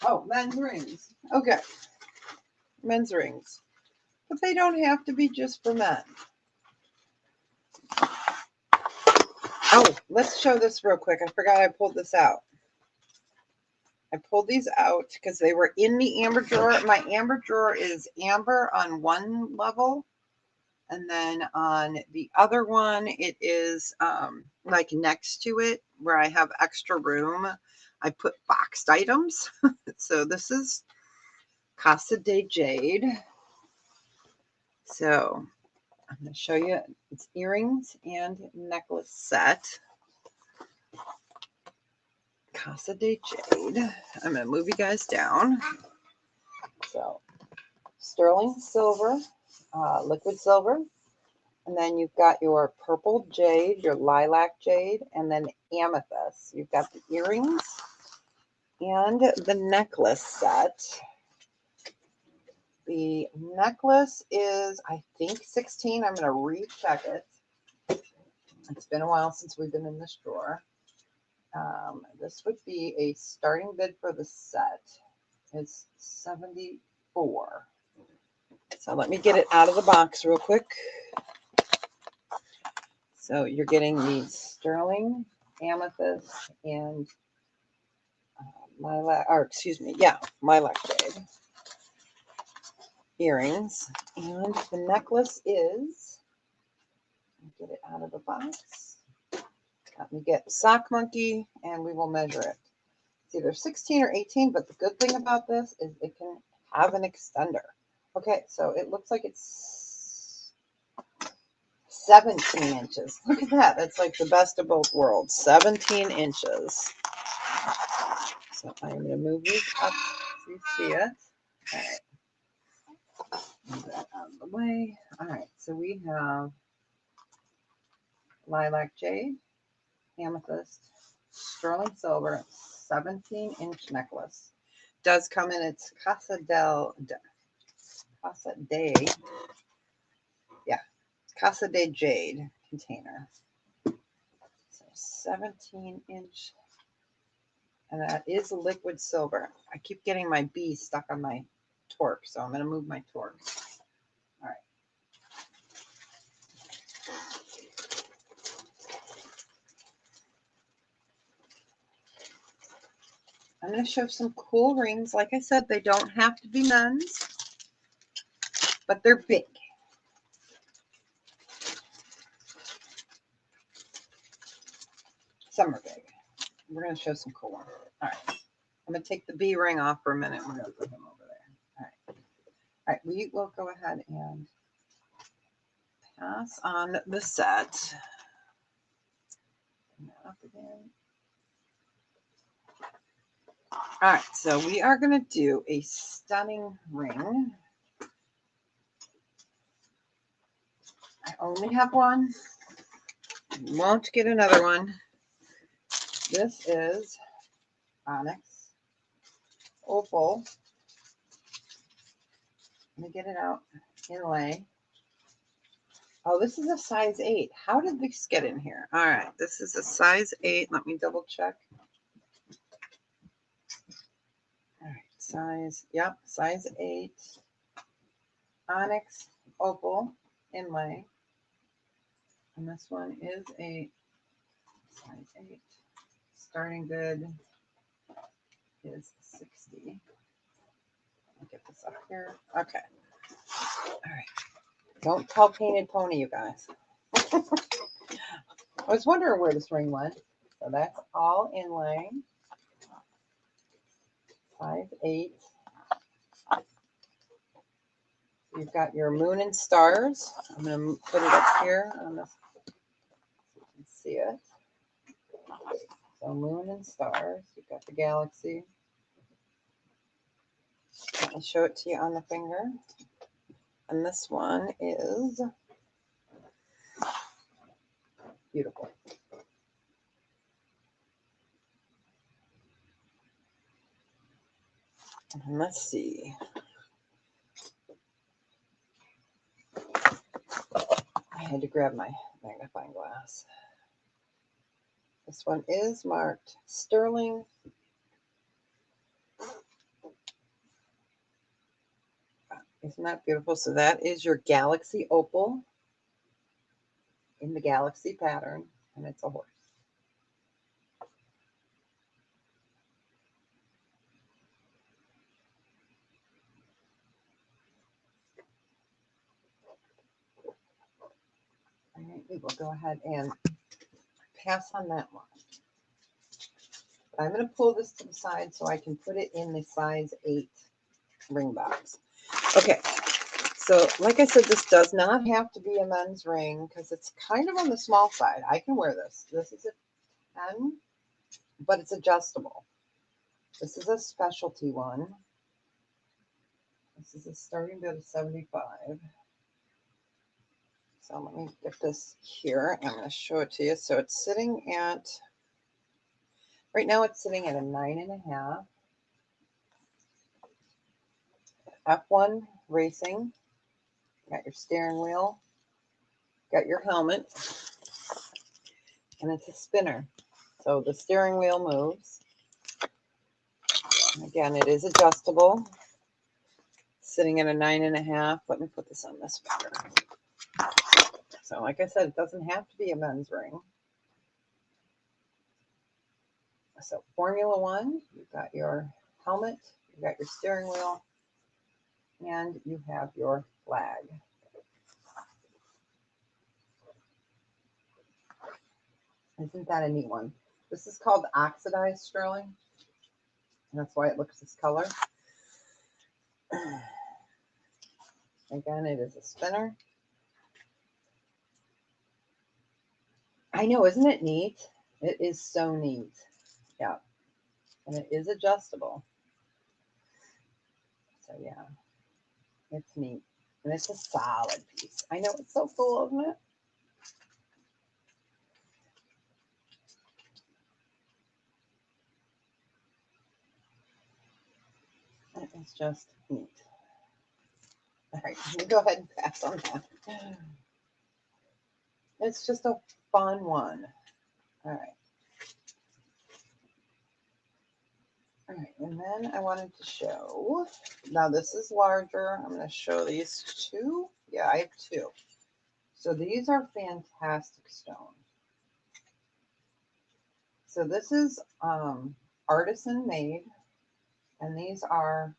Oh, men's rings. Okay. Men's rings. But they don't have to be just for men. Oh, let's show this real quick. I forgot I pulled this out. I pulled these out because they were in the amber drawer. My amber drawer is amber on one level. And then on the other one, it is like next to it where I have extra room. I put boxed items. So this is Casa de Jade. So I'm going to show you its earrings and necklace set. Casa de Jade. I'm going to move you guys down. So sterling silver, liquid silver. And then you've got your purple jade, your lilac jade, and then amethyst. You've got the earrings and the necklace set. The necklace is, I think, 16. I'm going to recheck it. It's been a while since we've been in this drawer. This would be a starting bid for the set. It's $74. So let me get it out of the box real quick. So you're getting the sterling, amethyst, and lilac jade earrings. And the necklace is, get it out of the box. Let me get Sock Monkey and we will measure it. It's either 16 or 18, but the good thing about this is it can have an extender. Okay, so it looks like it's 17 inches. Look at that. That's like the best of both worlds. 17 inches. So I'm going to move these up so you see it. All right. Move that out of the way. All right. So we have lilac jade, amethyst, sterling silver, 17-inch necklace. Does come in its Casa de Jade container. So 17-inch, and that is liquid silver. I keep getting my B stuck on my torque, so I'm going to move my torque. All right. I'm going to show some cool rings. Like I said, they don't have to be men's, but they're big. Some are big. We're going to show some cool ones. All right. I'm going to take the B ring off for a minute. We're going to put him over there. All right. All right. We will go ahead and pass on the set. Up again. All right. So we are going to do a stunning ring. I only have one. Won't get another one. This is onyx opal. Let me get it out. Inlay. Oh, this is a size 8. How did this get in here? All right, this is a size 8. Let me double check. All right, size 8. Onyx opal inlay. And this one is a size 8. Starting bid is 60. I'll get this up here. Okay. All right. Don't tell Painted Pony, you guys. I was wondering where this ring went. So that's all inlay. Size 8. You've got your moon and stars. I'm going to put it up here on this so you can see it. So moon and stars. You've got the galaxy. I'll show it to you on the finger. And this one is beautiful. And let's see. I had to grab my magnifying glass. This one is marked sterling. Isn't that beautiful? So that is your galaxy opal in the galaxy pattern, and it's a horse. All right, we will go ahead and pass on that one. I'm going to pull this to the side so I can put it in the size 8 ring box. Okay, so like I said, this does not have to be a men's ring because it's kind of on the small side. I can wear this. This is a 10, but it's adjustable. This is a specialty one. This is a starting bid of 75. So let me get this here. I'm going to show it to you. So it's sitting at, right now it's sitting at a 9.5. F1 Racing. Got your steering wheel. Got your helmet. And it's a spinner. So the steering wheel moves. And again, it is adjustable. Sitting at a 9.5. Let me put this on this finger. So like I said, it doesn't have to be a men's ring. So Formula One, you've got your helmet, you've got your steering wheel, and you have your flag. Isn't that a neat one? This is called oxidized sterling, and that's why it looks this color. Again, it is a spinner. I know, isn't it neat? It is so neat. Yeah. And it is adjustable. So yeah, it's neat. And it's a solid piece. I know, it's so cool, isn't it? is just neat. All right, let me go ahead and pass on that. It's just a fun one. All right. All right, and then I wanted to show, now this is larger. I'm going to show these two. Yeah, I have two. So these are fantastic stones. So this is artisan made, and these are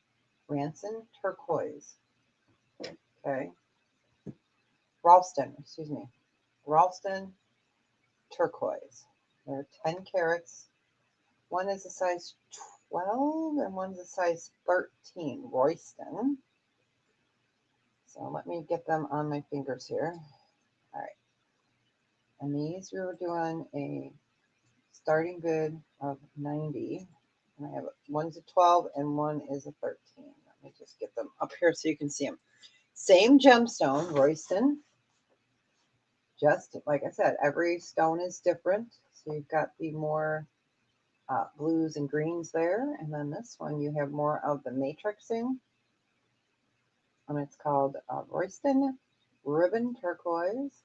Ranson turquoise. Okay. Ralston, excuse me. Ralston turquoise. They're 10 carats. One is a size 12 and one's a size 13. Royston. So let me get them on my fingers here. All right. And these we were doing a starting bid of 90. And I have one's a 12 and one is a 13. Let me just get them up here so you can see them. Same gemstone, Royston. Just like I said, every stone is different. So you've got the more blues and greens there. And then this one, you have more of the matrixing. And it's called Royston Ribbon Turquoise.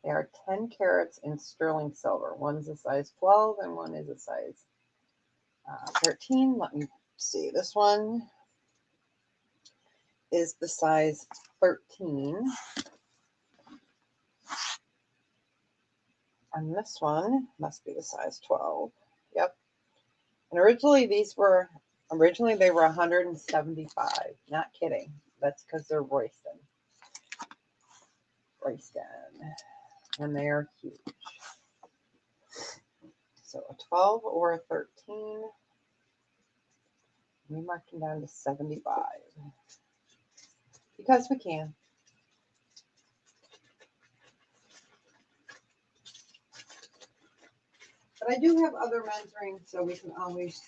They are 10 carats in sterling silver. One's a size 12 and one is a size 13. Let me see. This one is the size 13. And this one must be the size 12. Yep. And originally they were 175. Not kidding. That's because they're Royston. And they are huge. So a 12 or a 13. We marked them down to 75. Because we can. But I do have other men's rings, so we can always,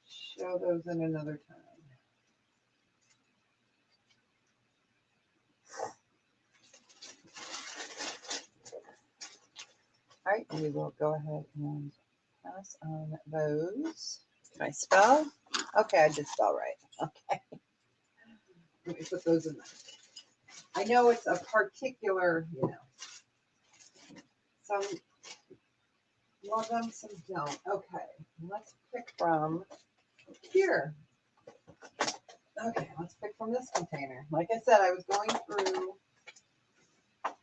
show those in another time. All right, we will go ahead and pass on those. Can I spell? Okay, I did spell right. Okay. Let me put those in there. I know it's a particular, some love them, some don't. Okay, let's pick from here. Okay, let's pick from this container. Like I said, I was going through,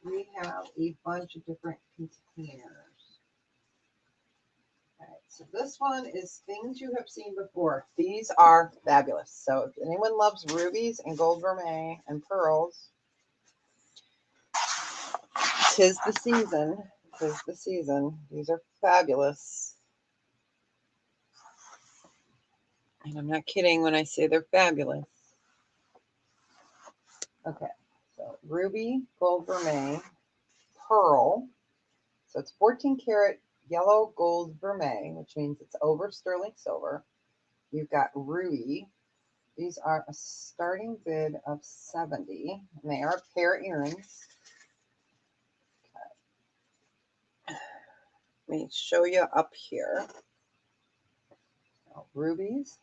we have a bunch of different containers. All right, so this one is things you have seen before. These are fabulous. So if anyone loves rubies and gold vermeil and pearls, 'tis the season. 'Tis the season. These are fabulous. And I'm not kidding when I say they're fabulous. Okay, so ruby, gold vermeil, pearl. So it's 14 karat yellow gold vermeil, which means it's over sterling silver. You've got ruby. These are a starting bid of 70, and they are a pair of earrings. Okay. Let me show you up here. So rubies,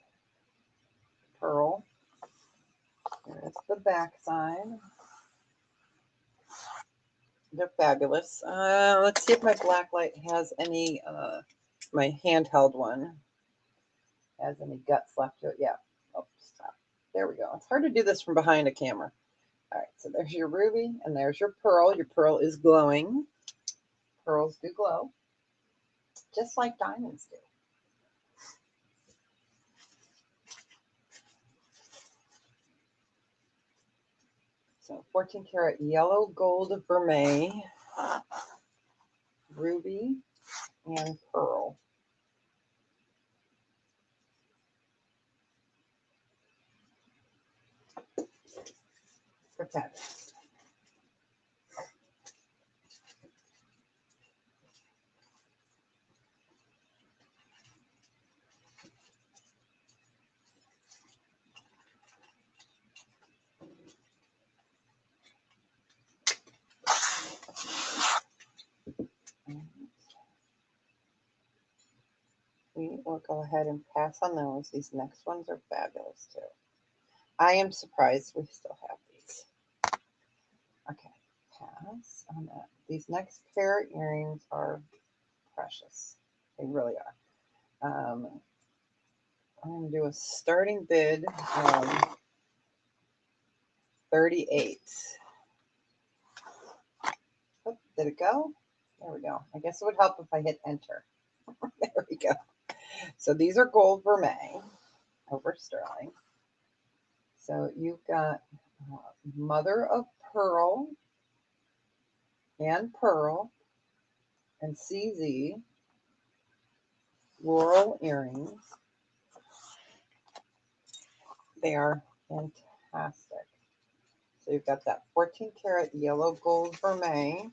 pearl. There's the back side. They're fabulous. Let's see if my black light has any, my handheld one has any guts left to it. Yeah. Oh, stop. There we go. It's hard to do this from behind a camera. All right, so there's your ruby and there's your pearl. Your pearl is glowing. Pearls do glow, just like diamonds do. So 14 karat yellow gold vermeil, ruby, and pearl. Protect. We we'll go ahead and pass on those. These next ones are fabulous too. I am surprised we still have these. Okay, pass on that. These next pair of earrings are precious. They really are. I'm going to do a starting bid of 38. Oh, did it go? There we go. I guess it would help if I hit enter. There we go. So these are gold vermeil over sterling. So you've got mother of pearl and CZ floral earrings. They are fantastic. So you've got that 14 karat yellow gold vermeil.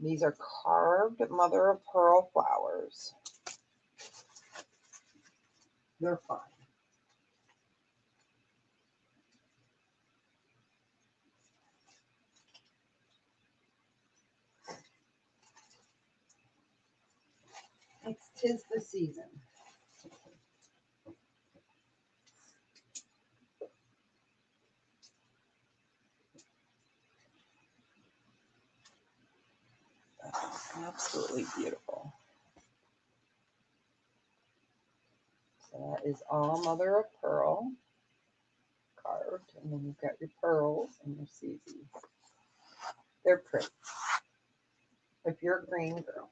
These are carved mother of pearl flowers. They're fine. It's 'tis the season. Absolutely beautiful. So that is all mother of pearl carved, and then you've got your pearls and your CZs. They're pretty. If you're a green girl.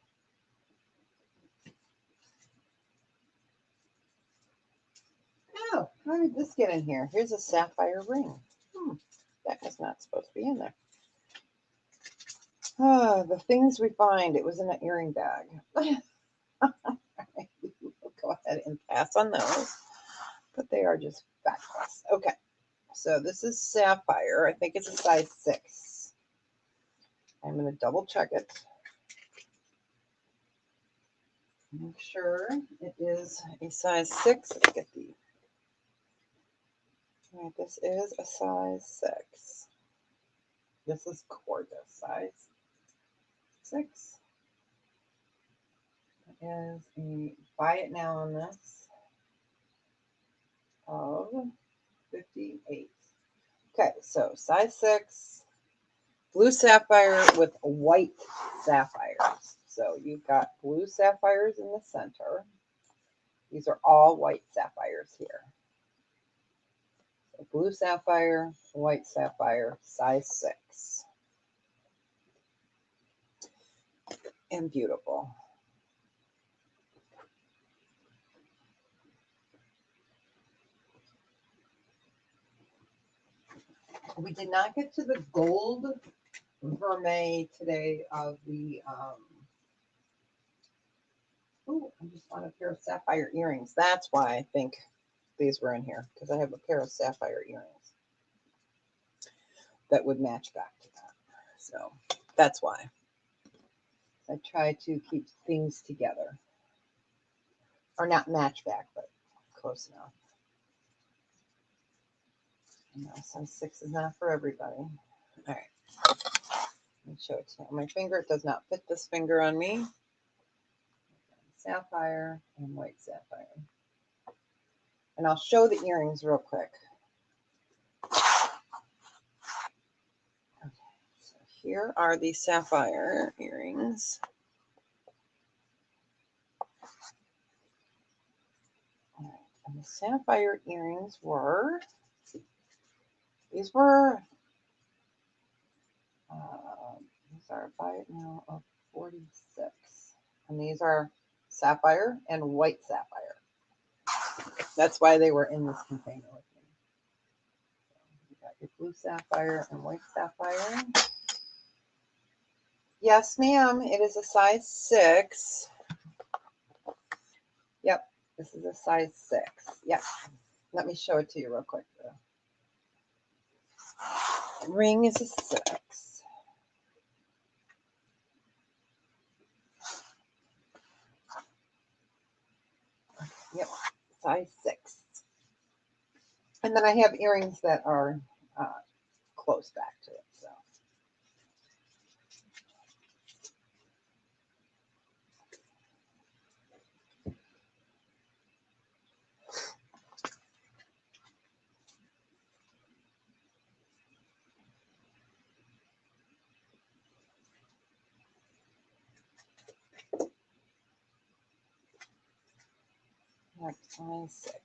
Oh, how did this get in here? Here's a sapphire ring. That was not supposed to be in there. Ah, the things we find. It was in an earring bag. We'll go ahead and pass on those, but they are just fabulous. Okay, so this is sapphire. I think it's a size 6. I'm going to double check it. Make sure it is a size 6. Let's get the. All right, this is a size 6. This is gorgeous. Size 6. It is a buy it now on this of 58. Okay, so size 6, blue sapphire with white sapphires. So you've got blue sapphires in the center. These are all white sapphires here. So blue sapphire, white sapphire, size 6. And beautiful. We did not get to the gold vermeil today of the I just want a pair of sapphire earrings. That's why I think these were in here, because I have a pair of sapphire earrings that would match back to that. So that's why I try to keep things together, or not match back, but close enough. You know, size 6 is not for everybody. All right, let me show it to you. My finger, it does not fit this finger on me. Sapphire and white sapphire. And I'll show the earrings real quick. Okay, so here are the sapphire earrings. All right, and the sapphire earrings were, these are buy it now of 46. And these are sapphire and white sapphire. That's why they were in this container with me. So you got your blue sapphire and white sapphire. Yes, ma'am. It is a size 6. Yep. This is a size 6. Yep. Let me show it to you real quick. The ring is a 6. Yep. Size 6. And then I have earrings that are close back to it. So. Yep, size 6.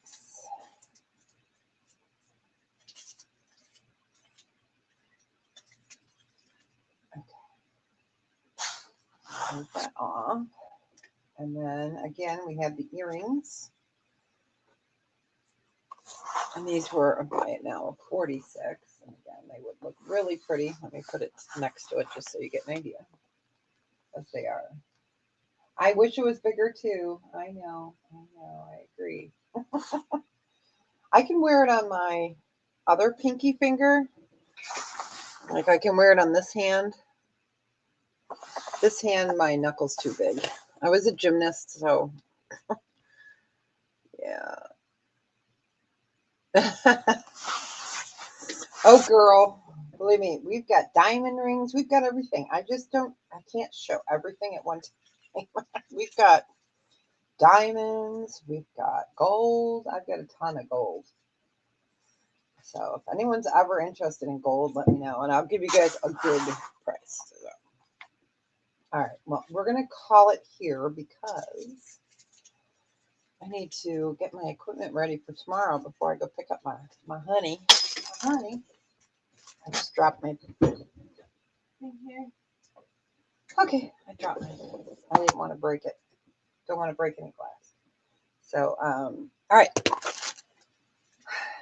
Okay. Move that off. And then again, we have the earrings. And these were, I'm buying now, 46. And again, they would look really pretty. Let me put it next to it just so you get an idea. As they are. I wish it was bigger too. I know, I agree. I can wear it on my other pinky finger. Like I can wear it on this hand. This hand, my knuckle's too big. I was a gymnast, so yeah. Oh, girl, believe me, we've got diamond rings. We've got everything. I can't show everything at one time. We've got diamonds. We've got gold. I've got a ton of gold. So if anyone's ever interested in gold, let me know, and I'll give you guys a good price. So, all right, well, we're going to call it here because I need to get my equipment ready for tomorrow before I go pick up my honey. My honey. I just dropped my thing here. Okay, I dropped my thing. I didn't want to break it. Don't want to break any glass. So, all right.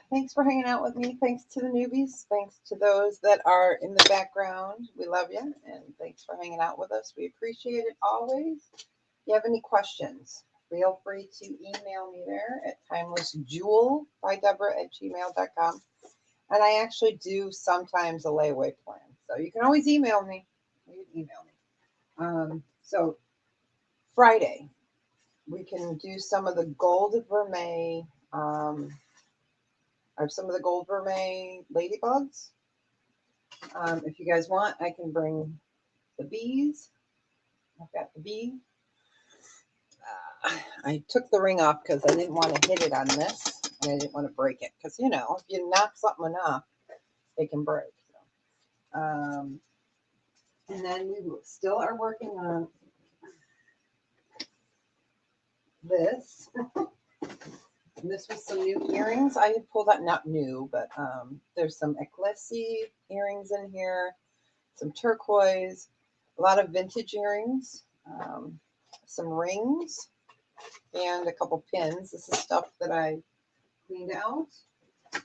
Thanks for hanging out with me. Thanks to the newbies. Thanks to those that are in the background. We love you. And thanks for hanging out with us. We appreciate it always. If you have any questions, feel free to email me there at timelessjewel@gmail.com. And I actually do sometimes a layaway plan. So you can always email me. You can email me. So Friday, we can do some of the gold vermeil. I have some of the gold vermeil ladybugs. If you guys want, I can bring the bees. I've got the bee. I took the ring off because I didn't want to hit it on this, and I didn't want to break it. Because, you know, if you knock something enough, it can break. So, and then we still are working on this. And this was some new earrings. I had pulled out, not new, but there's some eclipsy earrings in here, some turquoise, a lot of vintage earrings, some rings, and a couple pins. This is stuff that I cleaned out.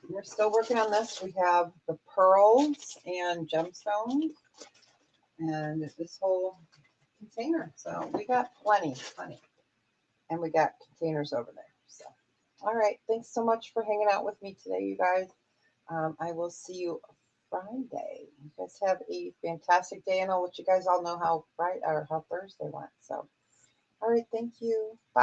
We're still working on this. We have the pearls and gemstones and this whole container. So we got plenty. And we got containers over there. So, all right. Thanks so much for hanging out with me today, you guys. I will see you Friday. You guys have a fantastic day, and I'll let you guys all know how Friday or how Thursday went. So, all right. Thank you. Bye.